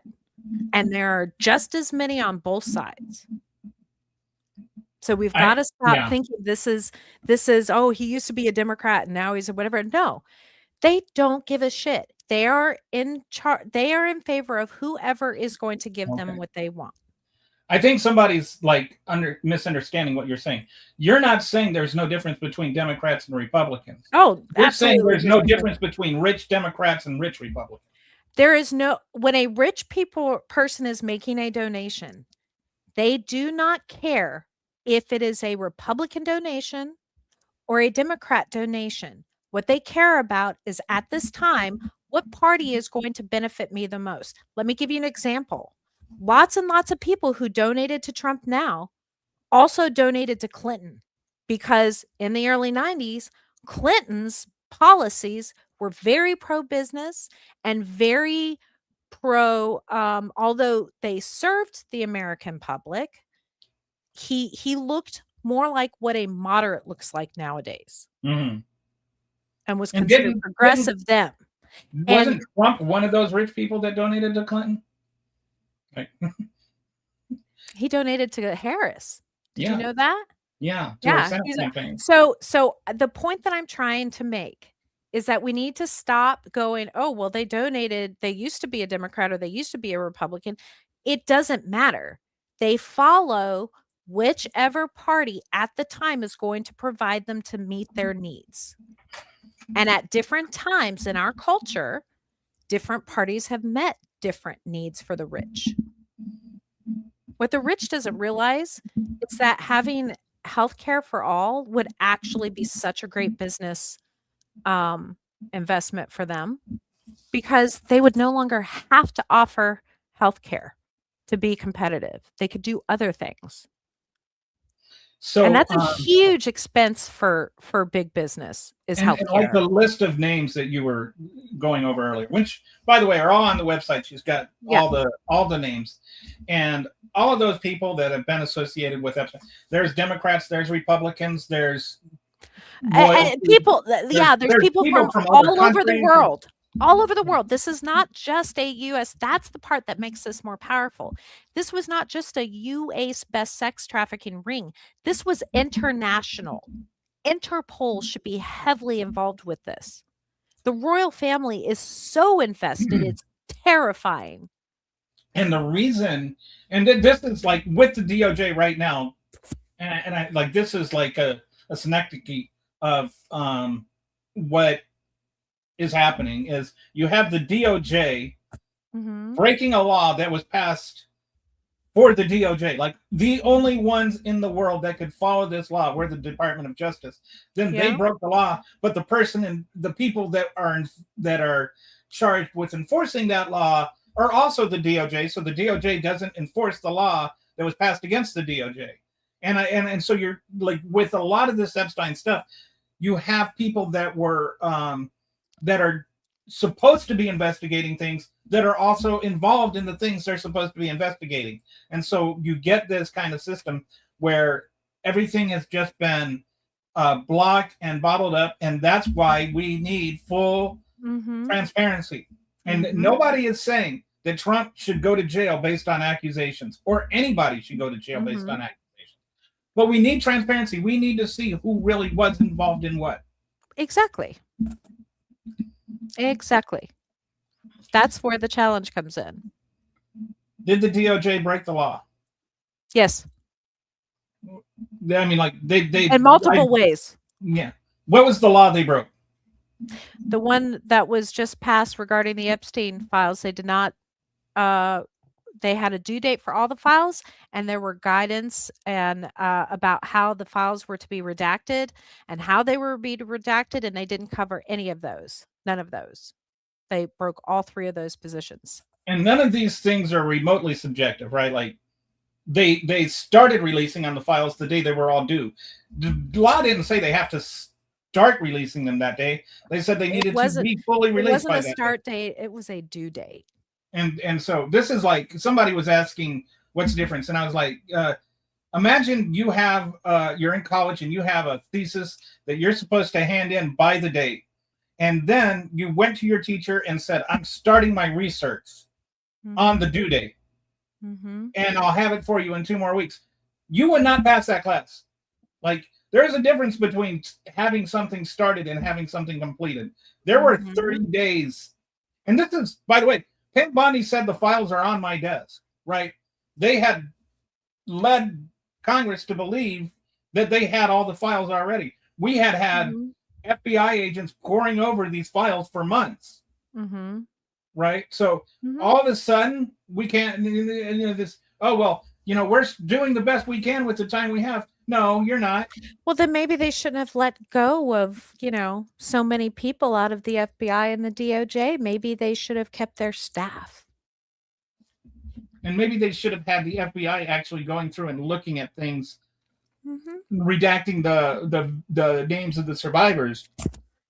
And there are just as many on both sides. So we've got to stop thinking this is, oh, he used to be a Democrat and now he's a whatever. No, they don't give a shit. They are in charge. They are in favor of whoever is going to give them what they want. I think somebody's like misunderstanding what you're saying. You're not saying there's no difference between Democrats and Republicans. Oh, you're saying there's no difference between rich Democrats and rich Republicans. There is no, when a rich person is making a donation, they do not care if it is a Republican donation or a Democrat donation. What they care about is, at this time, what party is going to benefit me the most? Let me give you an example. Lots and lots of people who donated to Trump now also donated to Clinton, because in the early 90s, Clinton's policies were very pro-business and very although they served the American public, he looked more like what a moderate looks like nowadays. Mm-hmm. And was considered progressive then. Wasn't Trump one of those rich people that donated to Clinton? Right. He donated to Harris. Did you know that? Yeah. So the point that I'm trying to make is that we need to stop going, oh, well, they donated, they used to be a Democrat or they used to be a Republican. It doesn't matter. They follow whichever party at the time is going to provide them to meet their needs. And at different times in our culture, different parties have met different needs for the rich. What the rich doesn't realize is that having healthcare for all would actually be such a great business investment for them, because they would no longer have to offer healthcare to be competitive. They could do other things. So, And that's a huge expense for big business is and like healthcare. the list of names that you were going over earlier, which by the way are all on the website. She's got Yeah. all the names, and all of those people that have been associated with Epstein. There's Democrats, there's Republicans, there's People, yeah, there's people from all over the world. All over the world. This is not just a US. That's the part that makes this more powerful. This was not just a US best sex trafficking ring. This was international. Interpol should be heavily involved with this. The royal family is so invested. It's terrifying. And the reason, and this is like with the DOJ right now, and I like this is like a synecdoche of what is happening is you have the DOJ breaking a law that was passed for the DOJ. Like the only ones in the world that could follow this law were the Department of Justice. Then they broke the law, but the person and the people that are charged with enforcing that law are also the DOJ. So the DOJ doesn't enforce the law that was passed against the DOJ. And so you're like with a lot of this Epstein stuff, you have people that were that are supposed to be investigating things that are also involved in the things they're supposed to be investigating. And so you get this kind of system where everything has just been blocked and bottled up. And that's why we need full transparency. And nobody is saying that Trump should go to jail based on accusations, or anybody should go to jail based on accusations. But we need transparency. We need to see who really was involved in what. Exactly. Exactly. That's where the challenge comes in. Did the DOJ break the law? Yes. I mean, like they in multiple ways. Yeah. What was the law they broke? The one that was just passed regarding the Epstein files, they did not they had a due date for all the files, and there were guidance and about how the files were to be redacted and how they were to be redacted, and they didn't cover any of those. None of those. They broke all three of those positions. And none of these things are remotely subjective, right? Like they started releasing on the files the day they were all due. The law didn't say they have to start releasing them that day. They said they needed to be fully released by that. It wasn't a start date, it was a due date. And so this is like somebody was asking what's the difference, and I was like, imagine you have you're in college and you have a thesis that you're supposed to hand in by the date, and then you went to your teacher and said, I'm starting my research on the due date, and I'll have it for you in 2 more weeks. You would not pass that class. Like there's a difference between having something started and having something completed. There were 30 days, and this is, by the way, Pam Bondi said the files are on my desk, right? They had led Congress to believe that they had all the files already. We had FBI agents poring over these files for months, right? So all of a sudden, we can't, this, oh, well, we're doing the best we can with the time we have. No, you're not. Well, then maybe they shouldn't have let go of, so many people out of the FBI and the DOJ. Maybe they should have kept their staff. And maybe they should have had the FBI actually going through and looking at things, redacting the names of the survivors.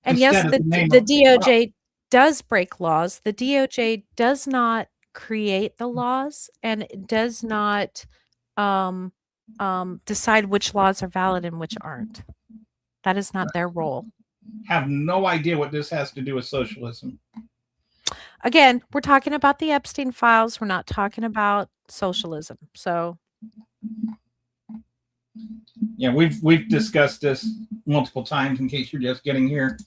And yes, the DOJ does break laws. The DOJ does not create the laws and does not decide which laws are valid and which aren't. That is not their role. Have no idea what this has to do with socialism. Again, we're talking about the Epstein files. We're not talking about socialism. So yeah, we've discussed this multiple times in case you're just getting here.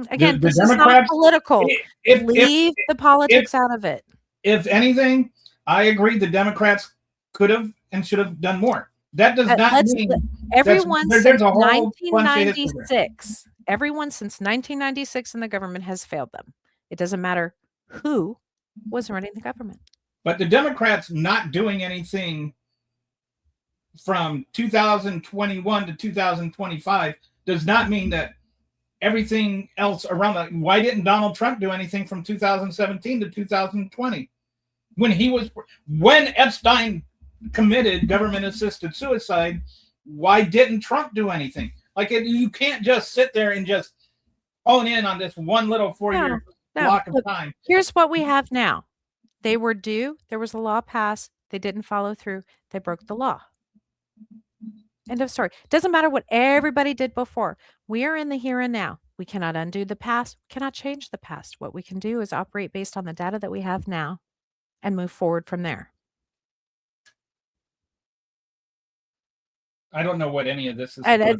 Again, this is not political. Leave the politics out of it. If anything, I agree the Democrats could have and should have done more. That does not mean everyone since 1996. Everyone since 1996 in the government has failed them. It doesn't matter who was running the government. But the Democrats not doing anything from 2021 to 2025 does not mean that everything else around that. Why didn't Donald Trump do anything from 2017 to 2020? When Epstein committed government-assisted suicide, why didn't Trump do anything? Like, you can't just sit there and just hone in on this one little 4-year block of Look, time. here's what we have now. They were due. There was a law passed. They didn't follow through. They broke the law. End of story. Doesn't matter what everybody did before. We are in the here and now. We cannot undo the past. We cannot change the past. What we can do is operate based on the data that we have now and move forward from there. I don't know what any of this is. And it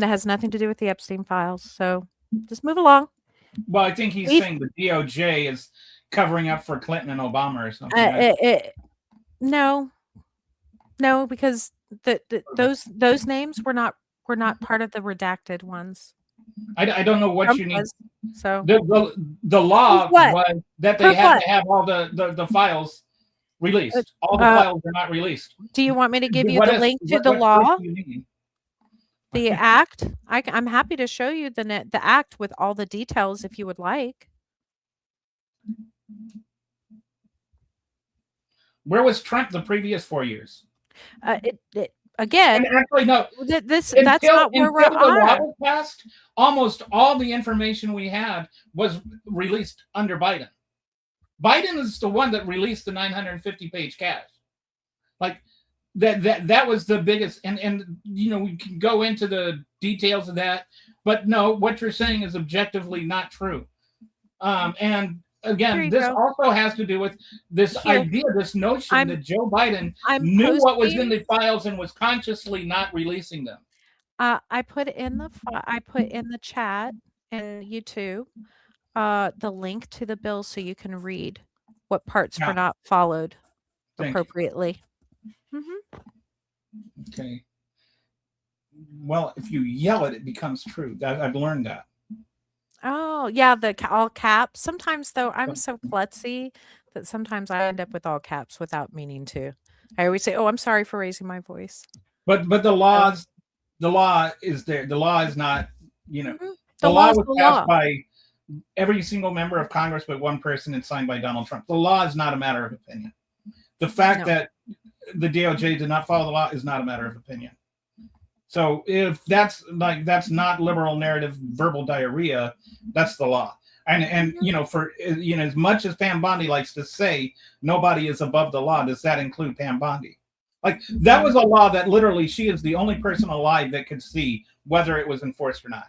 has nothing to do with the Epstein files. So just move along. Well, I think he's saying the DOJ is covering up for Clinton and Obama or something. No, because those names were not part of the redacted ones. I don't know what Trump you need. was, so the law was that they had to have all the files released. All the files are not released. Do you want me to give you the link to the law? The act? I'm happy to show you the act with all the details if you would like. Where was Trump the previous 4 years? Again, and actually, no. That's not where we're at. Until the law at. was passed, almost all the information we had was released under Biden. Biden is the one that released the 950-page cache. Like that was the biggest. And we can go into the details of that, but no, what you're saying is objectively not true. And again, this also has to do with this idea, this notion that Joe Biden knew what was in the files and was consciously not releasing them. I put in the chat and YouTube the link to the bill so you can read what parts were not followed appropriately. Okay. Well, if you yell it becomes true. I've learned that. Oh, yeah, the all caps. Sometimes, though, I'm so klutzy that sometimes I end up with all caps without meaning to. I always say, "Oh, I'm sorry for raising my voice." But the law is there. The law is not, The the law law was passed by every single member of Congress but one person and signed by Donald Trump. The law is not a matter of opinion. The fact that the DOJ did not follow the law is not a matter of opinion. So if that's not liberal narrative verbal diarrhea, that's the law. And for as much as Pam Bondi likes to say nobody is above the law, does that include Pam Bondi? Like, that was a law that literally she is the only person alive that could see whether it was enforced or not.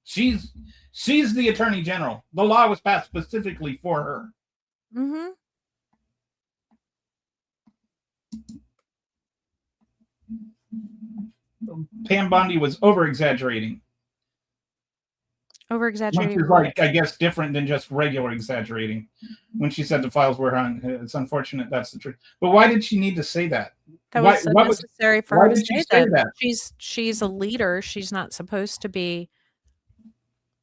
She's the attorney general. The law was passed specifically for her. Pam Bondi was over-exaggerating. Which is like, I guess, different than just regular exaggerating. When she said the files were on, it's unfortunate that's the truth. But why did she need to say that? That was unnecessary for her to say that. She's a leader. She's not supposed to be,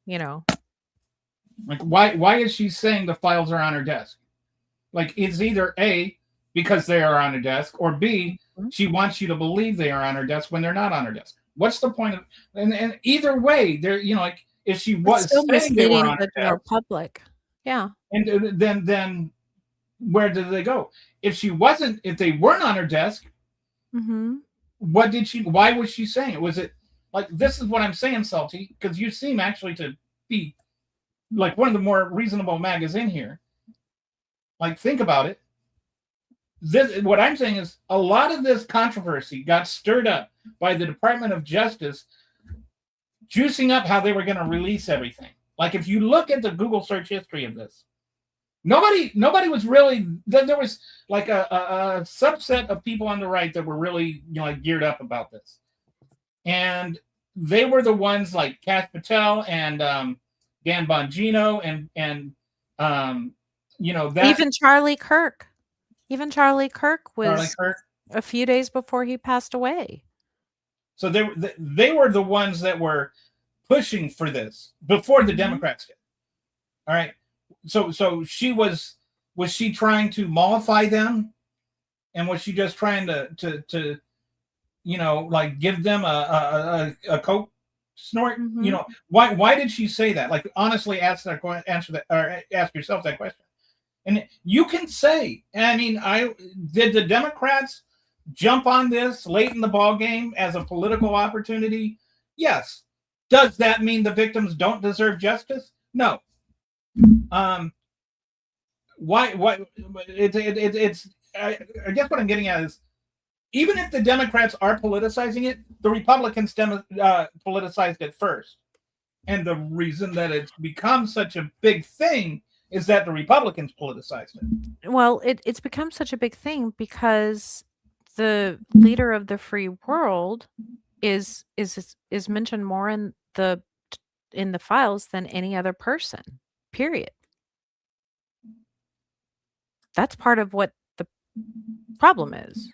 Like, why is she saying the files are on her desk? Like, it's either A, because they are on her desk, or B, she wants you to believe they are on her desk when they're not on her desk. What's the point of? And either way, they're like, if she was still saying they were on the general public, and then where did they go? If they weren't on her desk, what did she? Why was she saying it? Was it like, this is what I'm saying, Salty? Because you seem actually to be like one of the more reasonable magas in here. Like, think about it. What I'm saying is a lot of this controversy got stirred up by the Department of Justice juicing up how they were going to release everything. Like, if you look at the Google search history of this, nobody was really, there was like a subset of people on the right that were really geared up about this. And they were the ones like Kash Patel and Dan Bongino and that even Charlie Kirk. Even Charlie Kirk was a few days before he passed away. So they were the ones that were pushing for this before the Democrats did. All right. So she was she trying to mollify them, and was she just trying to like give them a coke snort? Why did she say that? Like, honestly, ask yourself that question. And you can say, I mean, did the Democrats jump on this late in the ball game as a political opportunity? Yes. Does that mean the victims don't deserve justice? No. Why? It's. I guess what I'm getting at is, even if the Democrats are politicizing it, the Republicans politicized it first. And the reason that it's become such a big thing is that the Republicans politicized it. Well, it's become such a big thing because the leader of the free world is mentioned more in the files than any other person. Period. That's part of what the problem is.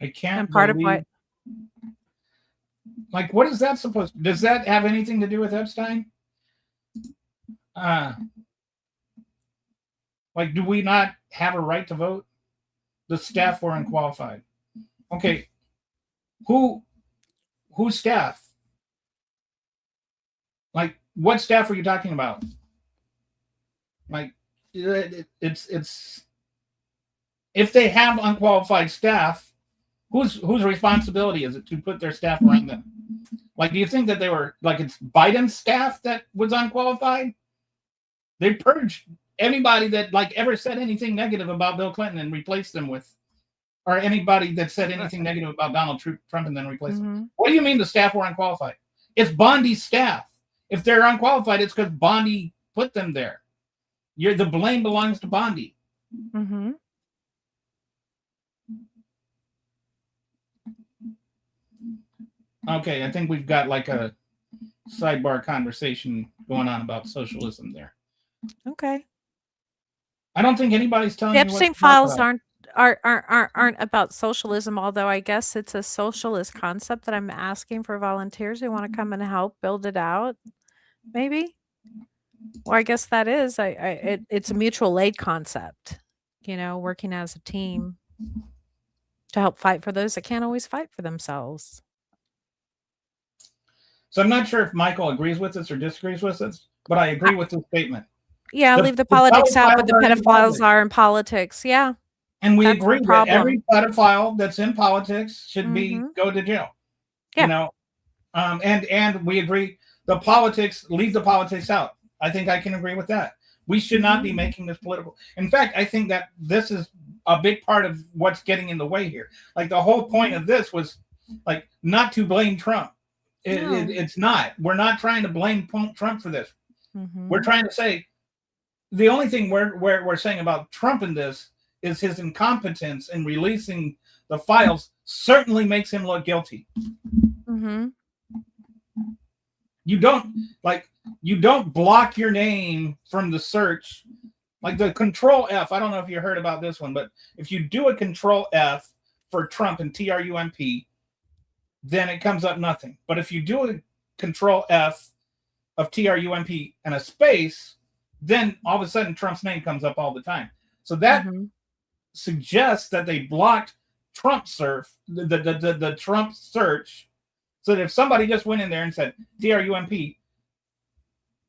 I can't And part of believe. what Like, what is that supposed to? Does that have anything to do with Epstein? Like, do we not have a right to vote? The staff were unqualified. Okay, whose staff? Like, what staff are you talking about? Like, it's if they have unqualified staff, whose responsibility is it to put their staff around them? Like, do you think that they were like it's Biden's staff that was unqualified? They purged anybody that like ever said anything negative about Bill Clinton and replaced them with, or anybody that said anything negative about Donald Trump and then replaced them. What do you mean the staff were unqualified? It's Bondi's staff. If they're unqualified, it's because Bondi put them there. The blame belongs to Bondi. Mm-hmm. Okay, I think we've got like a sidebar conversation going on about socialism there. Okay. I don't think anybody's telling the you Epstein files aren't about socialism, although I guess it's a socialist concept that I'm asking for volunteers who want to come and help build it out. Maybe. Well, I guess that is. It's a mutual aid concept, working as a team to help fight for those that can't always fight for themselves. So I'm not sure if Michael agrees with this or disagrees with this, but I agree with this statement. Yeah, leave the politics out, but the pedophiles are in politics. Yeah. And we agree that every pedophile that's in politics should go to jail. Yeah. And we agree leave the politics out. I think I can agree with that. We should not be making this political. In fact, I think that this is a big part of what's getting in the way here. Like, the whole point of this was like not to blame Trump. It's not. We're not trying to blame Trump for this. We're trying to say the only thing we're saying about Trump in this is his incompetence in releasing the files certainly makes him look guilty. You don't block your name from the search. Like the Control F, I don't know if you heard about this one, but if you do a Control F for Trump and TRUMP, then it comes up nothing. But if you do a Control F of TRUMP and a space, then all of a sudden Trump's name comes up all the time. So that suggests that they blocked Trump the Trump search, so that if somebody just went in there and said TRUMP,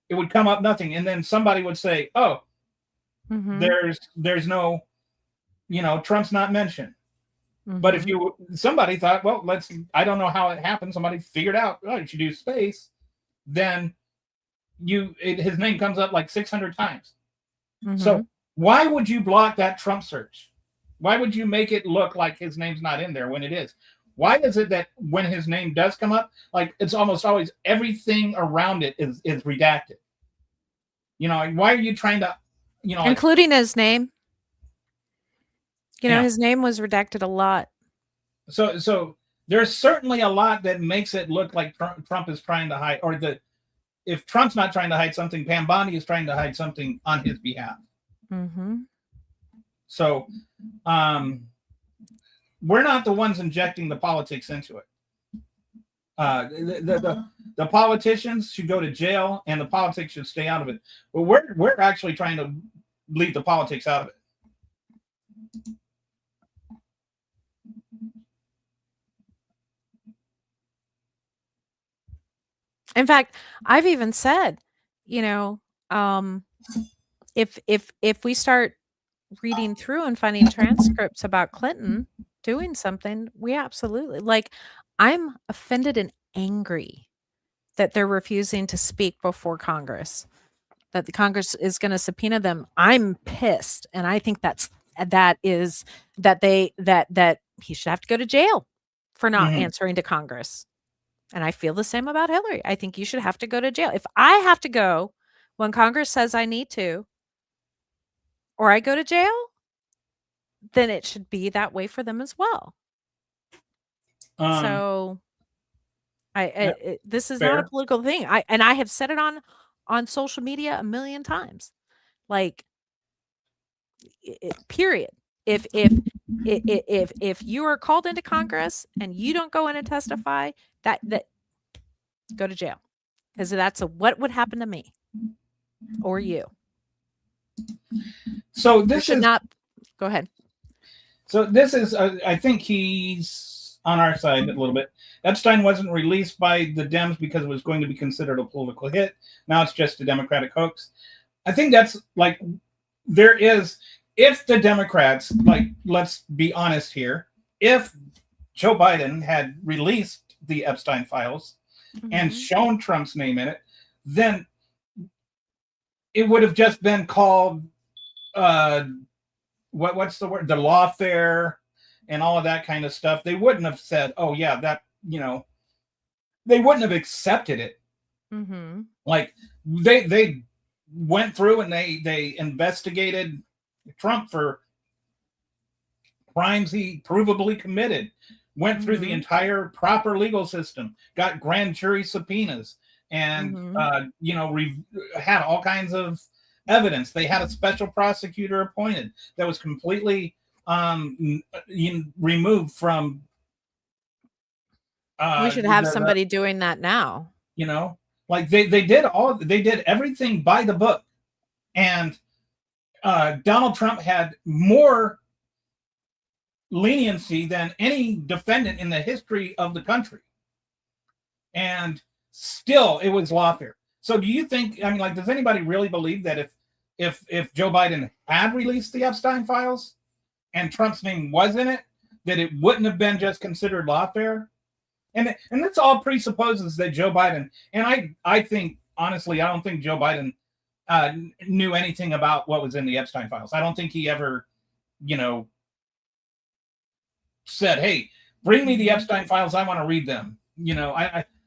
it would come up nothing, and then somebody would say, "Oh, there's no, Trump's not mentioned." But if somebody thought, well, I don't know how it happened. Somebody figured out, oh, you should do space. Then his name comes up like 600 times. So why would you block that Trump search? Why would you make it look like his name's not in there when it is? Why is it that when his name does come up, like it's almost always everything around it is redacted? Why are you trying to, including his name? His name was redacted a lot. So there's certainly a lot that makes it look like Trump is trying to hide, or that if Trump's not trying to hide something, Pam Bondi is trying to hide something on his behalf. So we're not the ones injecting the politics into it. The politicians should go to jail, and the politics should stay out of it. But we're actually trying to leave the politics out of it. In fact, I've even said, if we start reading through and finding transcripts about Clinton doing something, we absolutely like. I'm offended and angry that they're refusing to speak before Congress, that the Congress is going to subpoena them. I'm pissed, and I think that he should have to go to jail for not Mhm. answering to Congress. And I feel the same about Hillary. I think you should have to go to jail. If I have to go when Congress says I need to, or I go to jail, then it should be that way for them as well. Um, So yeah, this is not a fair. political thing. I have said it on social media a million times. Like, period. If you are called into Congress and you don't go in and testify, that go to jail, because that's what would happen to me or you. So You this should is not go ahead. so this is I think he's on our side a little bit. Epstein wasn't released by the Dems because it was going to be considered a political hit. Now it's just a Democratic hoax. I think that's like there is, if the Democrats, like, let's be honest here, if Joe Biden had released the Epstein files and Mhm. shown Trump's name in it, then it would have just been called what's the word, the lawfare and all of that kind of stuff. They wouldn't have said, oh yeah, that, they wouldn't have accepted it. Mhm. Like they went through and they investigated Trump for crimes he provably committed, went through the Mhm. entire proper legal system, got grand jury subpoenas, and Mhm. had all kinds of evidence. They had a special prosecutor appointed that was completely removed from We should have somebody doing that now. you know like they did everything by the book. And Donald Trump had more leniency than any defendant in the history of the country, and still it was lawfare. So do you think, I mean, like, does anybody really believe that if Joe Biden had released the Epstein files and Trump's name was in it, that it wouldn't have been just considered lawfare? And this all presupposes that Joe Biden, and I think, honestly, I don't think Joe Biden knew anything about what was in the Epstein files. I don't think he ever, said, "Hey, bring me the Epstein files. I want to read them."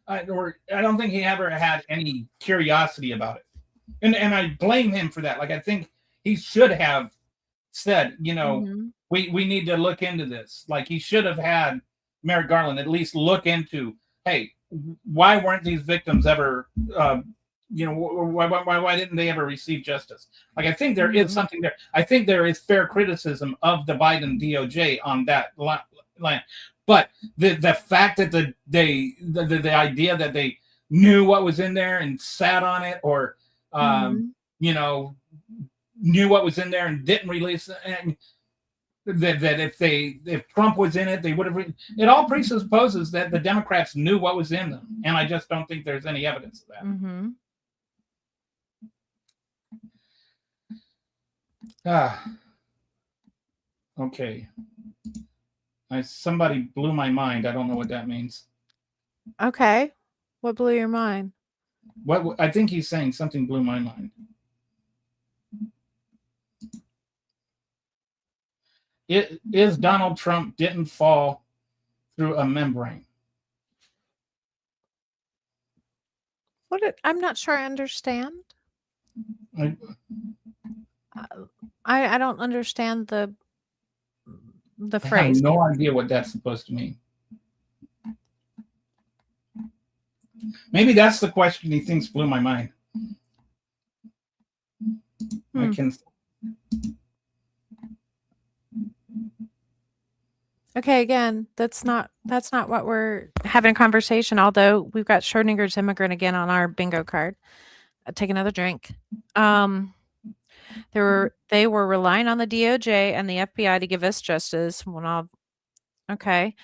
I don't think he ever had any curiosity about it, and I blame him for that. Like, I think he should have said, Mhm. we need to look into this. Like, he should have had Merrick Garland at least look into, hey, why weren't these victims ever, why didn't they ever receive justice? Like, I think there is Mhm. something there. I think there is fair criticism of the Biden DOJ on that line. But the fact that the idea that they knew what was in there and sat on it, or Mhm. knew what was in there and didn't release it, and that if Trump was in it, they would have. It all presupposes that the Democrats knew what was in them, and I just don't think there's any evidence of that. Mhm. Okay. Somebody blew my mind. I don't know what that means. Okay. What blew your mind? What I think he's saying something blew my mind. It is Donald Trump didn't fall through a membrane. I'm not sure I understand. I, I don't understand the I have phrase. no idea what that's supposed to mean. Maybe that's the question he thinks blew my mind. I can. Okay, again, that's not what we're having a conversation, although we've got Schrodinger's immigrant again on our bingo card. Take another drink. They were relying on the DOJ and the FBI to give us justice. Okay.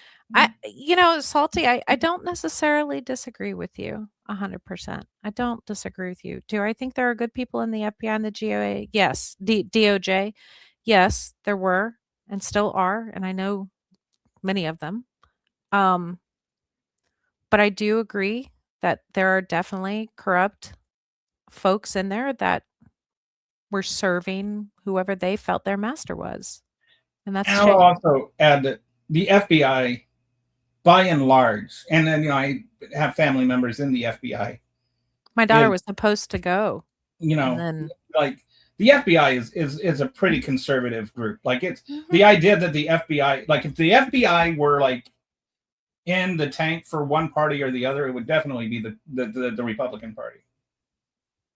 Salty, I don't necessarily disagree with you 100%. I don't disagree with you. Do I think there are good people in the FBI and the GOA? Yes. DOJ? yes, there were and still are, and I know many of them. Um, but I do agree that there are definitely corrupt folks in there that were serving whoever they felt their master was. And that's And I'll shame. also add that the FBI, by and large, and then I have family members in the FBI. My daughter Is was supposed to go, and then like the FBI is a pretty conservative group. Like it's Mhm. the idea that the FBI, like if the FBI were like in the tank for one party or the other, it would definitely be the Republican Party.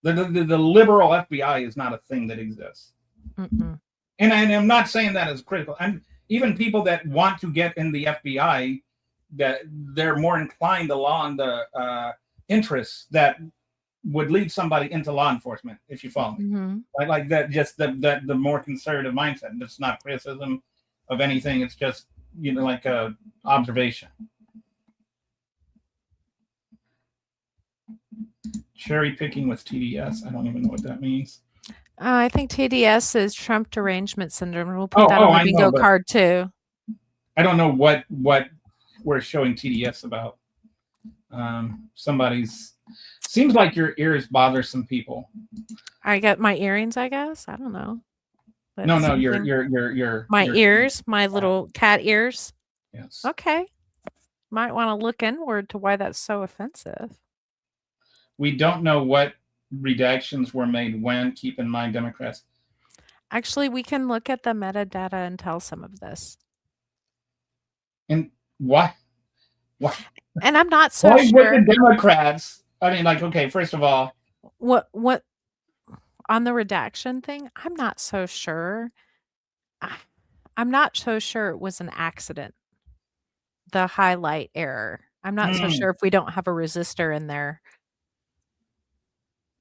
The liberal FBI is not a thing that exists. Mm-mm. And I'm not saying that as critical. And even people that want to get in the FBI, that they're more inclined along the interests that would lead somebody into law enforcement, if you follow me. Mhm. Like that, just the more conservative mindset. It's not criticism of anything. It's just like a observation. Cherry picking with TDS. I don't even know what that means. I think TDS is Trump derangement syndrome. We'll put that on the I bingo know, card too. I don't know what we're showing TDS about. Somebody's seems like your ears bother some people. I get my earrings, I guess. I don't know. But No, something- your my your ears, my little cat ears. Yes. Okay. Might want to look inward to why that's so offensive. We don't know what redactions were made when. Keep in mind, Democrats. Actually, we can look at the metadata and tell some of this. And why? And I'm not so Why sure. would the Democrats? I mean, like, okay, first of all, What on the redaction thing, I'm not so sure. I'm not so sure it was an accident. The highlight error. I'm not so sure if we don't have a resistor in there,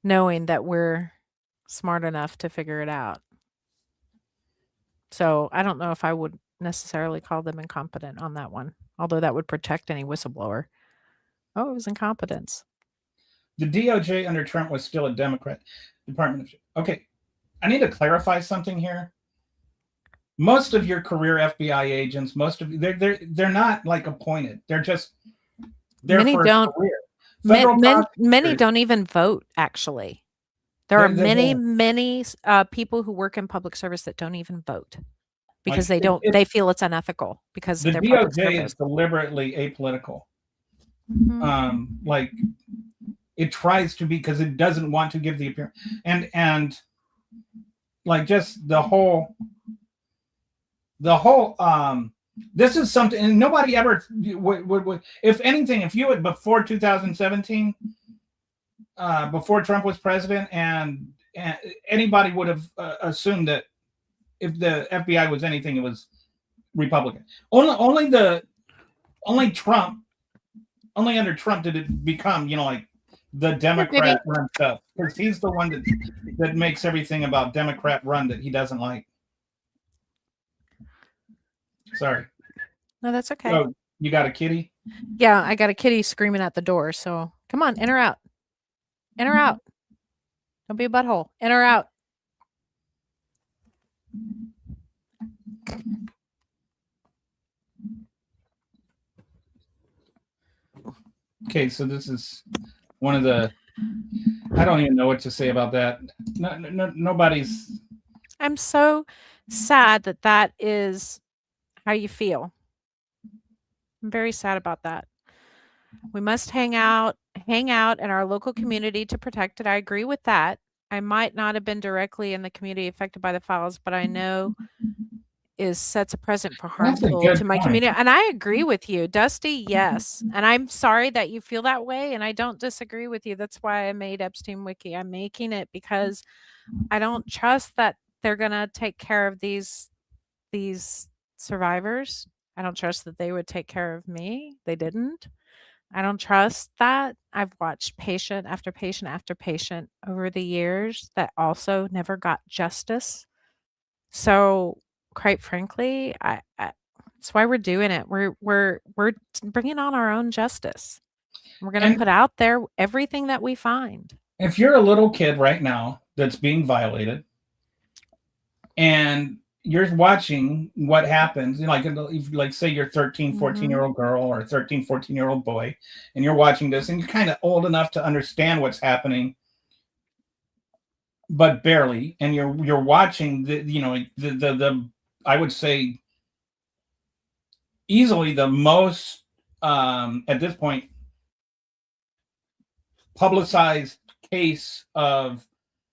knowing that we're smart enough to figure it out. So I don't know if I would necessarily call them incompetent on that one, although that would protect any whistleblower. Oh, it was incompetence. the DOJ under Trump was still a Democrat Department of. Okay, I need to clarify something here. Most of your career FBI agents, most of they're not like appointed. They're just there Many for don't. a career. Many don't even vote. Actually, there are many people who work in public service that don't even vote because they don't. They feel it's unethical because the they're public DOJ service. is deliberately apolitical. Mhm. Like it tries to be because it doesn't want to give the appearance and like just the whole this is something, and nobody ever would if anything, if you had before 2017 before Trump was president, and anybody would have assumed that if the FBI was anything, it was Republican. Only under Trump did it become like the Democrat run stuff, because he's the one that makes everything about Democrat run that he doesn't like. Sorry. No, that's okay. Oh, you got a kitty? Yeah, I got a kitty screaming at the door. So come on, in or out. In or out. Don't be a butthole. In or out. Okay, so this is one of the. I don't even know what to say about that. Nobody's. I'm so sad that is how you feel. I'm very sad about that. We must hang out in our local community to protect it. I agree with that. I might not have been directly in the community affected by the files, but I know sets a precedent for harmful to my community. And I agree with you, Dusty. Yes. And I'm sorry that you feel that way. And I don't disagree with you. That's why I made Epstein Wiki. I'm making it because I don't trust that they're going to take care of these survivors. I don't trust that they would take care of me. They didn't. I don't trust that. I've watched patient after patient after patient over the years that also never got justice. So, quite frankly, that's why we're doing it. We're bringing on our own justice. We're going to put out there everything that we find. If you're a little kid right now that's being violated, and you're watching what happens. Like, if, like, say you're 13, 14-year-old girl or 13, 14-year-old boy, and you're watching this, and you're kind of old enough to understand what's happening, but barely. And you're watching the I would say easily the most at this point publicized case of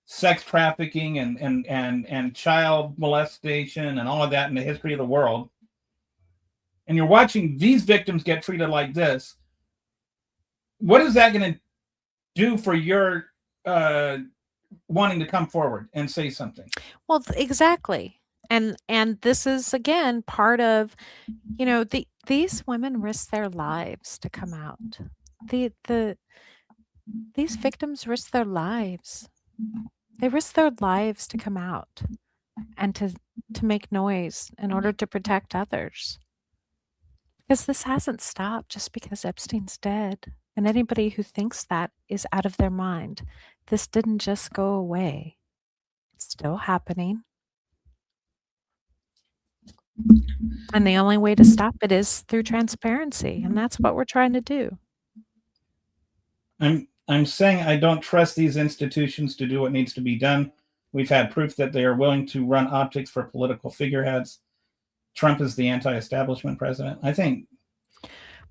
sex trafficking and child molestation and all of that in the history of the world, and you're watching these victims get treated like this, what is that going to do for your wanting to come forward and say something? Well, exactly. And this is again part of, these women risk their lives to come out. These victims risk their lives. They risk their lives to come out and to make noise in order to protect others. Because this hasn't stopped just because Epstein's dead. And anybody who thinks that is out of their mind. This didn't just go away. It's still happening. And the only way to stop it is through transparency. And that's what we're trying to do. I'm saying I don't trust these institutions to do what needs to be done. We've had proof that they are willing to run optics for political figureheads. Trump is the anti-establishment president. I think.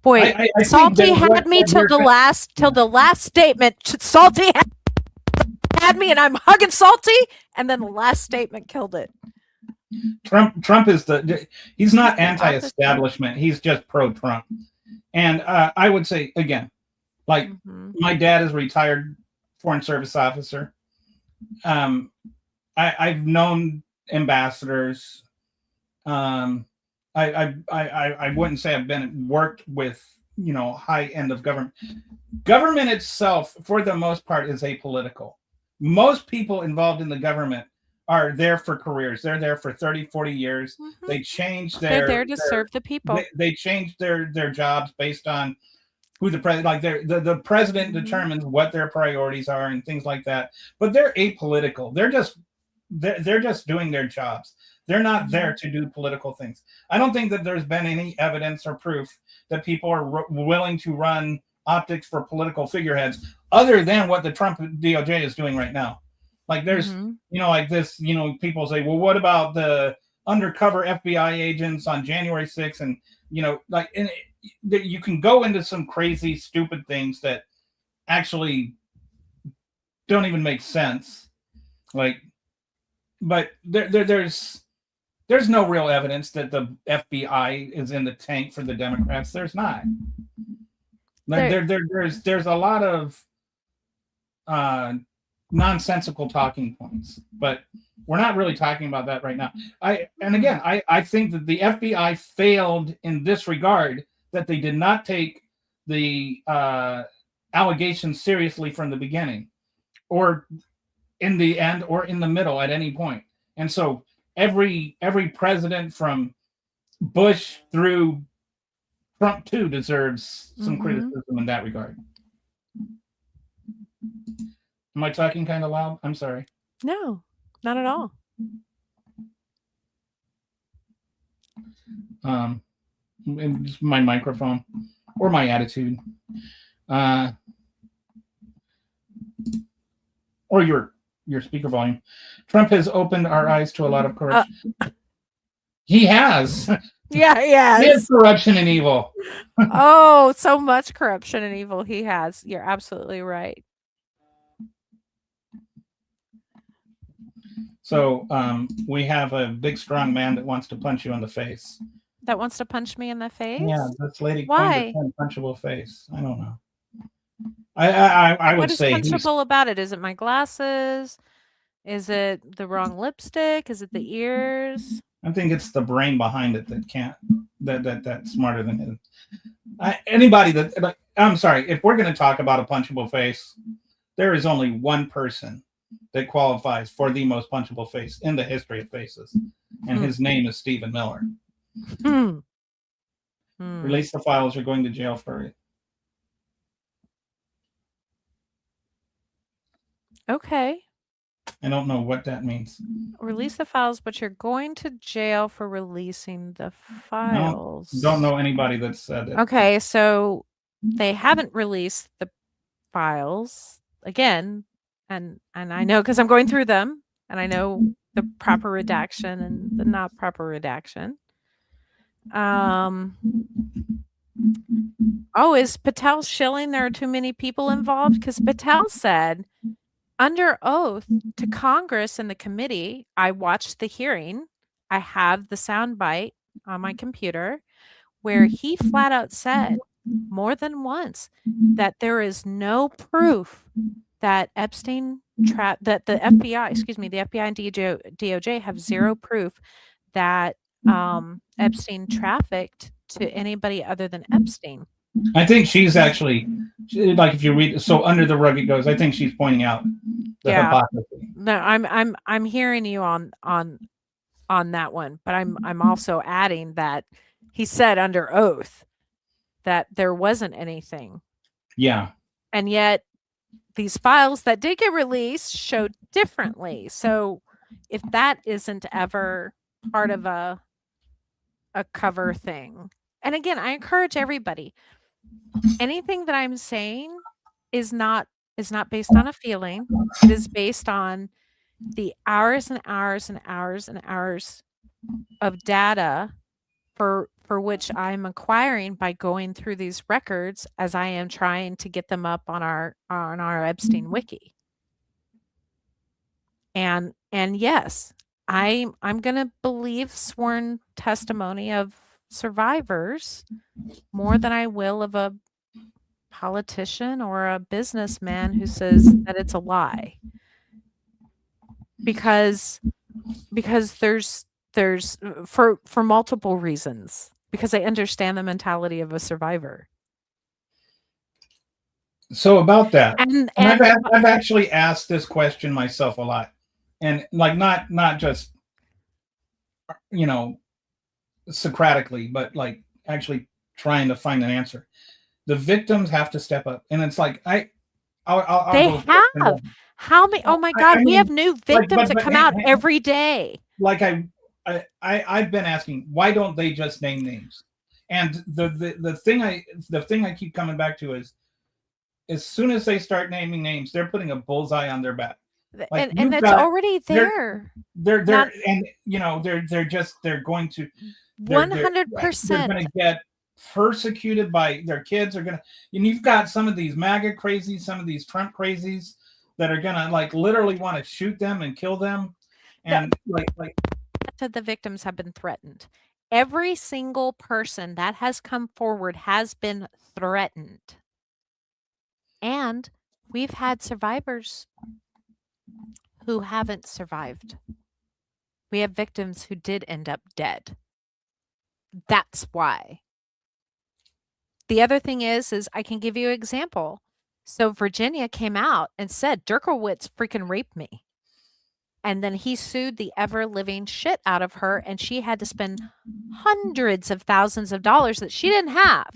Boy, I Salty had me till the last statement. Salty had me, and I'm hugging Salty, and then the last statement killed it. Trump is he's not anti-establishment. He's just pro-Trump. And I would say again, like my dad is a retired Foreign Service officer. I've known ambassadors. I wouldn't say I've worked with high end of government. Government itself, for the most part, is apolitical. Most people involved in the government are there for careers. They're there for 30, 40 years. They change they're there to serve the people. They change their jobs based on who the president, like the president determines what their priorities are and things like that. But they're apolitical. They're just doing their jobs. They're not there to do political things. I don't think that there's been any evidence or proof that people are willing to run optics for political figureheads other than what the Trump DOJ is doing right now. Like there's, like this, people say, well, what about the undercover FBI agents on January 6th? And, you can go into some crazy, stupid things that actually don't even make sense. Like, but there's no real evidence that the FBI is in the tank for the Democrats. There's not. There's a lot of nonsensical talking points, but we're not really talking about that right now. I think that the FBI failed in this regard, that they did not take the allegations seriously from the beginning, or in the end, or in the middle at any point. And so every president from Bush through Trump too deserves some criticism in that regard. Am I talking kind of loud? I'm sorry. No, not at all. It's my microphone or my attitude, or your speaker volume. Trump has opened our eyes to a lot of corruption. He has. Yeah, he has. He has corruption and evil. Oh, so much corruption and evil he has. You're absolutely right. So we have a big, strong man that wants to punch you in the face. That wants to punch me in the face? Yeah, this lady. Why? Punchable face. I don't know. I would say. What is punchable about it? Is it my glasses? Is it the wrong lipstick? Is it the ears? I think it's the brain behind it that's smarter than him. Anybody that, I'm sorry, if we're going to talk about a punchable face, there is only one person that qualifies for the most punchable face in the history of faces, and his name is Stephen Miller. Release the files. You're going to jail for it. Okay. I don't know what that means. Release the files, but you're going to jail for releasing the files. Don't know anybody that said it. Okay, so they haven't released the files again, and I know because I'm going through them, and I know the proper redaction and the not proper redaction. Oh, is Patel shilling there are too many people involved? Because Patel said under oath to Congress and the committee, I watched the hearing. I have the soundbite on my computer where he flat out said more than once that there is no proof that Epstein that the FBI, excuse me, the FBI and DOJ have zero proof that Epstein trafficked to anybody other than Epstein. I think she's actually, like, if you read, so under the rug it goes. I think she's pointing out the hypocrisy. No, I'm hearing you on that one, but I'm also adding that he said under oath that there wasn't anything. Yeah. And yet these files that did get released showed differently. So if that isn't ever part of a cover thing. And again, I encourage everybody. Anything that I'm saying is not based on a feeling. It is based on the hours and hours and hours and hours of data for which I'm acquiring by going through these records as I am trying to get them up on our Epstein wiki. And yes, I'm going to believe sworn testimony of survivors more than I will of a politician or a businessman who says that it's a lie. Because there's for multiple reasons, because I understand the mentality of a survivor. So about that, and I've actually asked this question myself a lot, and like not just Socratically, but like actually trying to find an answer. The victims have to step up, and it's like I'll they go have. How many? Oh my God, we have new victims that come out every day. Like I've been asking, why don't they just name names? And the thing I keep coming back to is, as soon as they start naming names, they're putting a bullseye on their back. Like, and it's already there. They're and they're going to 100%. They're going to get persecuted by their kids. Are going to, and you've got some of these MAGA crazies, some of these Trump crazies that are going to like literally want to shoot them and kill them. And the victims have been threatened. Every single person that has come forward has been threatened. And we've had survivors who haven't survived. We have victims who did end up dead. That's why. The other thing is I can give you an example. So Virginia came out and said, Derkowitz freaking raped me. And then he sued the ever-living shit out of her, and she had to spend hundreds of thousands of dollars that she didn't have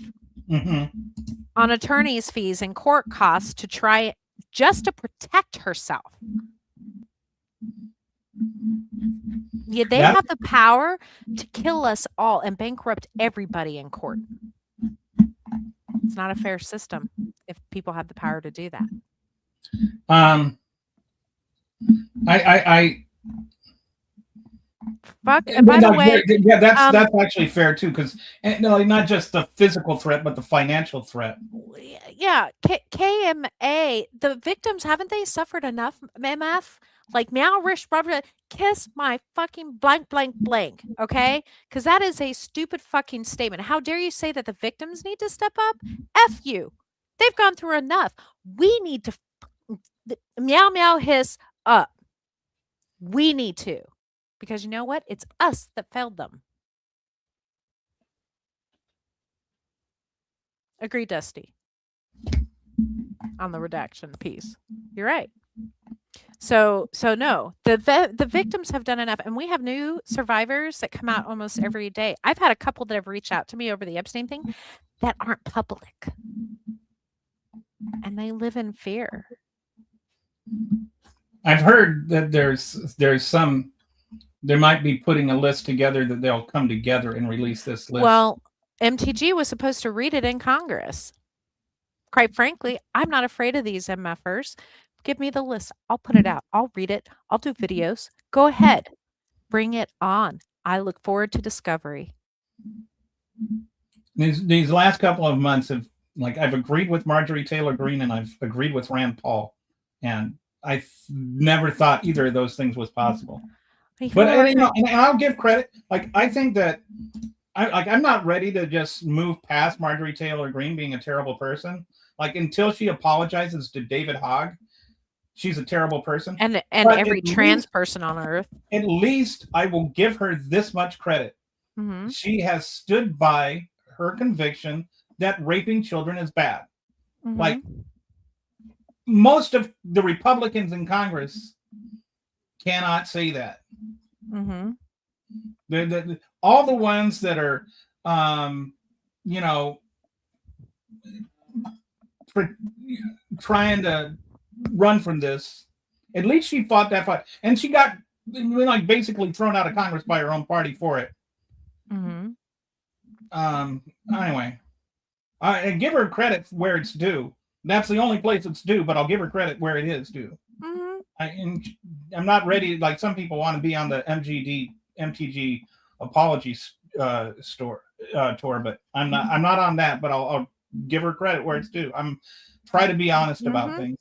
on attorney's fees and court costs to try just to protect herself. Yeah, they have the power to kill us all and bankrupt everybody in court. It's not a fair system if people have the power to do that. Fuck. And by the way, yeah, that's actually fair too, because not just the physical threat, but the financial threat. Yeah, KMA, the victims, haven't they suffered enough? MF, like meow, Rich, Robert, kiss my fucking blank, blank, blank. Okay, because that is a stupid fucking statement. How dare you say that the victims need to step up? F you. They've gone through enough. We need to meow, meow, hiss up. We need to. Because you know what? It's us that failed them. Agree, Dusty, on the redaction piece. You're right. So no, the victims have done enough, and we have new survivors that come out almost every day. I've had a couple that have reached out to me over the Epstein thing that aren't public, and they live in fear. I've heard that there might be putting a list together that they'll come together and release this list. Well, MTG was supposed to read it in Congress. Quite frankly, I'm not afraid of these MFers. Give me the list. I'll put it out. I'll read it. I'll do videos. Go ahead. Bring it on. I look forward to discovery. These last couple of months have, like, I've agreed with Marjorie Taylor Greene and I've agreed with Rand Paul, and I never thought either of those things was possible. But and I'll give credit. Like, I think that I'm not ready to just move past Marjorie Taylor Greene being a terrible person. Like, until she apologizes to David Hogg, she's a terrible person. And every trans person on earth. At least I will give her this much credit. Mm-hmm. She has stood by her conviction that raping children is bad. Mm-hmm. Like, most of the Republicans in Congress cannot say that. Mm-hmm. All the ones that are, trying to run from this, at least she fought that fight, and she got, like, basically thrown out of Congress by her own party for it. Mm-hmm. Anyway, I give her credit where it's due. That's the only place it's due, but I'll give her credit where it is due. Mm-hmm. I'm not ready. Like, some people want to be on the MTG apology tour, but I'm not on that. But I'll give her credit where it's due. I'm try to be honest about things.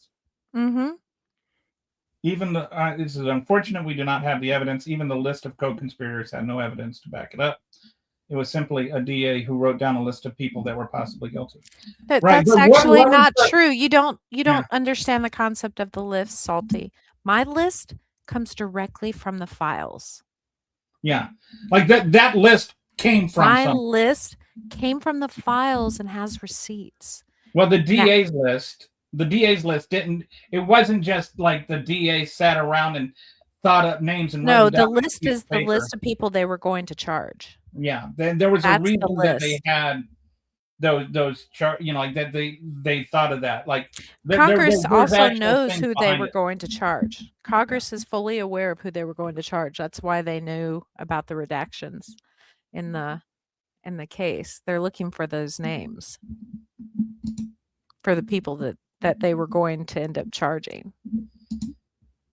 Mm-hmm. Even this is unfortunate. We do not have the evidence. Even the list of co-conspirators had no evidence to back it up. It was simply a DA who wrote down a list of people that were possibly guilty. That's actually not true. You don't understand the concept of the list, Salty. My list comes directly from the files. Yeah, like that list came from my list came from the files and has receipts. Well, the DA's list didn't. It wasn't just like the DA sat around and thought up names and no. The list is the list of people they were going to charge. Yeah, then there was a reason that they had those like that they thought of that. Like, Congress also knows who they were going to charge. Congress is fully aware of who they were going to charge. That's why they knew about the redactions in the case. They're looking for those names for the people that they were going to end up charging.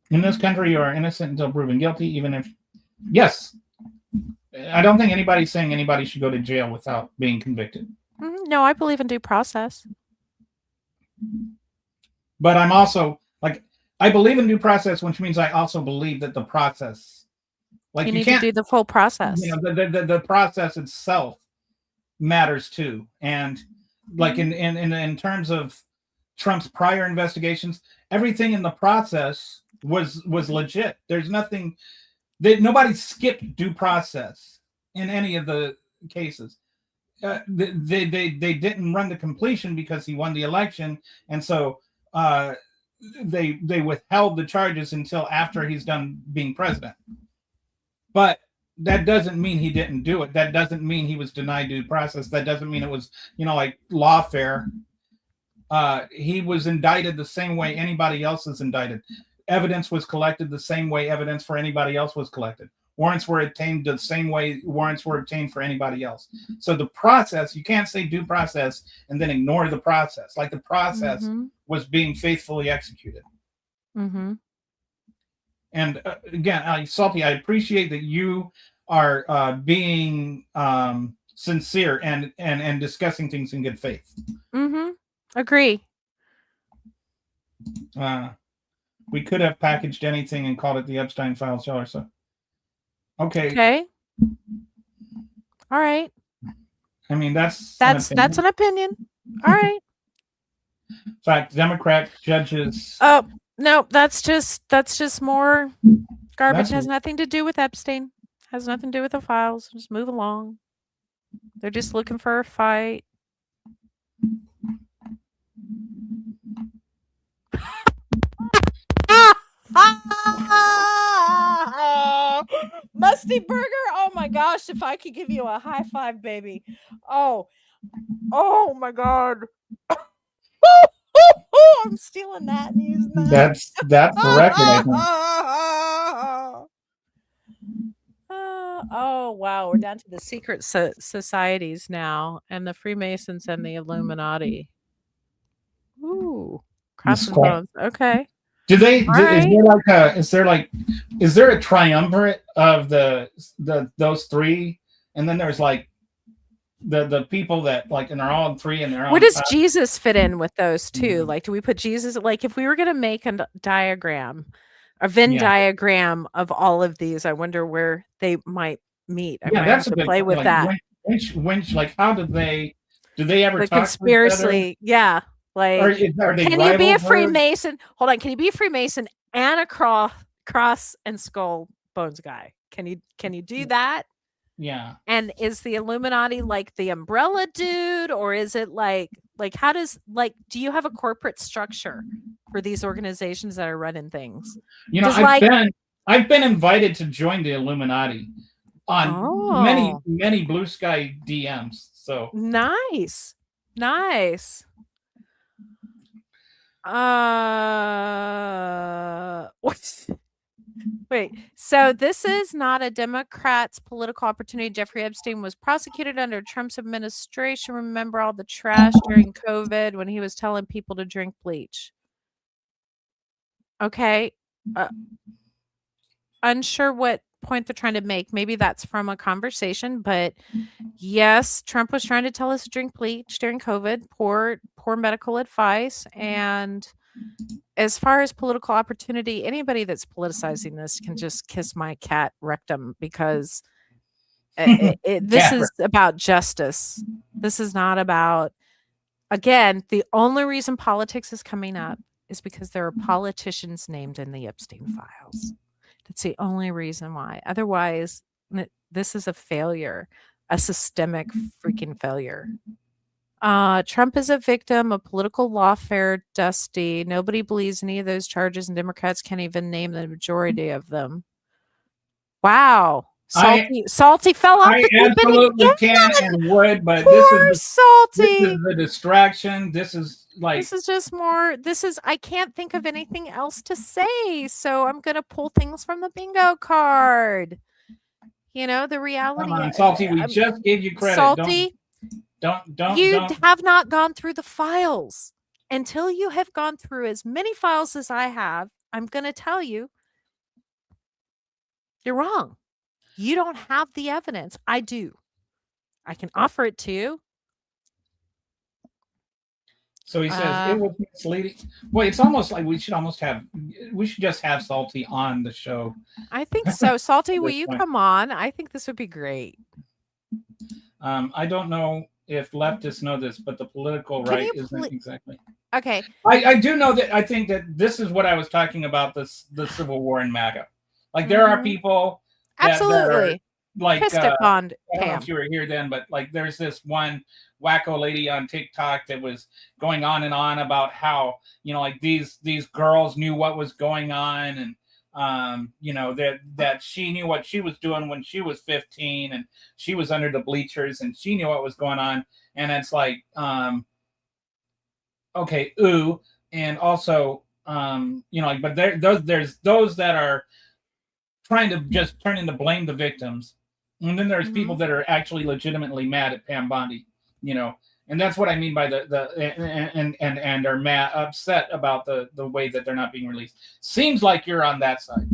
In this country, you are innocent until proven guilty, even if, yes. I don't think anybody's saying anybody should go to jail without being convicted. No, I believe in due process. But I'm also, like, I believe in due process, which means I also believe that the process, like, you need to do the full process. The process itself matters too. And like in terms of Trump's prior investigations, everything in the process was legit. There's nothing that nobody skipped due process in any of the cases. They didn't run to completion because he won the election, and so they withheld the charges until after he's done being president. But that doesn't mean he didn't do it. That doesn't mean he was denied due process. That doesn't mean it was, like lawfare. He was indicted the same way anybody else is indicted. Evidence was collected the same way evidence for anybody else was collected. Warrants were obtained the same way warrants were obtained for anybody else. So the process, you can't say due process and then ignore the process. Like, the process was being faithfully executed. Mm-hmm. And again, Salty, I appreciate that you are being sincere and discussing things in good faith. Mm-hmm. Agree. We could have packaged anything and called it the Epstein Files, shall or so. Okay. All right. I mean, that's an opinion. All right. In fact, Democrat judges. Oh no, that's just more garbage. Has nothing to do with Epstein. Has nothing to do with the files. Just move along. They're just looking for a fight. Musty Burger, oh my gosh, if I could give you a high five, baby. Oh my god. I'm stealing that and using that. That's the record, I think. Oh wow, we're down to the secret societies now, and the Freemasons and the Illuminati. Ooh, cross and bones. Okay. Do they? All right. Is there a triumvirate of those three, and then there's like the people that like, and they're all three, and they're all. Where does Jesus fit in with those two? Like, do we put Jesus? Like, if we were going to make a diagram, a Venn diagram of all of these, I wonder where they might meet. I might have to play with that. Which, like, how do they ever the talk conspiracy? Yeah. Like, are they can you be a Freemason? Hold on. Can you be a Freemason and a cross and skull bones guy? Can you do that? Yeah. And is the Illuminati like the umbrella dude, or is it like how does, like, do you have a corporate structure for these organizations that are running things? You know, I've been invited to join the Illuminati on many Blue Sky DMs. So nice. Wait, so this is not a Democrat's political opportunity. Jeffrey Epstein was prosecuted under Trump's administration. Remember all the trash during COVID when he was telling people to drink bleach. Okay. Unsure what point they're trying to make. Maybe that's from a conversation, but yes, Trump was trying to tell us to drink bleach during COVID. Poor medical advice. And as far as political opportunity, anybody that's politicizing this can just kiss my cat rectum, because this is about justice. This is not about, again, the only reason politics is coming up is because there are politicians named in the Epstein files. That's the only reason why. Otherwise, this is a failure, a systemic freaking failure. Trump is a victim of political lawfare, Dusty. Nobody believes any of those charges, and Democrats can't even name the majority of them. Wow. Salty fell off. I absolutely can and would, but Poor Salty. This is the distraction. This is just more. I can't think of anything else to say, so I'm gonna pull things from the bingo card. You know, the reality. Come on, Salty, we just gave you credit. Salty. Don't have not gone through the files. Until you have gone through as many files as I have, I'm going to tell you, you're wrong. You don't have the evidence. I do. I can offer it to you. So he says it was misleading. Well, it's almost like we should just have Salty on the show. I think so. Salty, will you come on? I think this would be great. I don't know if leftists know this, but the political right isn't exactly. Okay. I do know that. I think that this is what I was talking about, the Civil War in MAGA. Like, there are people absolutely like pissed upon I don't know if you were here then, but like there's this one WACO lady on TikTok that was going on and on about how, you know, like these girls knew what was going on, and you know, that she knew what she was doing when she was 15, and she was under the bleachers and she knew what was going on. And it's like, okay, ooh. And also, you know, like, but there's those that are trying to just turn into blame the victims. And then there's people that are actually legitimately mad at Pam Bondi, you know. And that's what I mean by and are mad, upset about the way that they're not being released. Seems like you're on that side,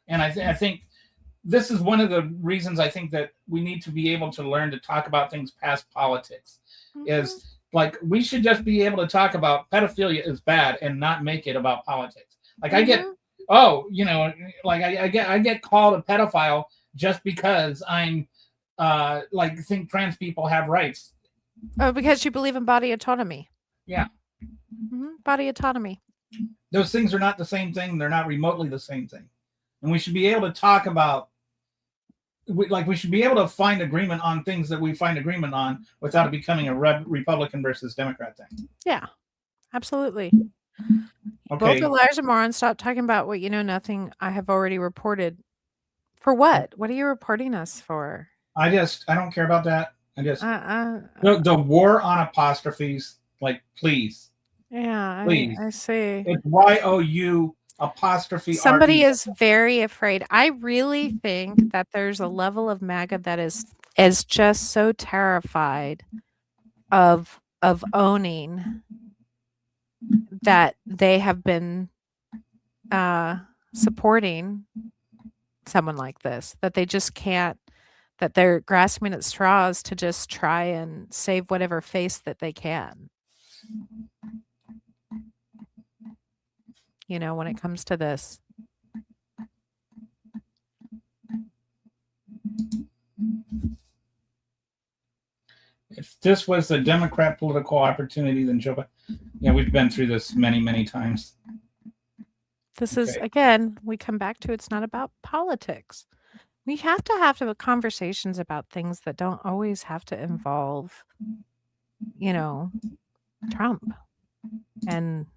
and I think this is one of the reasons I think that we need to be able to learn to talk about things past politics. Is like we should just be able to talk about pedophilia is bad and not make it about politics. Like I get, you know, like I get called a pedophile just because I'm like think trans people have rights. Oh, because you believe in body autonomy. Yeah. Body autonomy. Those things are not the same thing. They're not remotely the same thing. And we should be able to talk about, we should be able to find agreement on things that we find agreement on without it becoming a Republican versus Democrat thing. Yeah, absolutely. Okay. Both the liars and morons. Stop talking about what you know nothing. I have already reported. For what? What are you reporting us for? I don't care about that. I just the war on apostrophes, like, please. Yeah, Please. I see. It's YOU apostrophe Somebody RE. is very afraid. I really think that there's a level of MAGA that is just so terrified of owning that they have been supporting someone like this, that they just can't, that they're grasping at straws to just try and save whatever face that they can. You know, when it comes to this. If this was a Democrat political opportunity, then Joe Biden. Yeah, we've been through this many, many times. This is, again, we come back to it's not about politics. We have to conversations about things that don't always have to involve, you know, Trump and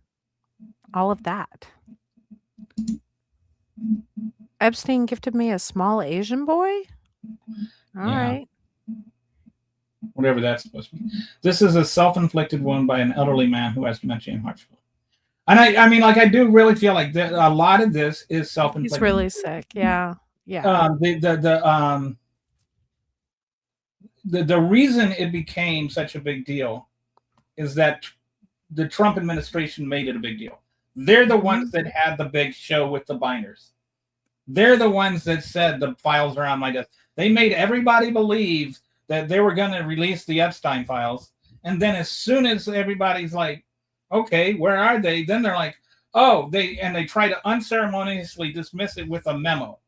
all of that. Epstein gifted me a small Asian boy? All right. Whatever that's supposed to be. This is a self-inflicted wound by an elderly man who has dementia and heart failure. And I mean, like, I do really feel like a lot of this is self-inflicted. He's really sick. Yeah. The reason it became such a big deal is that the Trump administration made it a big deal. They're the ones that had the big show with the binders. They're the ones that said the files are on my desk. They made everybody believe that they were going to release the Epstein files. And then as soon as everybody's like, okay, where are they? Then they're like, oh, they try to unceremoniously dismiss it with a memo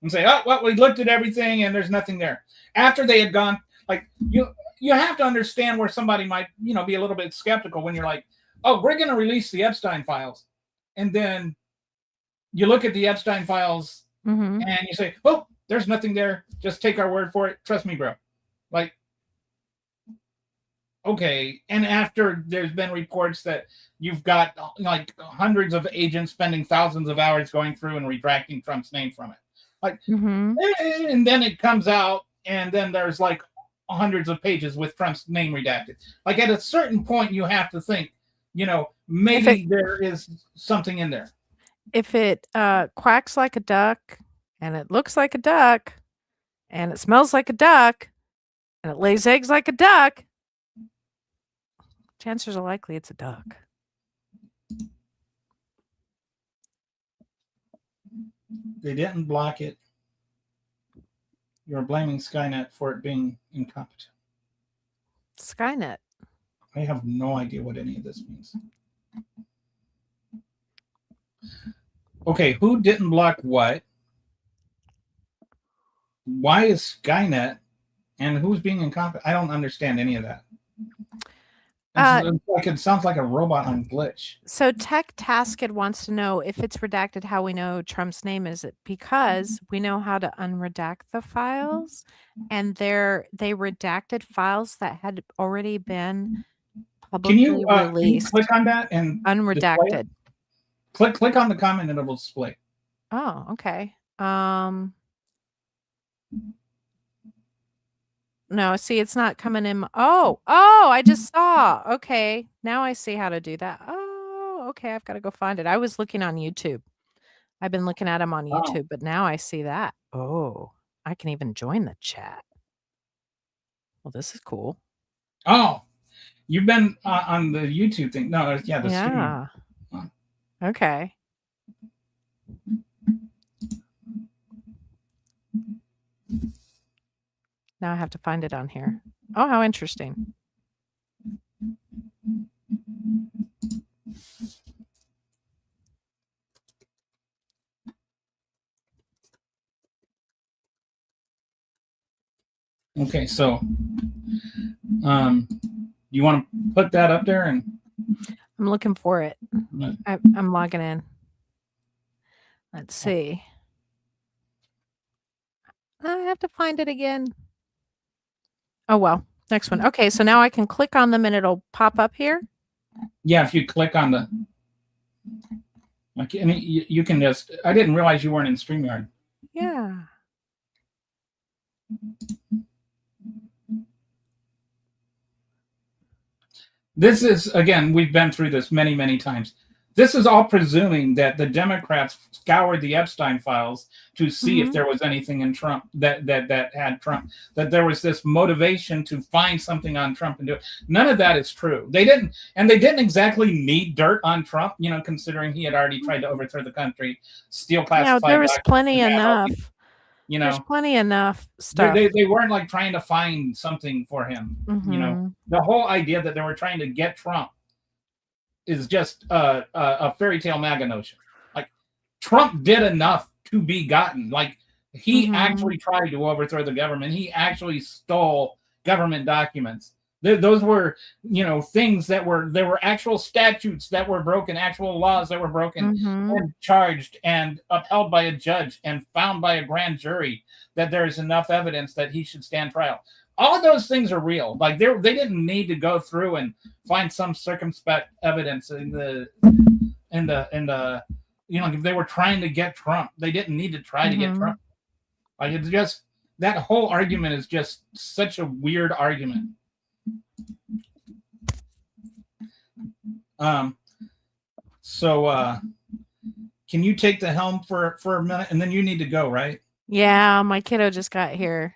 and say, oh, well, we looked at everything and there's nothing there. After they had gone, like, you have to understand where somebody might, be a little bit skeptical when you're like, oh, we're going to release the Epstein files. And then you look at the Epstein files and you say, oh, there's nothing there. Just take our word for it. Trust me, bro. Like, okay. And after there's been reports that you've got like hundreds of agents spending thousands of hours going through and retracting Trump's name from it. Like, and then it comes out and then there's like hundreds of pages with Trump's name redacted. Like, at a certain point, you have to think, maybe there is something in there. If it quacks like a duck and it looks like a duck and it smells like a duck and it lays eggs like a duck, chances are likely it's a duck. They didn't block it. You're blaming Skynet for it being incompetent. Skynet. I have no idea what any of this means. Okay, who didn't block what? Why is Skynet? And who's being incompetent? I don't understand any of that. It sounds like a robot on Glitch. So Tech Tasked wants to know if it's redacted, how we know Trump's name is it, because we know how to unredact the files, and they redacted files that had already been publicly released. Can you click on that and unredacted? Click on the comment and it will display. Oh, okay. No, see, it's not coming in. Oh, I just saw. Okay. Now I see how to do that. Oh, okay. I've got to go find it. I was looking on YouTube. I've been looking at them on YouTube, but now I see that. Oh, I can even join the chat. Well, this is cool. Oh, you've been on the YouTube thing. No, yeah, the stream. Oh. Okay. Now I have to find it on here. Oh, how interesting. Okay, so you want to put that up there? And I'm looking for it. I'm logging in. Let's see. I have to find it again. Oh, well, next one. Okay, so now I can click on them and it'll pop up here? Yeah, if you click on the... Like, you can just... I didn't realize you weren't in StreamYard. Yeah. this is, again, we've been through this many, many times. This is all presuming that the Democrats scoured the Epstein files to see if there was anything in Trump that had Trump, that there was this motivation to find something on Trump and do it. None of that is true. They didn't exactly need dirt on Trump, considering he had already tried to overthrow the country, steal classified there was documents, plenty and have all enough. these, There's plenty enough stuff. they weren't like trying to find something for him. The whole idea that they were trying to get Trump is just a fairy tale MAGA notion. Like, Trump did enough to be gotten. Like, he actually tried to overthrow the government. He actually stole government documents. Those were, things that there were actual statutes that were broken, actual laws that were broken, and charged and upheld by a judge and found by a grand jury that there is enough evidence that he should stand trial. All of those things are real. Like, they didn't need to go through and find some circumspect evidence if they were trying to get Trump. They didn't need to try to get Trump. Like, it's just, that whole argument is just such a weird argument. So can you take the helm for a minute, and then you need to go, right? Yeah, my kiddo just got here.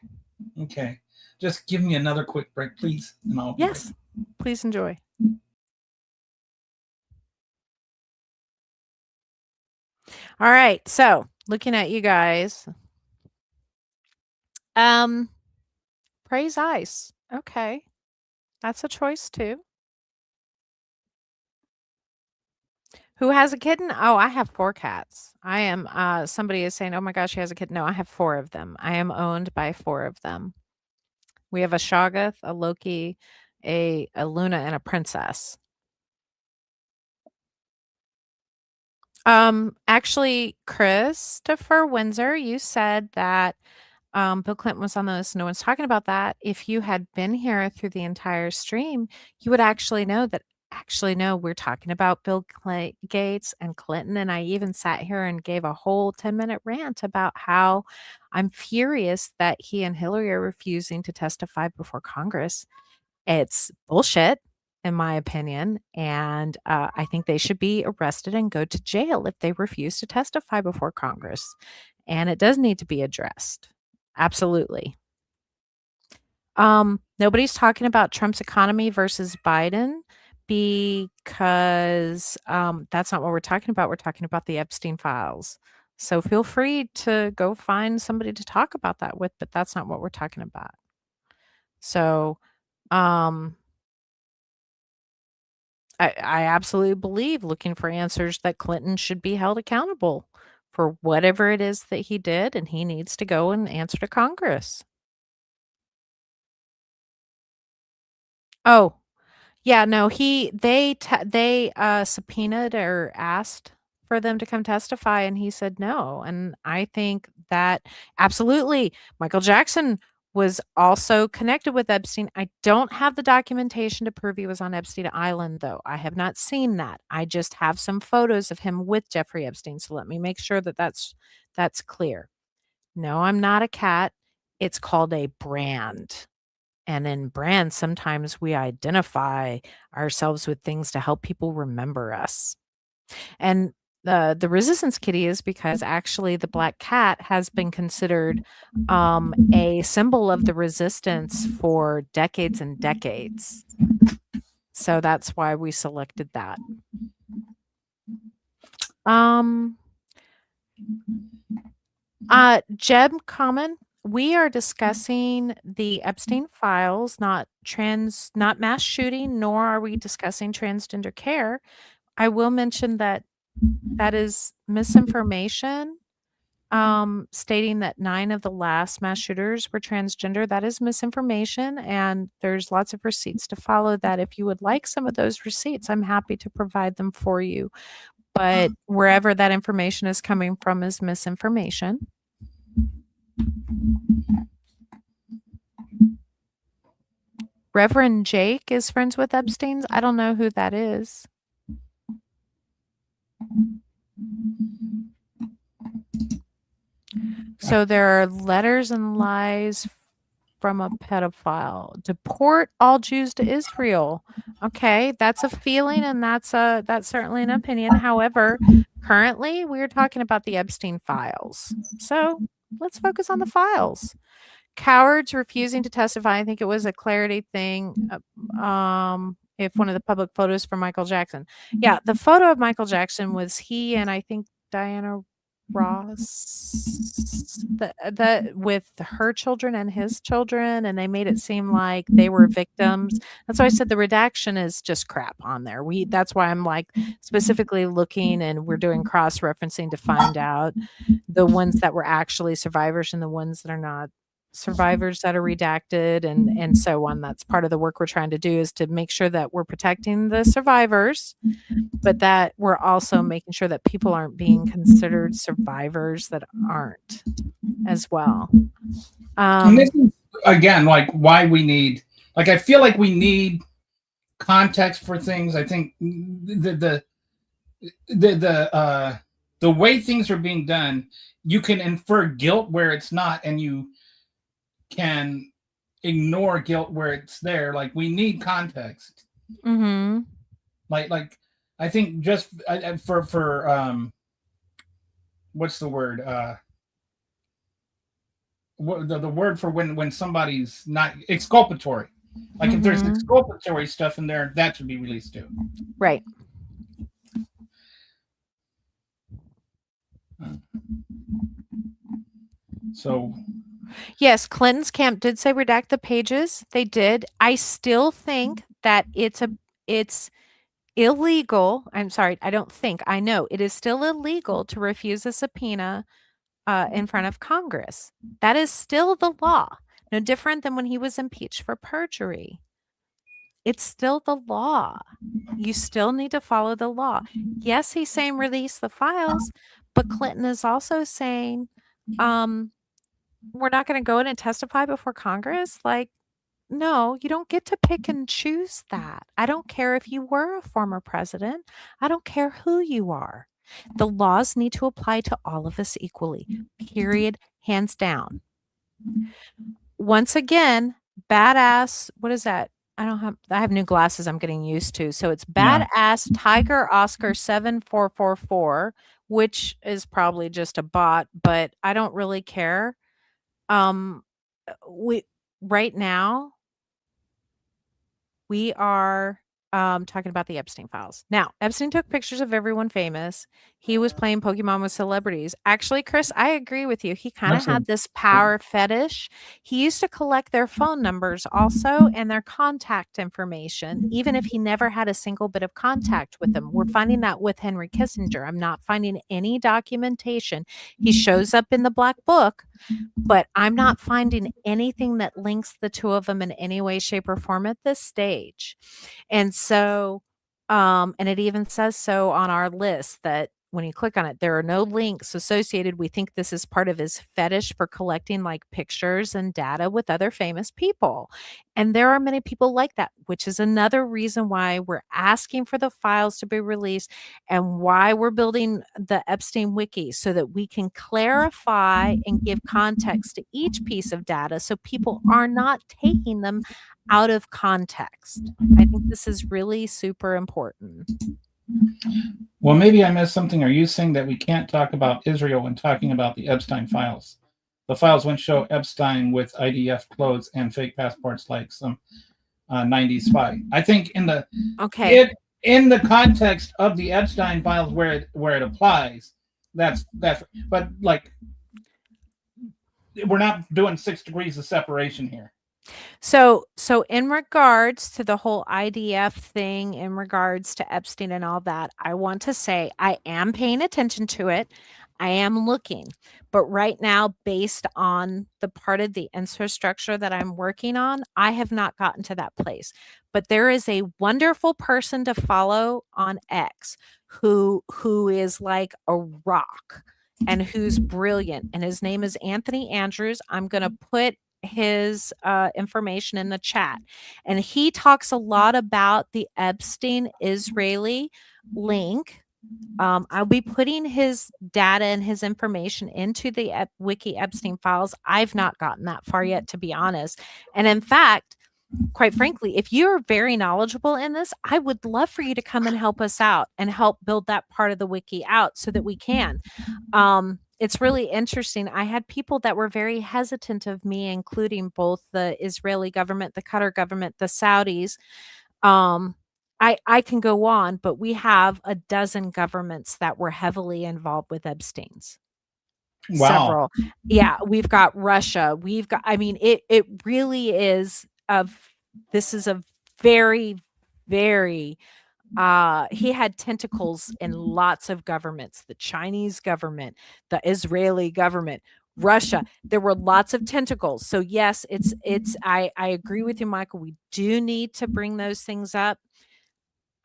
Okay. Just give me another quick break, please. And I'll Yes, please enjoy. All right, so looking at you guys. Praise ice. Okay. That's a choice too. Who has a kitten? Oh, I have 4 cats. I am, somebody is saying, oh my gosh, she has a kitten. No, I have 4 of them. I am owned by 4 of them. We have a Shoggoth, a Loki, a Luna, and a Princess. Actually, Christopher Windsor, you said that Bill Clinton was on the list. No one's talking about that. If you had been here through the entire stream, you would actually know that. Actually, no, we're talking about Bill Gates and Clinton. And I even sat here and gave a whole 10-minute rant about how I'm furious that he and Hillary are refusing to testify before Congress. It's bullshit, in my opinion. And I think they should be arrested and go to jail if they refuse to testify before Congress. And it does need to be addressed. Absolutely. Nobody's talking about Trump's economy versus Biden because that's not what we're talking about. We're talking about the Epstein files. So feel free to go find somebody to talk about that with, but that's not what we're talking about. So I absolutely believe, looking for answers, that Clinton should be held accountable for whatever it is that he did, and he needs to go and answer to Congress. Oh, yeah, no, they subpoenaed or asked for them to come testify, and he said no. And I think that absolutely Michael Jackson was also connected with Epstein. I don't have the documentation to prove he was on Epstein Island, though. I have not seen that. I just have some photos of him with Jeffrey Epstein. So let me make sure that that's clear. No, I'm not a cat. It's called a brand. And in brands, sometimes we identify ourselves with things to help people remember us. And the resistance kitty is because actually the black cat has been considered a symbol of the resistance for decades and decades. So that's why we selected that. Jeb Common, we are discussing the Epstein files, not mass shooting, nor are we discussing transgender care. I will mention that is misinformation, stating that 9 of the last mass shooters were transgender. That is misinformation, and there's lots of receipts to follow that. If you would like some of those receipts, I'm happy to provide them for you. But wherever that information is coming from is misinformation. Reverend Jake is friends with Epstein's. I don't know who that is. So there are letters and lies from a pedophile. Deport all Jews to Israel. Okay, that's a feeling and that's certainly an opinion. However, currently we're talking about the Epstein files. So let's focus on the files. Cowards refusing to testify. I think it was a clarity thing. If one of the public photos for Michael Jackson. Yeah, the photo of Michael Jackson was he and I think Diana Ross with her children and his children, and they made it seem like they were victims. That's why I said the redaction is just crap on there. That's why I'm like specifically looking and we're doing cross-referencing to find out the ones that were actually survivors and the ones that are not survivors that are redacted and so on. That's part of the work we're trying to do, is to make sure that we're protecting the survivors, but that we're also making sure that people aren't being considered survivors that aren't as well. And this is, again, like why we need, like, I feel like we need context for things. I think the way things are being done, you can infer guilt where it's not, and you can ignore guilt where it's there. Like, we need context. Mm-hmm. Like I think just for what's the word? What the word for when somebody's not exculpatory. Like, if there's exculpatory stuff in there, that should be released too. Right. So, yes, Clinton's camp did say redact the pages. They did. I still think that it's illegal. I'm sorry, I don't think. I know it is still illegal to refuse a subpoena in front of Congress. That is still the law. No different than when he was impeached for perjury. It's still the law. You still need to follow the law. Yes, he's saying release the files, but Clinton is also saying, we're not going to go in and testify before Congress. Like, no, you don't get to pick and choose that. I don't care if you were a former president. I don't care who you are. The laws need to apply to all of us equally, period, hands down. Once again, badass, what is that? I have new glasses I'm getting used to. So it's badass Tiger Oscar 7444, which is probably just a bot, but I don't really care. Right now, we are talking about the Epstein files. Now, Epstein took pictures of everyone famous. He was playing Pokemon with celebrities. Actually, Chris, I agree with you. He kind of had this power fetish. He used to collect their phone numbers also and their contact information, even if he never had a single bit of contact with them. We're finding that with Henry Kissinger. I'm not finding any documentation. He shows up in the Black Book, but I'm not finding anything that links the two of them in any way, shape, or form at this stage. And so, and it even says so on our list that when you click on it, there are no links associated. We think this is part of his fetish for collecting like pictures and data with other famous people. And there are many people like that, which is another reason why we're asking for the files to be released and why we're building the Epstein Wiki, so that we can clarify and give context to each piece of data so people are not taking them out of context. I think this is really super important. Well, maybe I missed something. Are you saying that we can't talk about Israel when talking about the Epstein files? The files wouldn't show Epstein with IDF clothes and fake passports like some 90s spy. I think in the context of the Epstein files where it applies, that's but like, we're not doing 6 degrees of separation here. So in regards to the whole IDF thing, in regards to Epstein and all that, I want to say I am paying attention to it. I am looking, but right now, based on the part of the infrastructure that I'm working on, I have not gotten to that place. But there is a wonderful person to follow on X who is like a rock and who's brilliant. And his name is Anthony Andrews. I'm going to put his information in the chat. And he talks a lot about the Epstein Israeli link I'll be putting his data and his information into the Wiki Epstein files. I've not gotten that far yet, to be honest. And in fact, quite frankly, if you're very knowledgeable in this, I would love for you to come and help us out and help build that part of the wiki out so that we can. It's really interesting. I had people that were very hesitant of me, including both the Israeli government, the Qatar government, the Saudis. I can go on, but we have a dozen governments that were heavily involved with Epstein's. Wow. Several. Yeah, we've got Russia. We've got, I mean, it really is this is a very, very he had tentacles in lots of governments, the Chinese government, the Israeli government, Russia. There were lots of tentacles. So yes, I agree with you, Michael. We do need to bring those things up.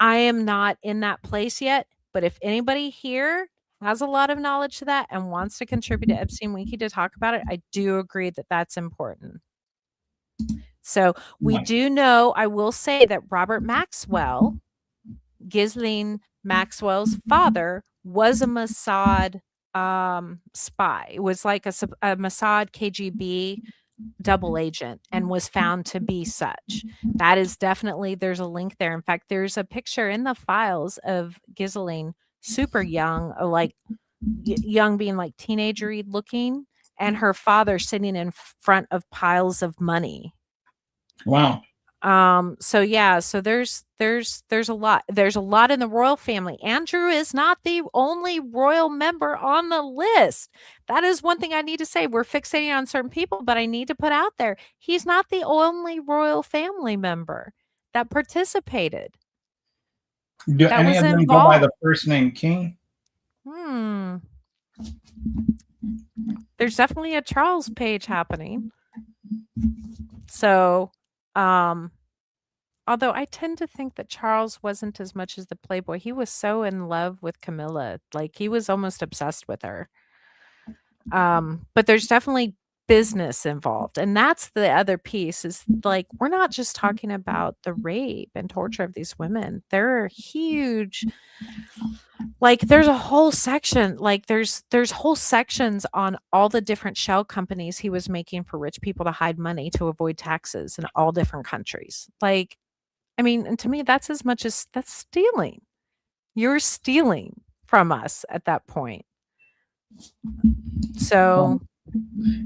I am not in that place yet, but if anybody here has a lot of knowledge to that and wants to contribute to Epstein Wiki to talk about it, I do agree that that's important. So we do know, I will say that Robert Maxwell, Ghislaine Maxwell's father, was a Mossad spy. It was like a Mossad KGB double agent and was found to be such. That is definitely, there's a link there. In fact, there's a picture in the files of Ghislaine, super young, like young being like teenagery looking, and her father sitting in front of piles of money. Wow. So yeah, so there's a lot in the royal family. Andrew is not the only royal member on the list. That is one thing I need to say. We're fixating on certain people, but I need to put out there, he's not the only royal family member that participated. Do any of them go by the first name King? There's definitely a Charles page happening. So although I tend to think that Charles wasn't as much as the Playboy. He was so in love with Camilla, like he was almost obsessed with her. But there's definitely business involved. And that's the other piece, is like, we're not just talking about the rape and torture of these women. There are huge, like there's a whole section, like there's whole sections on all the different shell companies he was making for rich people to hide money to avoid taxes in all different countries. Like, I mean, and to me, that's as much as that's stealing. You're stealing from us at that point. So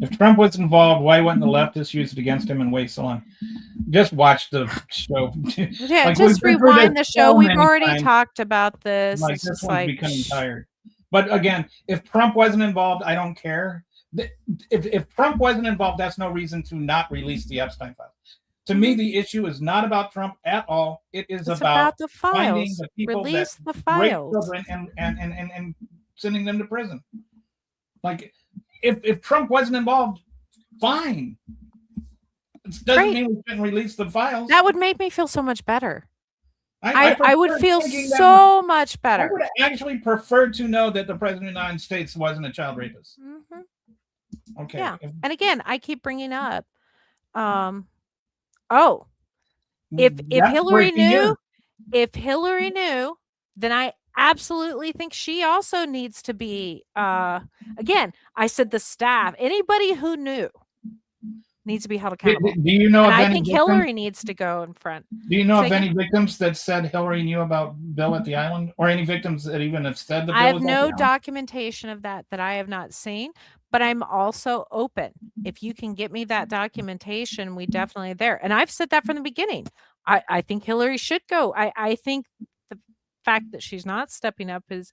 if Trump was involved, why wouldn't the leftists use it against him and wait so long? Just watch the show. Yeah, like, just rewind the show. We've already talked about this. Like, this one's becoming tired. But again, if Trump wasn't involved, I don't care. If Trump wasn't involved, that's no reason to not release the Epstein files. To me, the issue is not about Trump at all. It's about the files. Finding the people release that the files. Rape children and sending them to prison. Like, if Trump wasn't involved, fine. It doesn't mean we shouldn't release the files. That would make me feel so much better. I would feel so much better. I would actually prefer to know that the president of the United States wasn't a child rapist. Mm-hmm. Okay. Yeah. And again, I keep bringing up, if Hillary knew, then I absolutely think she also needs to be, again, I said the staff, anybody who knew needs to be held accountable. Do you know? I think Hillary needs to go in front. Do you know of any victims that said Hillary knew about Bill at the island, or any victims that even have said the Bill? I have no documentation of that I have not seen, but I'm also open. If you can get me that documentation, we definitely there. And I've said that from the beginning. I think Hillary should go. I think the fact that she's not stepping up is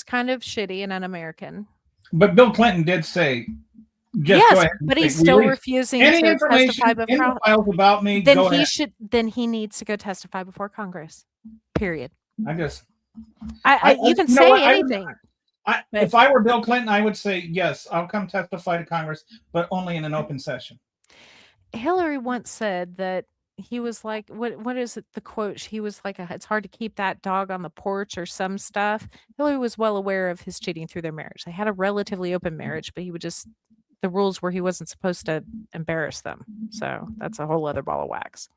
kind of shitty and un-American. But Bill Clinton did say, yes, but he's still refusing to testify before files about me. Then he needs to go testify before Congress. Period. You can say anything. If I were Bill Clinton, I would say, yes, I'll come testify to Congress, but only in an open session. Hillary once said that he was like, what is it, the quote? He was like, it's hard to keep that dog on the porch or some stuff. Hillary was well aware of his cheating through their marriage. They had a relatively open marriage, but he would just, the rules were he wasn't supposed to embarrass them. So that's a whole other ball of wax.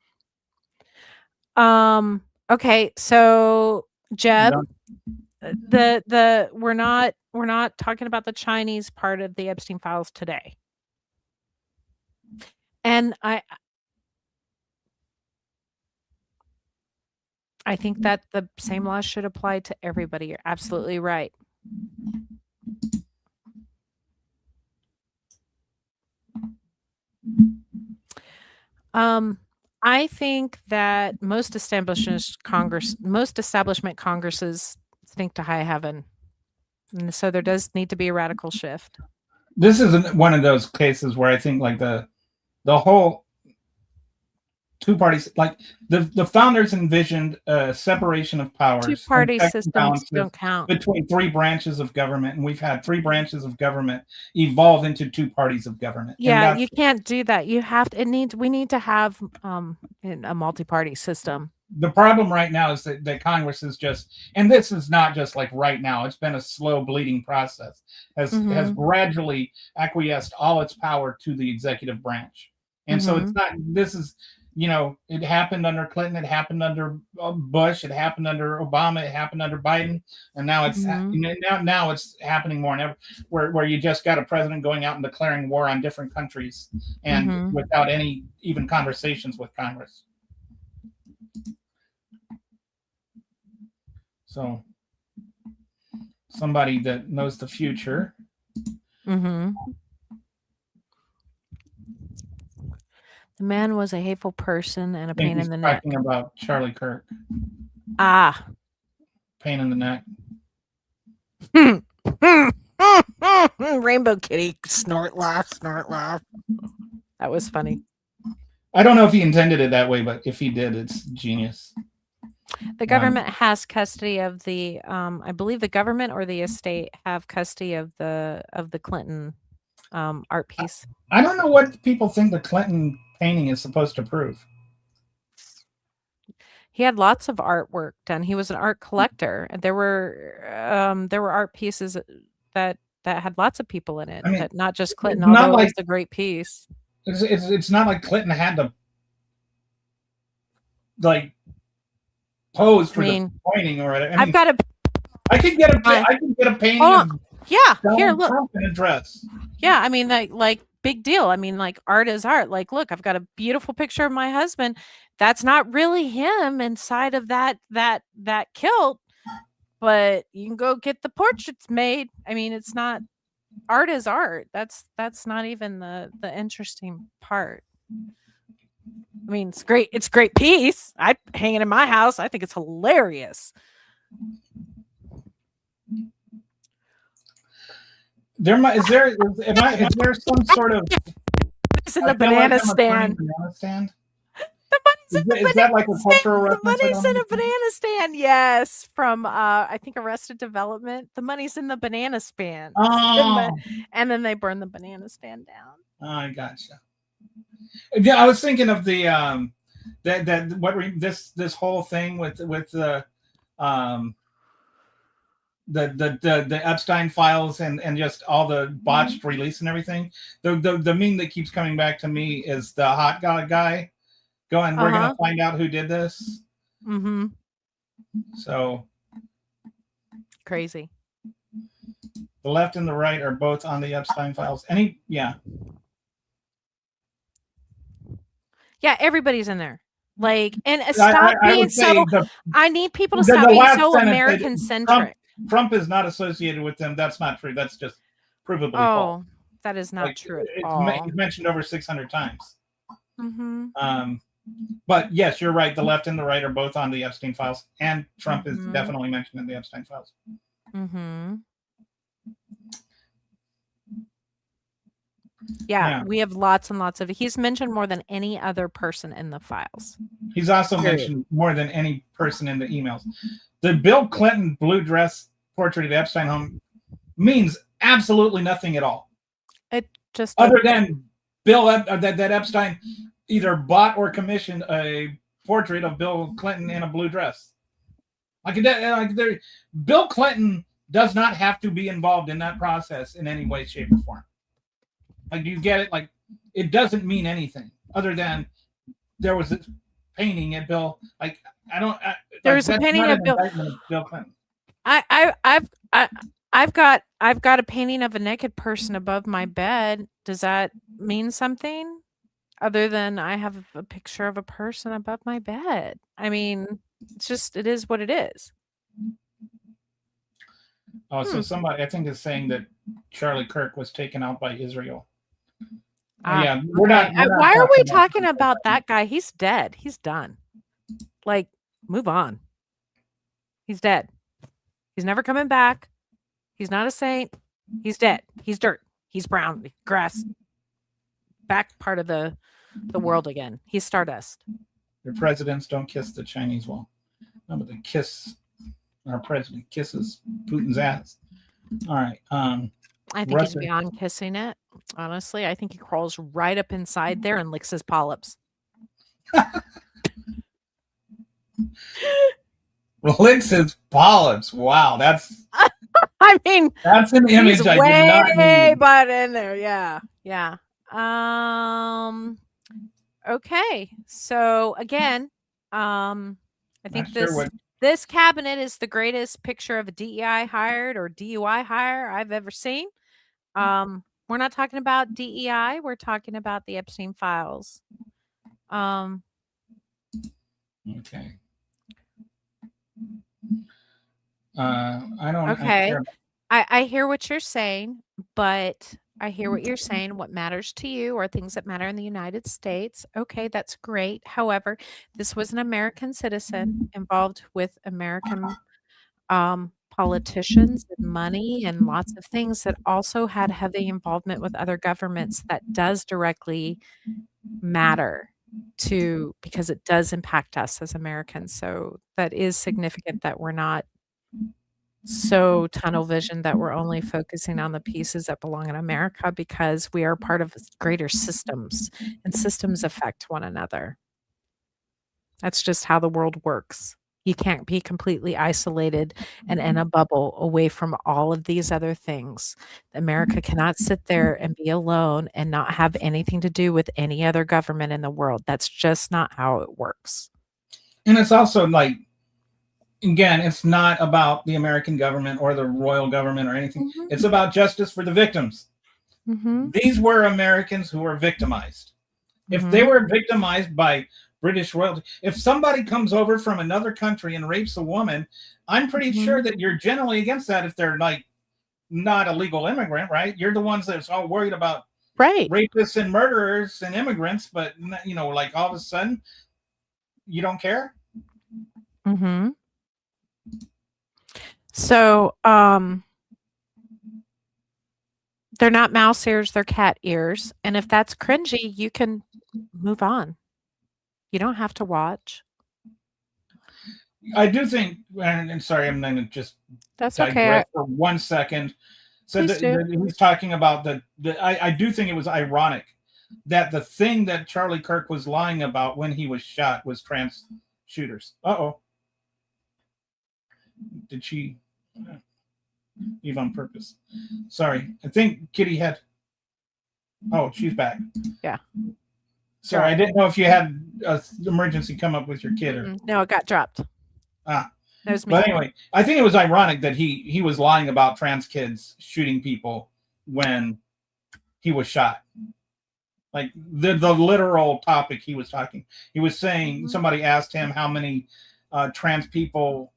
Okay, so Jeb, we're not talking about the Chinese part of the Epstein files today. And I think that the same law should apply to everybody. You're absolutely right. I think that most establishment congresses stink to high heaven. And so there does need to be a radical shift. This isn't one of those cases where I think like the whole two parties, like the founders envisioned a separation of powers. Two-party systems don't count. Between three branches of government, and we've had three branches of government evolve into two parties of government. Yeah, you can't do that. You have to. We need to have a multi-party system. The problem right now is that Congress is just, and this is not just like right now, it's been a slow bleeding process, has gradually acquiesced all its power to the executive branch. And so it's not, this is, it happened under Clinton, it happened under Bush, it happened under Obama, it happened under Biden, and now it's now it's happening more than ever, where you just got a president going out and declaring war on different countries and without any even conversations with Congress. So somebody that knows the future. The man was a hateful person and a pain in the neck. Talking about Charlie Kirk. Pain in the neck. Rainbow Kitty snort laugh. That was funny. I don't know if he intended it that way, but if he did, it's genius. The government has custody of the I believe the government or the estate have custody of the Clinton art piece. I don't know what people think the Clinton painting is supposed to prove. He had lots of artwork done. He was an art collector. There were art pieces that had lots of people in it, but not just Clinton, although it was a great piece. It's not like Clinton had to like pose for the painting or whatever. I could get a painting of here, look. Trump in a dress. Yeah, I mean, like big deal. I mean, like art is art. Like, look, I've got a beautiful picture of my husband. That's not really him inside of that kilt, but you can go get the portraits made. I mean, it's not, art is art. That's not even the interesting part. I mean, it's great. It's a great piece. I'd hang it in my house. I think it's hilarious. Is there some sort of it's in the banana stand? The money's in the banana that like a cultural stand. reference? The money's in a banana stand. Yes, from I think Arrested Development. The money's in the banana stand. Oh. And then they burn the banana stand down. Oh, I gotcha. Yeah, I was thinking of the this whole thing with the Epstein files and just all the botched release and everything. The meme that keeps coming back to me is the hot guy going, we're gonna find out who did this. So crazy. The left and the right are both on the Epstein files. Yeah, everybody's in there. Like, and stop being so. I need people to stop being so American centric. Trump is not associated with them. That's not true. That's just provably false. That is not true at all. It's mentioned over 600 times. But yes, you're right. The left and the right are both on the Epstein files, and Trump is definitely mentioned in the Epstein files. Yeah, we have lots and lots of. He's mentioned more than any other person in the files. He's also mentioned more than any person in the emails. The Bill Clinton blue dress portrait of the Epstein home means absolutely nothing at all. It just other than Bill that Epstein either bought or commissioned a portrait of Bill Clinton in a blue dress. Bill Clinton does not have to be involved in that process in any way, shape, or form. Like, do you get it? Like, it doesn't mean anything other than there was this painting at Bill. Like, there was a painting of Bill Clinton. I've got a painting of a naked person above my bed. Does that mean something other than I have a picture of a person above my bed? I mean, it is what it is. Oh, so Hmm. somebody I think is saying that Charlie Kirk was taken out by Israel. Ah, Yeah, okay. we're not Why are we talking about talking about that guy? He's dead. He's done. Like, move on. He's dead. He's never coming back. He's not a saint. He's dead. He's dirt. He's brown. Grass. Back part of the world again. He's stardust. your presidents don't kiss the Chinese wall. No, but they kiss our president kisses Putin's ass. All right. I think he's Russia. beyond kissing it. Honestly, I think he crawls right up inside there and licks his polyps. Licks his polyps. Wow, I mean, that's an image he's I did not way need. but in there. Yeah. Yeah. Okay. So again, I think Not sure what this cabinet is the greatest picture of a DEI hired or DUI hire I've ever seen. We're not talking about DEI, we're talking about the Epstein files. okay. I don't Okay. care. I hear what you're saying, but I hear what you're saying. What matters to you are things that matter in the United States. Okay, that's great. However, this was an American citizen involved with American politicians and money and lots of things that also had heavy involvement with other governments that does directly matter to because it does impact us as Americans. So that is significant that we're not so tunnel vision that we're only focusing on the pieces that belong in America because we are part of greater systems and systems affect one another. That's just how the world works. You can't be completely isolated and in a bubble away from all of these other things. America cannot sit there and be alone and not have anything to do with any other government in the world. That's just not how it works. And it's also like, again, it's not about the American government or the royal government or anything. Mhm. It's about justice for the victims. Mhm. These were Americans who were victimized. If they Mhm. were victimized by British royalty, if somebody comes over from another country and rapes a woman, I'm pretty sure that you're generally against that if they're like not a legal immigrant, right? You're the ones that's all worried about Right. rapists and murderers and immigrants, but like all of a sudden you don't care. Mhm. So, they're not mouse ears, they're cat ears, and if that's cringy, you can move on. You don't have to watch. I do think, and sorry, I'm going to just That's okay. digress for 1 second. So Please do. he's talking about I do think it was ironic that the thing that Charlie Kirk was lying about when he was shot was trans shooters. Uh-oh. Did she leave on purpose? Sorry. I think Kitty had. Oh, she's back. Yeah. Sorry, I didn't know if you had an emergency come up with your kid or. No, it got dropped. Ah. That was me. But anyway, I think it was ironic that he was lying about trans kids shooting people when he was shot. Like the literal topic he was talking. He was saying somebody asked him how many trans people,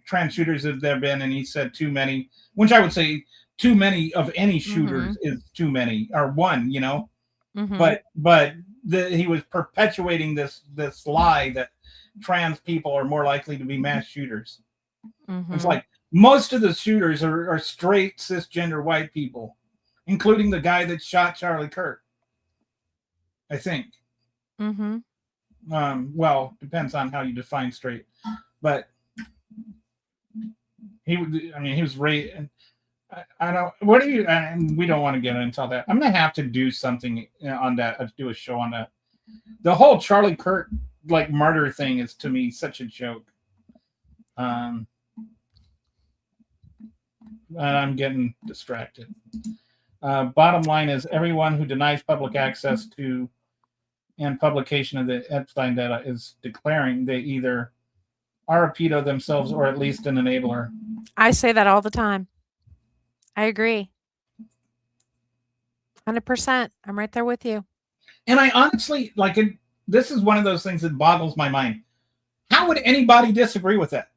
trans shooters have there been, and he said too many. Which I would say too many of any shooters is too many, or one, But he was perpetuating this lie that trans people are more likely to be mass shooters. It's like most of the shooters are straight cisgender white people, including the guy that shot Charlie Kirk. I think. Well, depends on how you define straight, but he was raised. I don't. What do you? And we don't want to get into that. I'm gonna have to do something on that. Do a show on that. The whole Charlie Kirk like murder thing is to me such a joke. And I'm getting distracted. Bottom line is, everyone who denies public access to and publication of the Estein data is declaring they either are a pedo themselves or at least an enabler. I say that all the time. I agree. 100%. I'm right there with you. And I honestly, like, this is one of those things that boggles my mind. How would anybody disagree with that?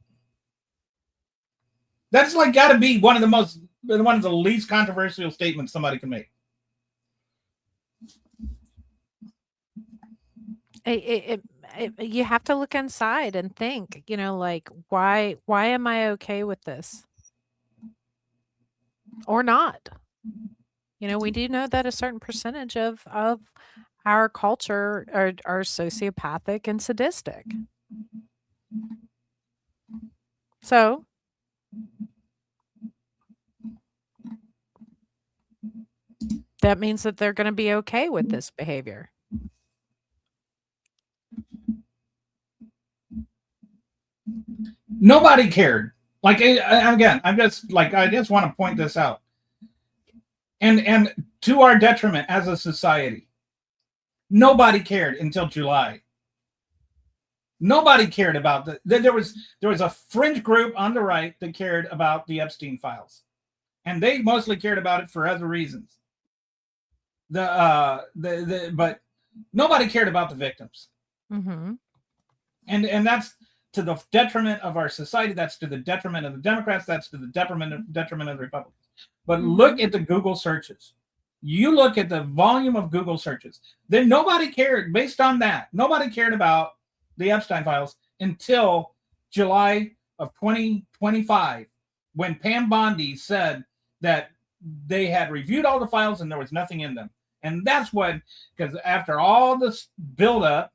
That's like got to be one of the least controversial statements somebody can make. You have to look inside and think, like, why am I okay with this or not? We do know that a certain percentage of our culture are sociopathic and sadistic. So that means that they're going to be okay with this behavior. Nobody cared. Like, again, I just want to point this out. And to our detriment as a society, nobody cared until July. Nobody cared about there was a fringe group on the right that cared about the Epstein files, and they mostly cared about it for other reasons. But nobody cared about the victims. Mm-hmm. And that's to the detriment of our society. That's to the detriment of the Democrats. That's to the detriment of the Republicans. But look at the Google searches. You look at the volume of Google searches. Then nobody cared. Based on that, nobody cared about the Epstein files until July of 2025, when Pam Bondi said that they had reviewed all the files and there was nothing in them. And that's what, because after all this buildup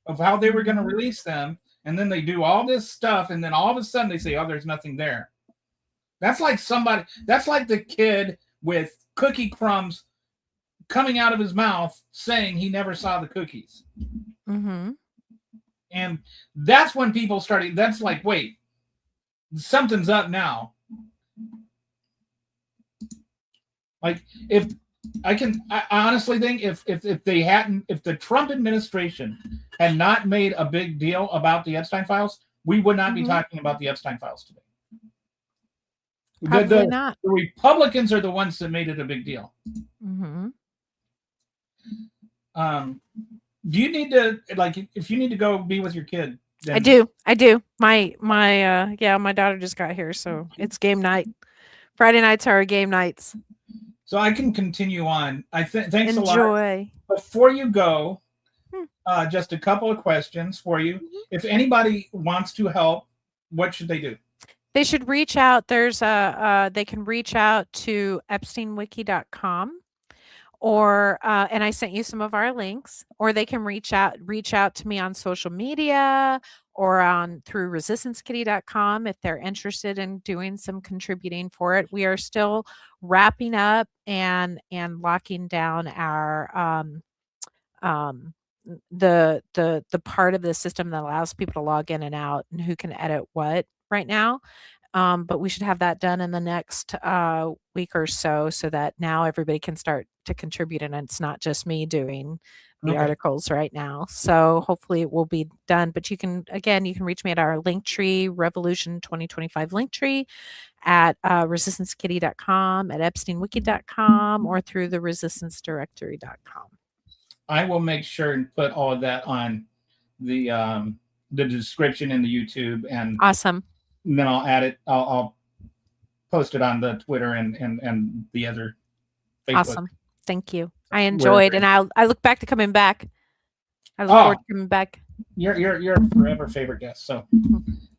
of how they were going to release them, and then they do all this stuff, and then all of a sudden they say, oh, there's nothing there. That's like the kid with cookie crumbs coming out of his mouth saying he never saw the cookies. Mm-hmm. And that's when people started, that's like, wait, something's up now. Like, I honestly think if the Trump administration had not made a big deal about the Epstein files, we would not be talking about the Epstein files today. Probably not. The Republicans are the ones that made it a big deal. Mm-hmm. Do you need to, like, if you need to go be with your kid? Then... I do. My daughter just got here, so it's game night. Friday nights are our game nights. So I can continue on. Thanks a lot. Enjoy. Before you go, just a couple of questions for you. If anybody wants to help, what should they do? They should reach out. They can reach out to EsteinWiki.com, or and I sent you some of our links, or they can reach out to me on social media or through resistancekitty.com if they're interested in doing some contributing for it. We are still wrapping up and locking down our the part of the system that allows people to log in and out and who can edit what right now. But we should have that done in the next week or so that now everybody can start to contribute, and it's not just me doing the articles right now. So hopefully it will be done. But you can reach me at our Linktree Revolution 2025 Linktree at resistancekitty.com, at epsteinwiki.com, or through the resistancedirectory.com. I will make sure and put all of that on the description in the YouTube, and awesome. And then I'll add it. I'll post it on the Twitter and the other Facebook. Awesome. Thank you. I enjoyed, and I look back to coming back. I look forward to coming back. You're a forever favorite guest. So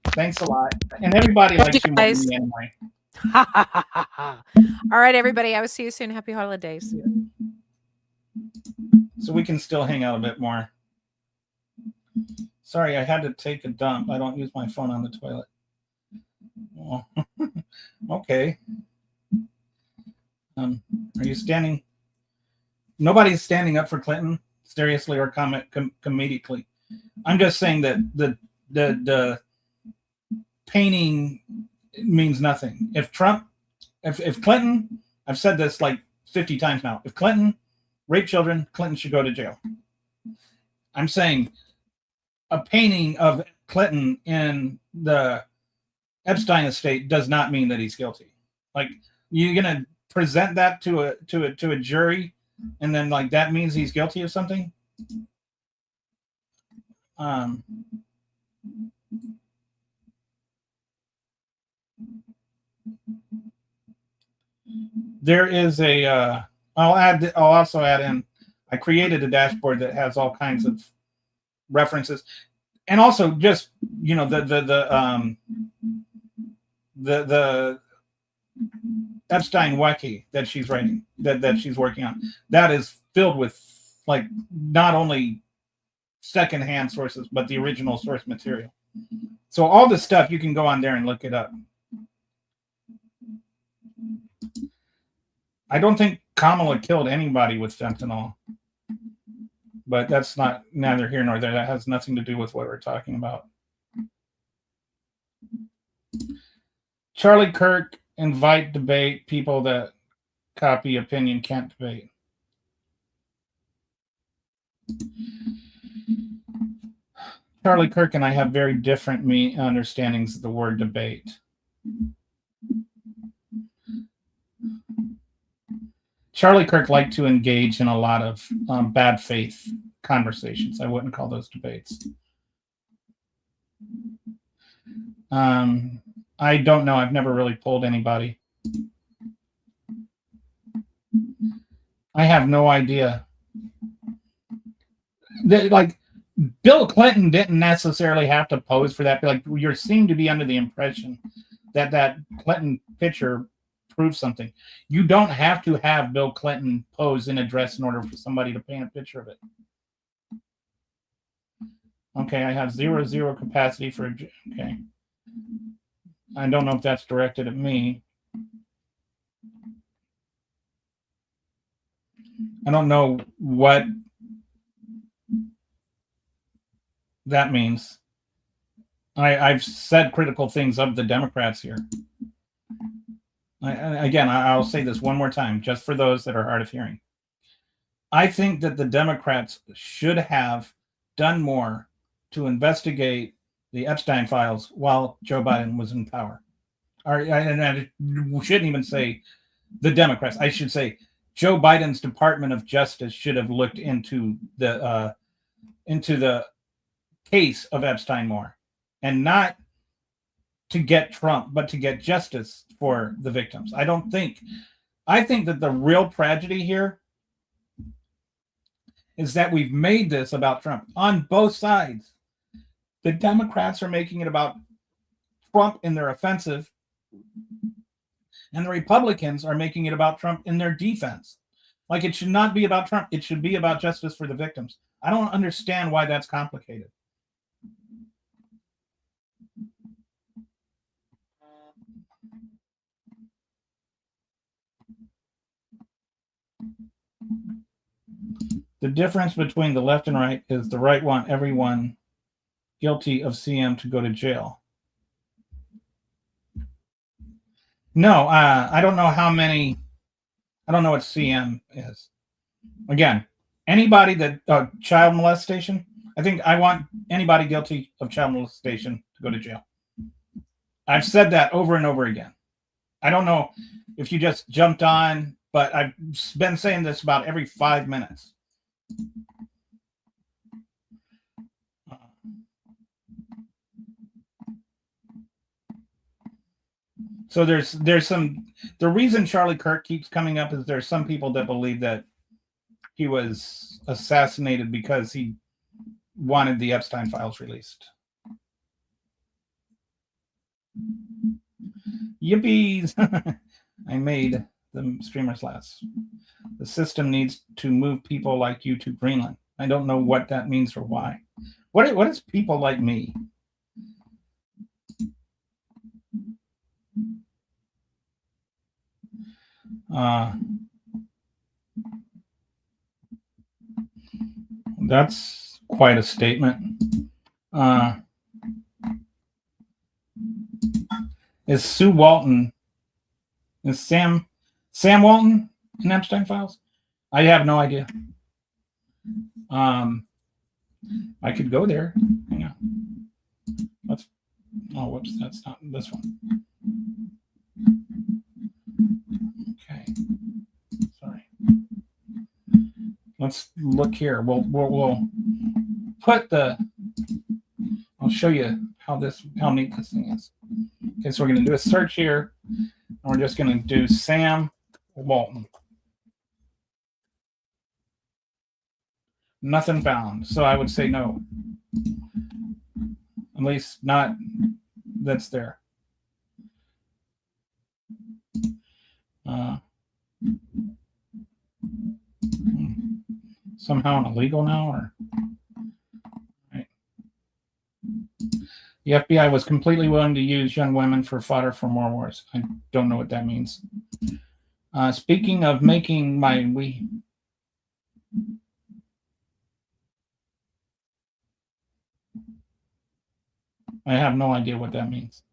thanks a lot, and everybody likes you more than me anyway. All right, everybody. I will see you soon. Happy holidays. So we can still hang out a bit more. Sorry, I had to take a dump. I don't use my phone on the toilet. Oh. Okay. Are you standing? Nobody's standing up for Clinton, seriously or comedically. I'm just saying that the painting means nothing. If Clinton, I've said this like 50 times now. If Clinton raped children, Clinton should go to jail. I'm saying a painting of Clinton in the Epstein estate does not mean that he's guilty. Like, you're gonna present that to a jury, and then like that means he's guilty of something. There is a. I'll also add in. I created a dashboard that has all kinds of references, and also just the Epstein WACO that she's writing, that she's working on, that is filled with like not only secondhand sources but the original source material. So all this stuff, you can go on there and look it up. I don't think Kamala killed anybody with fentanyl, but that's neither here nor there. That has nothing to do with what we're talking about. Charlie Kirk, invite debate. People that copy opinion can't debate. Charlie Kirk and I have very different understandings of the word debate. Charlie Kirk liked to engage in a lot of bad faith conversations. I wouldn't call those debates. I don't know. I've never really polled anybody. I have no idea. Like, Bill Clinton didn't necessarily have to pose for that. Like, you seem to be under the impression that that Clinton picture proves something. You don't have to have Bill Clinton pose in a dress in order for somebody to paint a picture of it. Okay, I have 0 capacity for. Okay. I don't know if that's directed at me. I don't know what that means. I've said critical things of the Democrats here. I'll say this one more time, just for those that are hard of hearing. I think that the Democrats should have done more to investigate the Epstein files while Joe Biden was in power. And I shouldn't even say the Democrats. I should say Joe Biden's Department of Justice should have looked into the case of Epstein more, and not to get Trump, but to get justice for the victims. I think that the real tragedy here is that we've made this about Trump on both sides. The Democrats are making it about Trump in their offensive, and the Republicans are making it about Trump in their defense. Like, it should not be about Trump. It should be about justice for the victims. I don't understand why that's complicated. The difference between the left and right is the right want everyone guilty of CM to go to jail. No, I don't know how many. I don't know what CM is. Again, anybody that child molestation. I think I want anybody guilty of child molestation to go to jail. I've said that over and over again. I don't know if you just jumped on, but I've been saying this about every 5 minutes. So there's some. The reason Charlie Kirk keeps coming up is there's some people that believe that he was assassinated because he wanted the Epstein files released. Yippies! I made the streamers last. The system needs to move people like you to Greenland. I don't know what that means or why. What is people like me? That's quite a statement. Is Sue Walton, is Sam Walton in Epstein files? I have no idea. I could go there. Hang on. Oh, whoops, that's not this one. Okay, sorry. Let's look here. We'll put the. I'll show you how neat this thing is. Okay, so we're going to do a search here, and we're just going to do Sam Walton. Nothing found, so I would say no. At least not that's there. Somehow illegal now, or right. The FBI was completely willing to use young women for fodder for more wars. I don't know what that means. Speaking of making I have no idea what that means.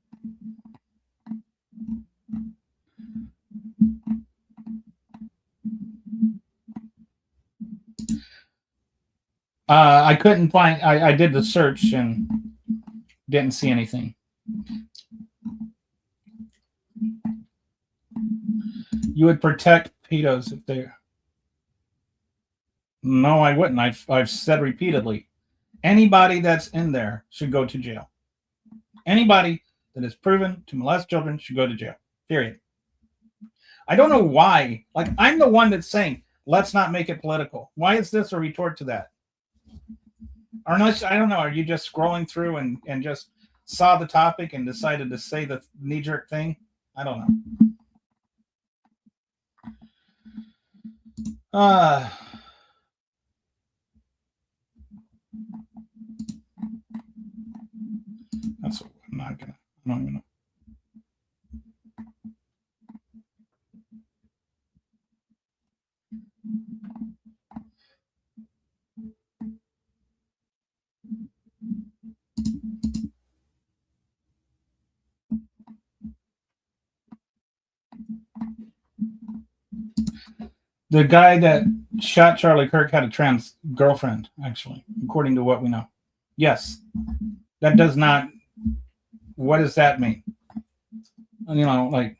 I couldn't find. I did the search and didn't see anything. You would protect pedos if they're. No, I wouldn't. I've said repeatedly, anybody that's in there should go to jail. Anybody that is proven to molest children should go to jail. Period. I don't know why. Like, I'm the one that's saying, let's not make it political. Why is this a retort to that? Or unless, I don't know, are you just scrolling through and just saw the topic and decided to say the knee-jerk thing? I don't know. That's what I'm not gonna. I don't even know. The guy that shot Charlie Kirk had a trans girlfriend, actually, according to what we know. Yes. That does not. What does that mean? You know, like.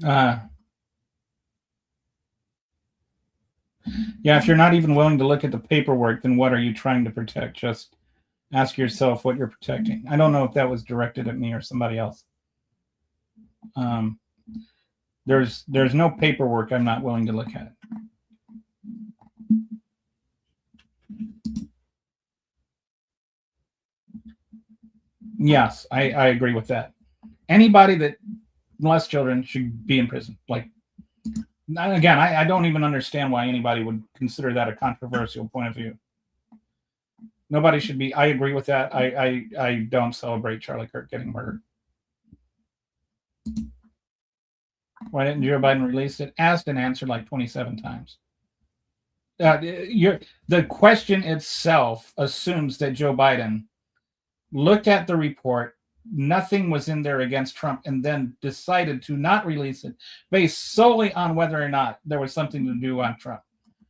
Yeah, if you're not even willing to look at the paperwork, then what are you trying to protect? Just ask yourself what you're protecting. I don't know if that was directed at me or somebody else. There's no paperwork I'm not willing to look at. Yes, I agree with that. Anybody that molests children should be in prison. Like, again, I don't even understand why anybody would consider that a controversial point of view. Nobody should be. I agree with that. I don't celebrate Charlie Kirk getting murdered. Why didn't Joe Biden release it? Asked and answered like 27 times. The question itself assumes that Joe Biden looked at the report, nothing was in there against Trump, and then decided to not release it based solely on whether or not there was something to do on Trump.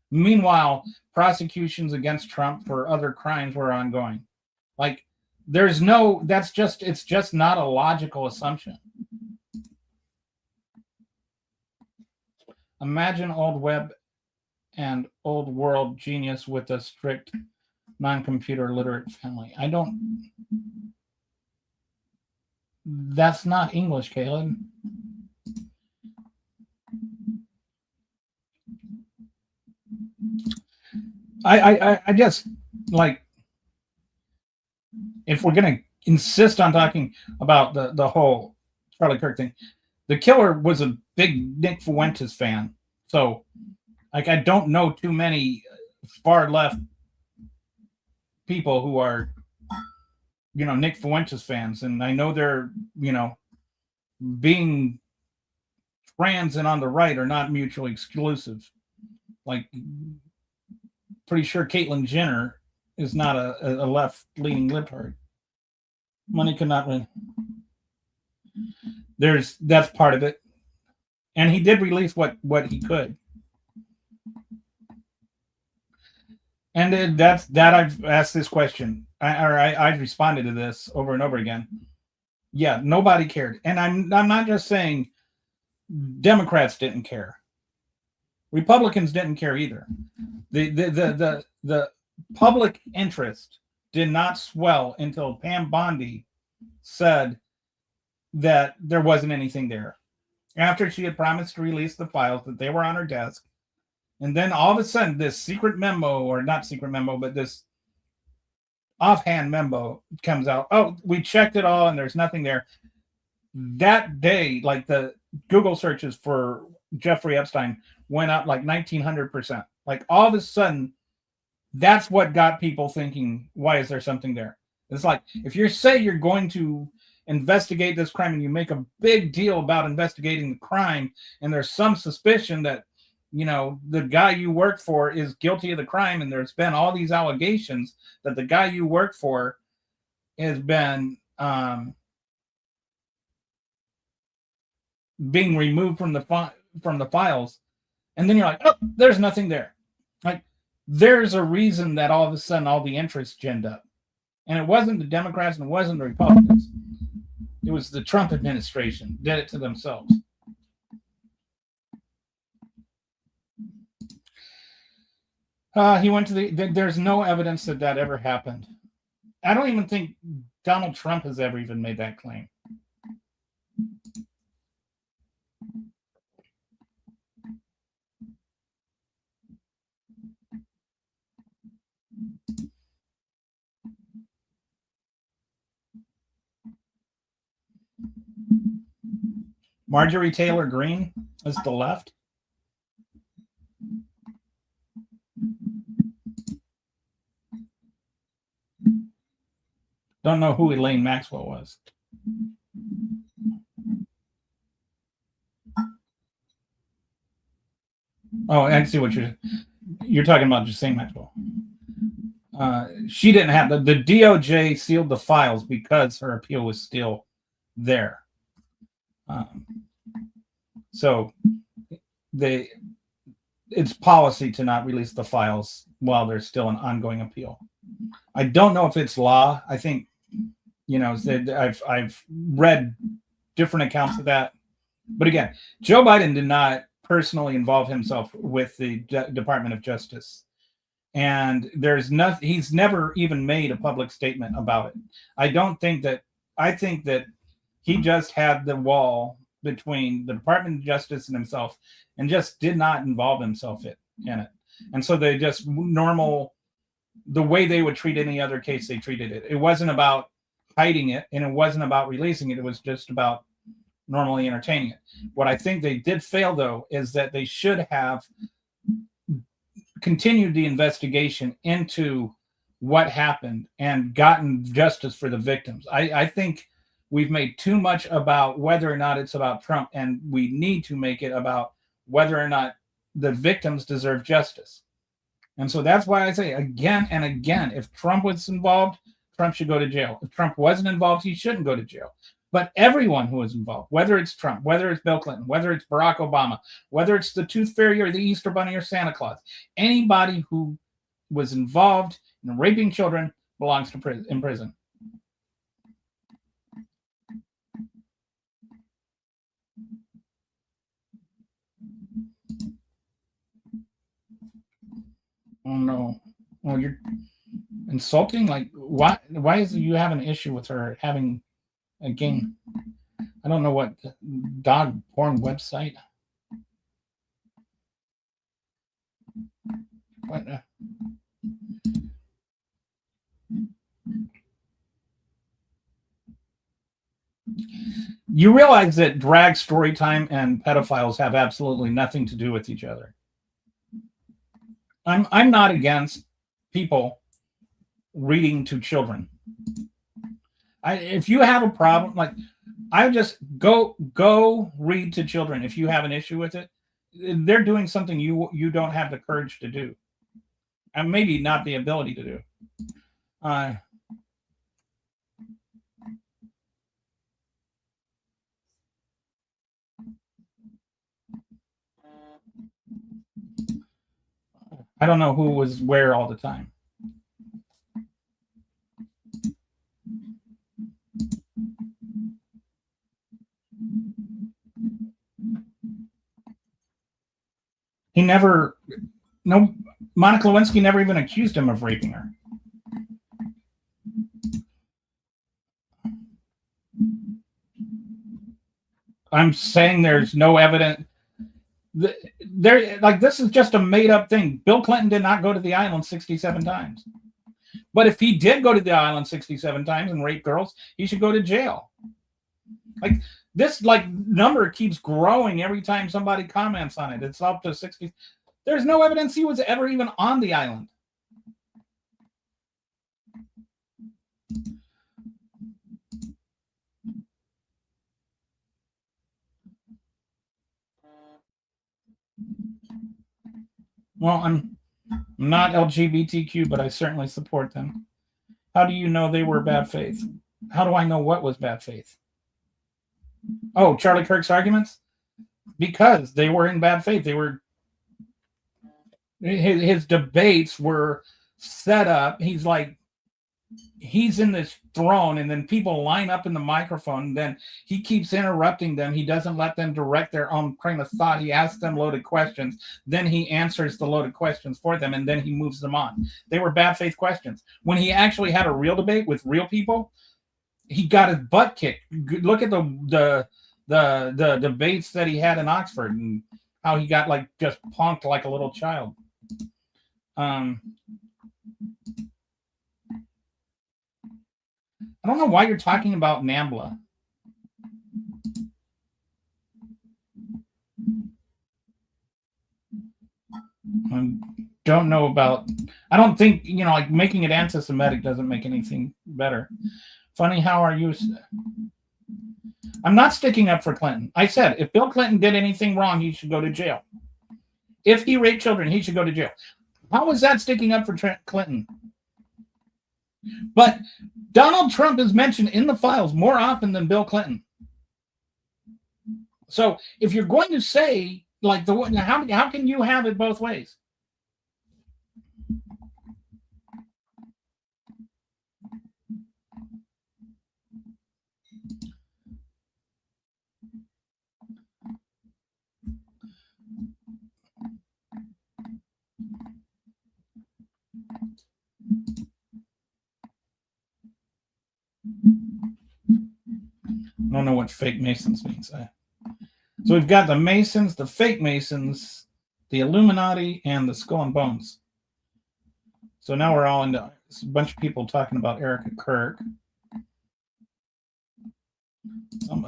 Meanwhile, prosecutions against Trump for other crimes were ongoing. Like, it's just not a logical assumption. Imagine old web and old world genius with a strict non-computer literate family. That's not English, Caleb. I just, like, if we're going to insist on talking about the whole Charlie Kirk thing, the killer was a big Nick Fuentes fan. So, like, I don't know too many far left people who are, Nick Fuentes fans. And I know they're, being trans and on the right are not mutually exclusive. Like, pretty sure Caitlyn Jenner is not a left-leaning libtard. Money cannot win. That's part of it. And he did release what he could. And that's that. I've asked this question, I've responded to this over and over again. Yeah, nobody cared, and I'm not just saying Democrats didn't care. Republicans didn't care either. The public interest did not swell until Pam Bondi said that there wasn't anything there. After she had promised to release the files, that they were on her desk, and then all of a sudden, this secret memo, or not secret memo, but this offhand memo comes out. Oh, we checked it all, and there's nothing there. That day, like the Google searches for Jeffrey Epstein went up like 1900%. Like all of a sudden, that's what got people thinking, why is there something there? It's like if you say you're going to investigate this crime and you make a big deal about investigating the crime, and there's some suspicion that the guy you work for is guilty of the crime, and there's been all these allegations that the guy you work for has been being removed from the files, and then you're like, oh, there's nothing there. Like there's a reason that all of a sudden all the interest ginned up, and it wasn't the Democrats and it wasn't the Republicans. It was the Trump administration did it to themselves. He went to there's no evidence that ever happened. I don't even think Donald Trump has ever even made that claim. Marjorie Taylor Greene is the left. Don't know who Elaine Maxwell was. Oh, I see what you're talking about. Just saying Maxwell. She didn't have the DOJ sealed the files because her appeal was still there. So it's policy to not release the files while there's still an ongoing appeal. I don't know if it's law. I think I've read different accounts of that. But again, Joe Biden did not personally involve himself with the Department of Justice. And there's nothing, he's never even made a public statement about it. I think that he just had the wall between the Department of Justice and himself and just did not involve himself in it. And so they just the way they would treat any other case, they treated it. It wasn't about hiding it, and it wasn't about releasing it. It was just about normally entertaining it. What I think they did fail, though, is that they should have continued the investigation into what happened and gotten justice for the victims. I think we've made too much about whether or not it's about Trump, and we need to make it about whether or not the victims deserve justice. And so that's why I say again and again, if Trump was involved, Trump should go to jail. If Trump wasn't involved, he shouldn't go to jail. But everyone who is involved, whether it's Trump, whether it's Bill Clinton, whether it's Barack Obama, whether it's the Tooth Fairy or the Easter Bunny or Santa Claus, anybody who was involved in raping children belongs to in prison. Oh no! Well, you're insulting. Like, why? Why is you have an issue with her having a game? I don't know what dog porn website. What? You realize that drag story time and pedophiles have absolutely nothing to do with each other. I'm not against people reading to children. If you have a problem, like I just go read to children. If you have an issue with it, they're doing something you don't have the courage to do, and maybe not the ability to do. I don't know who was where all the time. He never, no, Monica Lewinsky never even accused him of raping her. I'm saying there's no evidence. There, like, this is just a made up thing. Bill Clinton did not go to the island 67 times. But if he did go to the island 67 times and rape girls, he should go to jail. Like, this number keeps growing every time somebody comments on it. It's up to 60. There's no evidence he was ever even on the island. Well, I'm not LGBTQ, but I certainly support them. How do you know they were bad faith? How do I know what was bad faith? Oh, Charlie Kirk's arguments? Because they were in bad faith. They were, his debates were set up. He's like, he's in this throne, and then people line up in the microphone, and then he keeps interrupting them. He doesn't let them direct their own train of thought. He asks them loaded questions, then he answers the loaded questions for them, and then he moves them on. They were bad faith questions. When he actually had a real debate with real people, he got his butt kicked. Look at the debates that he had in Oxford and how he got like just punked like a little child. I don't know why you're talking about NAMBLA. I don't know about, I don't think, like making it anti-Semitic doesn't make anything better. Funny, how are you? I'm not sticking up for Clinton. I said, if Bill Clinton did anything wrong, he should go to jail. If he raped children, he should go to jail. How is that sticking up for Clinton? But Donald Trump is mentioned in the files more often than Bill Clinton. So if you're going to say, like, how can you have it both ways? I don't know what fake Masons means. So we've got the Masons, the fake Masons, the Illuminati, and the Skull and Bones. So now we're all into a bunch of people talking about Erica Kirk.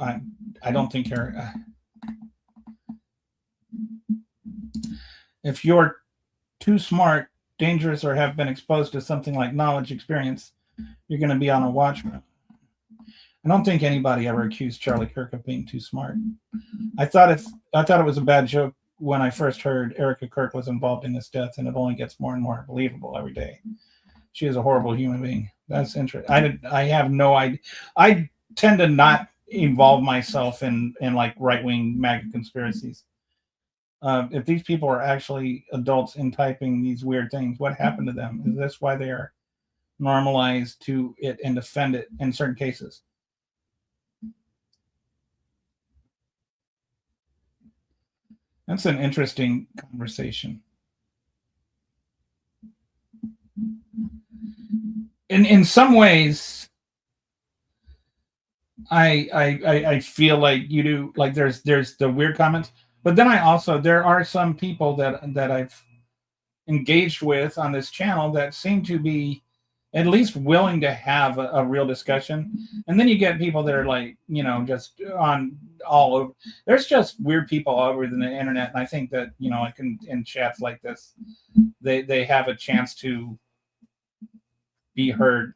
I don't think Erica. If you're too smart, dangerous, or have been exposed to something like knowledge, experience, you're going to be on a watch. I don't think anybody ever accused Charlie Kirk of being too smart. I thought it was a bad joke when I first heard Erica Kirk was involved in this death, and it only gets more and more believable every day. She is a horrible human being. That's interesting. I have no idea. I tend to not involve myself in like right-wing MAGA conspiracies. If these people are actually adults in typing these weird things, what happened to them? Is this why they are normalized to it and defend it in certain cases? That's an interesting conversation. In some ways, I feel like you do, like there's the weird comments, but then there are some people that I've engaged with on this channel that seem to be at least willing to have a real discussion. And then you get people that are like, just on all over. There's just weird people all over the internet. And I think that, like in chats like this, they have a chance to be heard.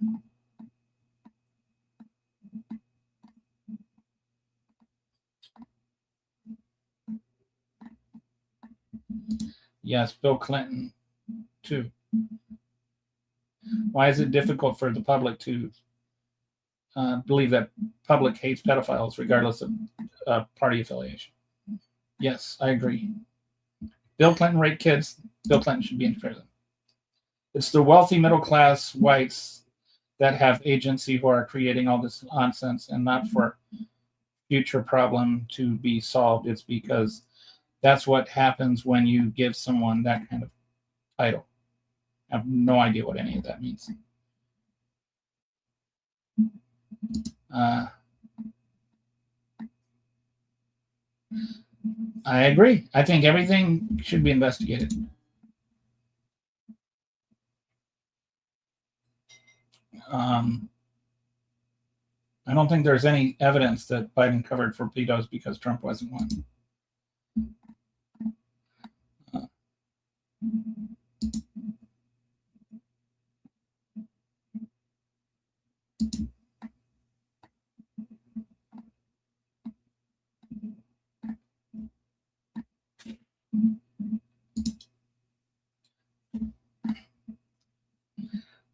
Yes, Bill Clinton too. Why is it difficult for the public to believe that public hates pedophiles regardless of party affiliation? Yes, I agree. Bill Clinton raped kids. Bill Clinton should be in prison. It's the wealthy middle class whites that have agency who are creating all this nonsense, and not for future problem to be solved. It's because that's what happens when you give someone that kind of title. I have no idea what any of that means. I agree. I think everything should be investigated. I don't think there's any evidence that Biden covered for pedos because Trump wasn't one.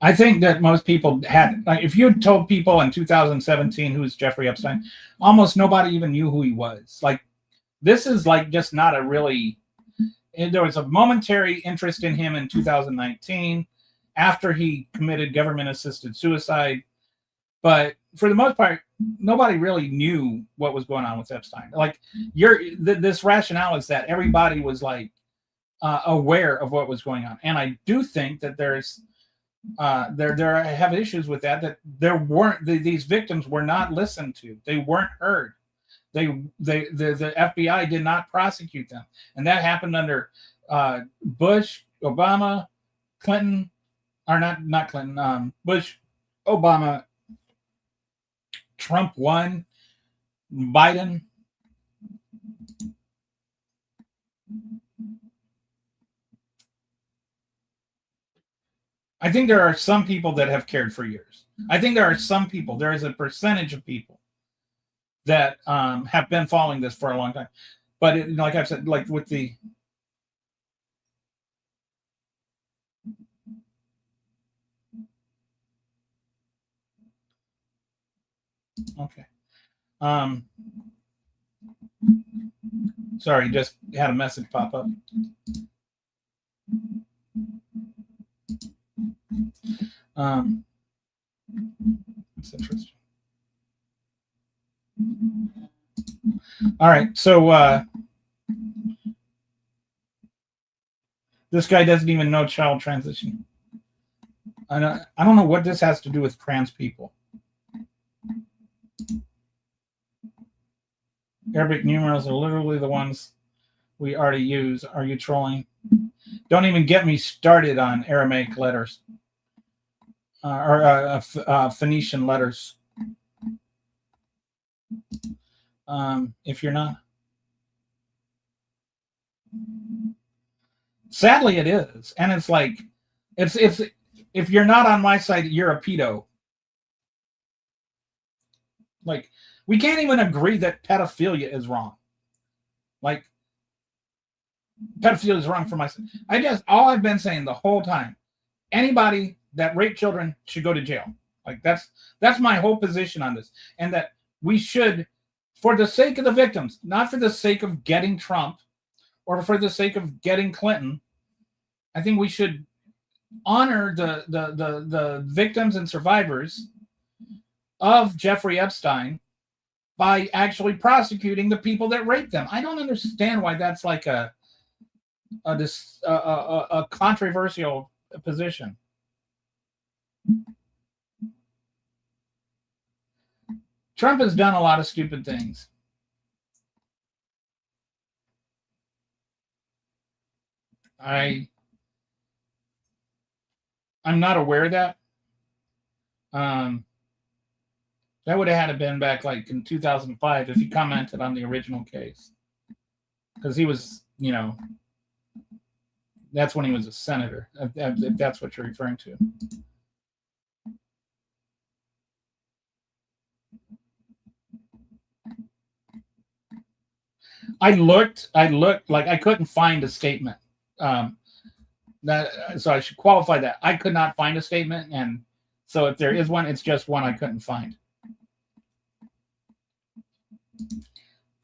I think that most people had, like, if you had told people in 2017 who's Jeffrey Epstein, almost nobody even knew who he was. Like, this is like just not a really, there was a momentary interest in him in 2019 after he committed government assisted suicide. But for the most part, nobody really knew what was going on with Epstein. Like, this rationale is that everybody was like aware of what was going on. And I do think that there's, there I have issues with that there weren't, these victims were not listened to. They weren't heard. The FBI did not prosecute them, and that happened under Bush, Obama, Clinton, or not Clinton, Bush, Obama, Trump 1, Biden. I think there are some people that have cared for years. I think there are some people, there is a percentage of people that have been following this for a long time. But like I've said, like with the... Okay. Sorry, just had a message pop up. That's interesting. All right, so this guy doesn't even know child transition. I don't know what this has to do with trans people. Arabic numerals are literally the ones we already use. Are you trolling? Don't even get me started on Aramaic letters or Phoenician letters. If you're not. Sadly, it is. And it's like, it's if you're not on my side, you're a pedo. Like, we can't even agree that pedophilia is wrong. Like, pedophilia is wrong for my side. All I've been saying the whole time, anybody that raped children should go to jail. Like, that's my whole position on this. And that we should, for the sake of the victims, not for the sake of getting Trump or for the sake of getting Clinton, I think we should honor the victims and survivors of Jeffrey Epstein by actually prosecuting the people that raped them. I don't understand why that's like a controversial position. Trump has done a lot of stupid things. I'm not aware of that. That would have had to been back like in 2005 if he commented on the original case. Because he was, that's when he was a senator, if that's what you're referring to. I looked, like I couldn't find a statement. So I should qualify that. I could not find a statement, and so if there is one, it's just one I couldn't find.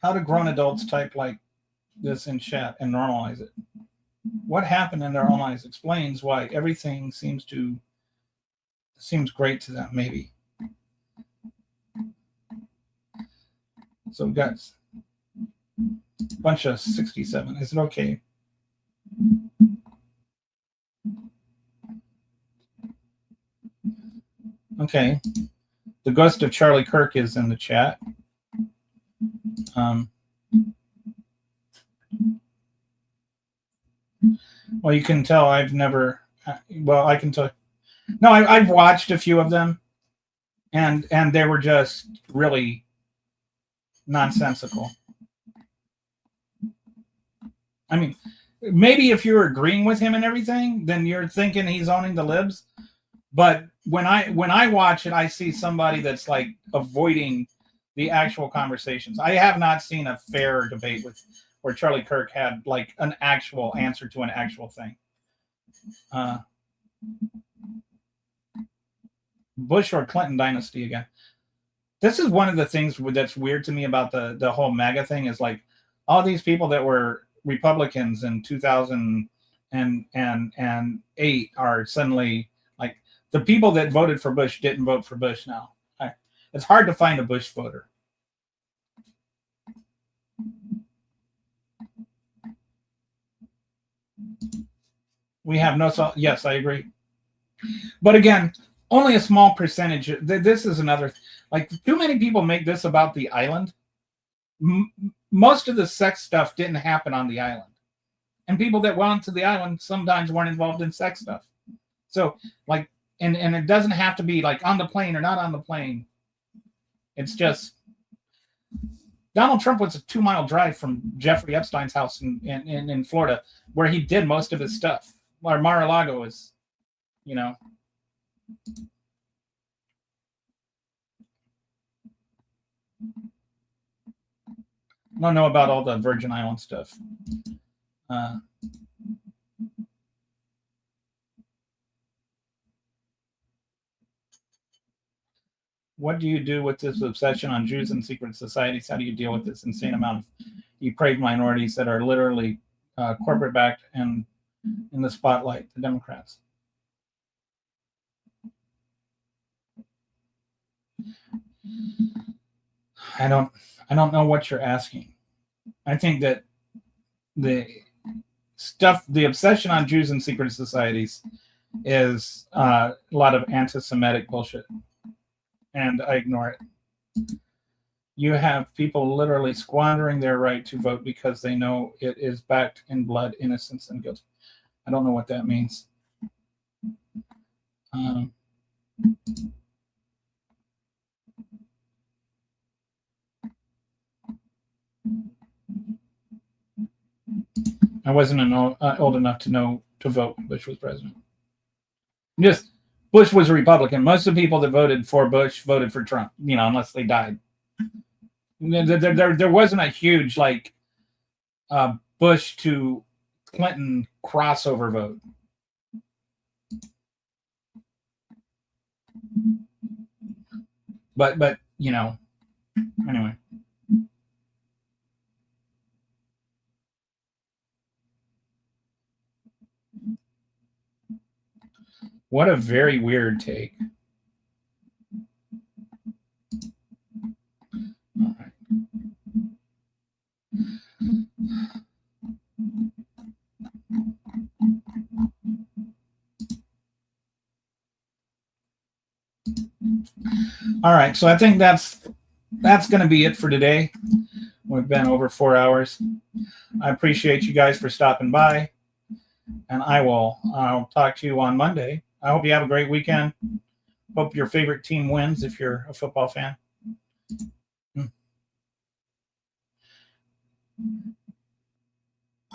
How do grown adults type like this in chat and normalize it? what happened in their own lives explains why everything seems great to them, maybe. So we've got a bunch of 67. Is it okay? Okay. The ghost of Charlie Kirk is in the chat. Well, you can tell I've never. Well, I can tell. No, I've watched a few of them, and they were just really nonsensical. I mean, maybe if you're agreeing with him and everything, then you're thinking he's owning the libs. But when I watch it, I see somebody that's like avoiding the actual conversations. I have not seen a fair debate where Charlie Kirk had like an actual answer to an actual thing. Bush or Clinton dynasty again. This is one of the things that's weird to me about the whole MAGA thing is like all these people that were Republicans in 2008 are suddenly like the people that voted for Bush didn't vote for Bush now. It's hard to find a Bush voter. We have no, yes, I agree. But again, only a small percentage. This is another, like too many people make this about the island. Most of the sex stuff didn't happen on the island. And people that went to the island sometimes weren't involved in sex stuff. So like, and it doesn't have to be like on the plane or not on the plane. It's just Donald Trump was a 2-mile drive from Jeffrey Epstein's house in Florida, where he did most of his stuff. Or Mar-a-Lago is, you know. I don't know about all the Virgin Island stuff. What do you do with this obsession on Jews and secret societies? How do you deal with this insane amount of depraved minorities that are literally corporate backed and in the spotlight, the Democrats? I don't know what you're asking. I think that the obsession on Jews and secret societies is a lot of anti-Semitic bullshit. And I ignore it. You have people literally squandering their right to vote because they know it is backed in blood, innocence, and guilt. I don't know what that means. I wasn't old enough to vote when Bush was president. Just Bush was a Republican. Most of the people that voted for Bush voted for Trump, unless they died. There wasn't a huge like Bush to Clinton crossover vote. But anyway. What a very weird take. All right. All right, so I think that's going to be it for today. We've been over 4 hours. I appreciate you guys for stopping by, and I'll talk to you on Monday. I hope you have a great weekend. Hope your favorite team wins if you're a football fan.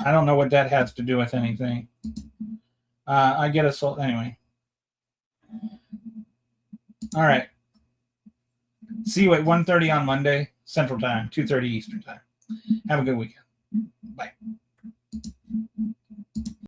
I don't know what that has to do with anything. I get a anyway. All right. See you at 1:30 on Monday, Central Time, 2:30 Eastern Time. Have a good weekend. Bye.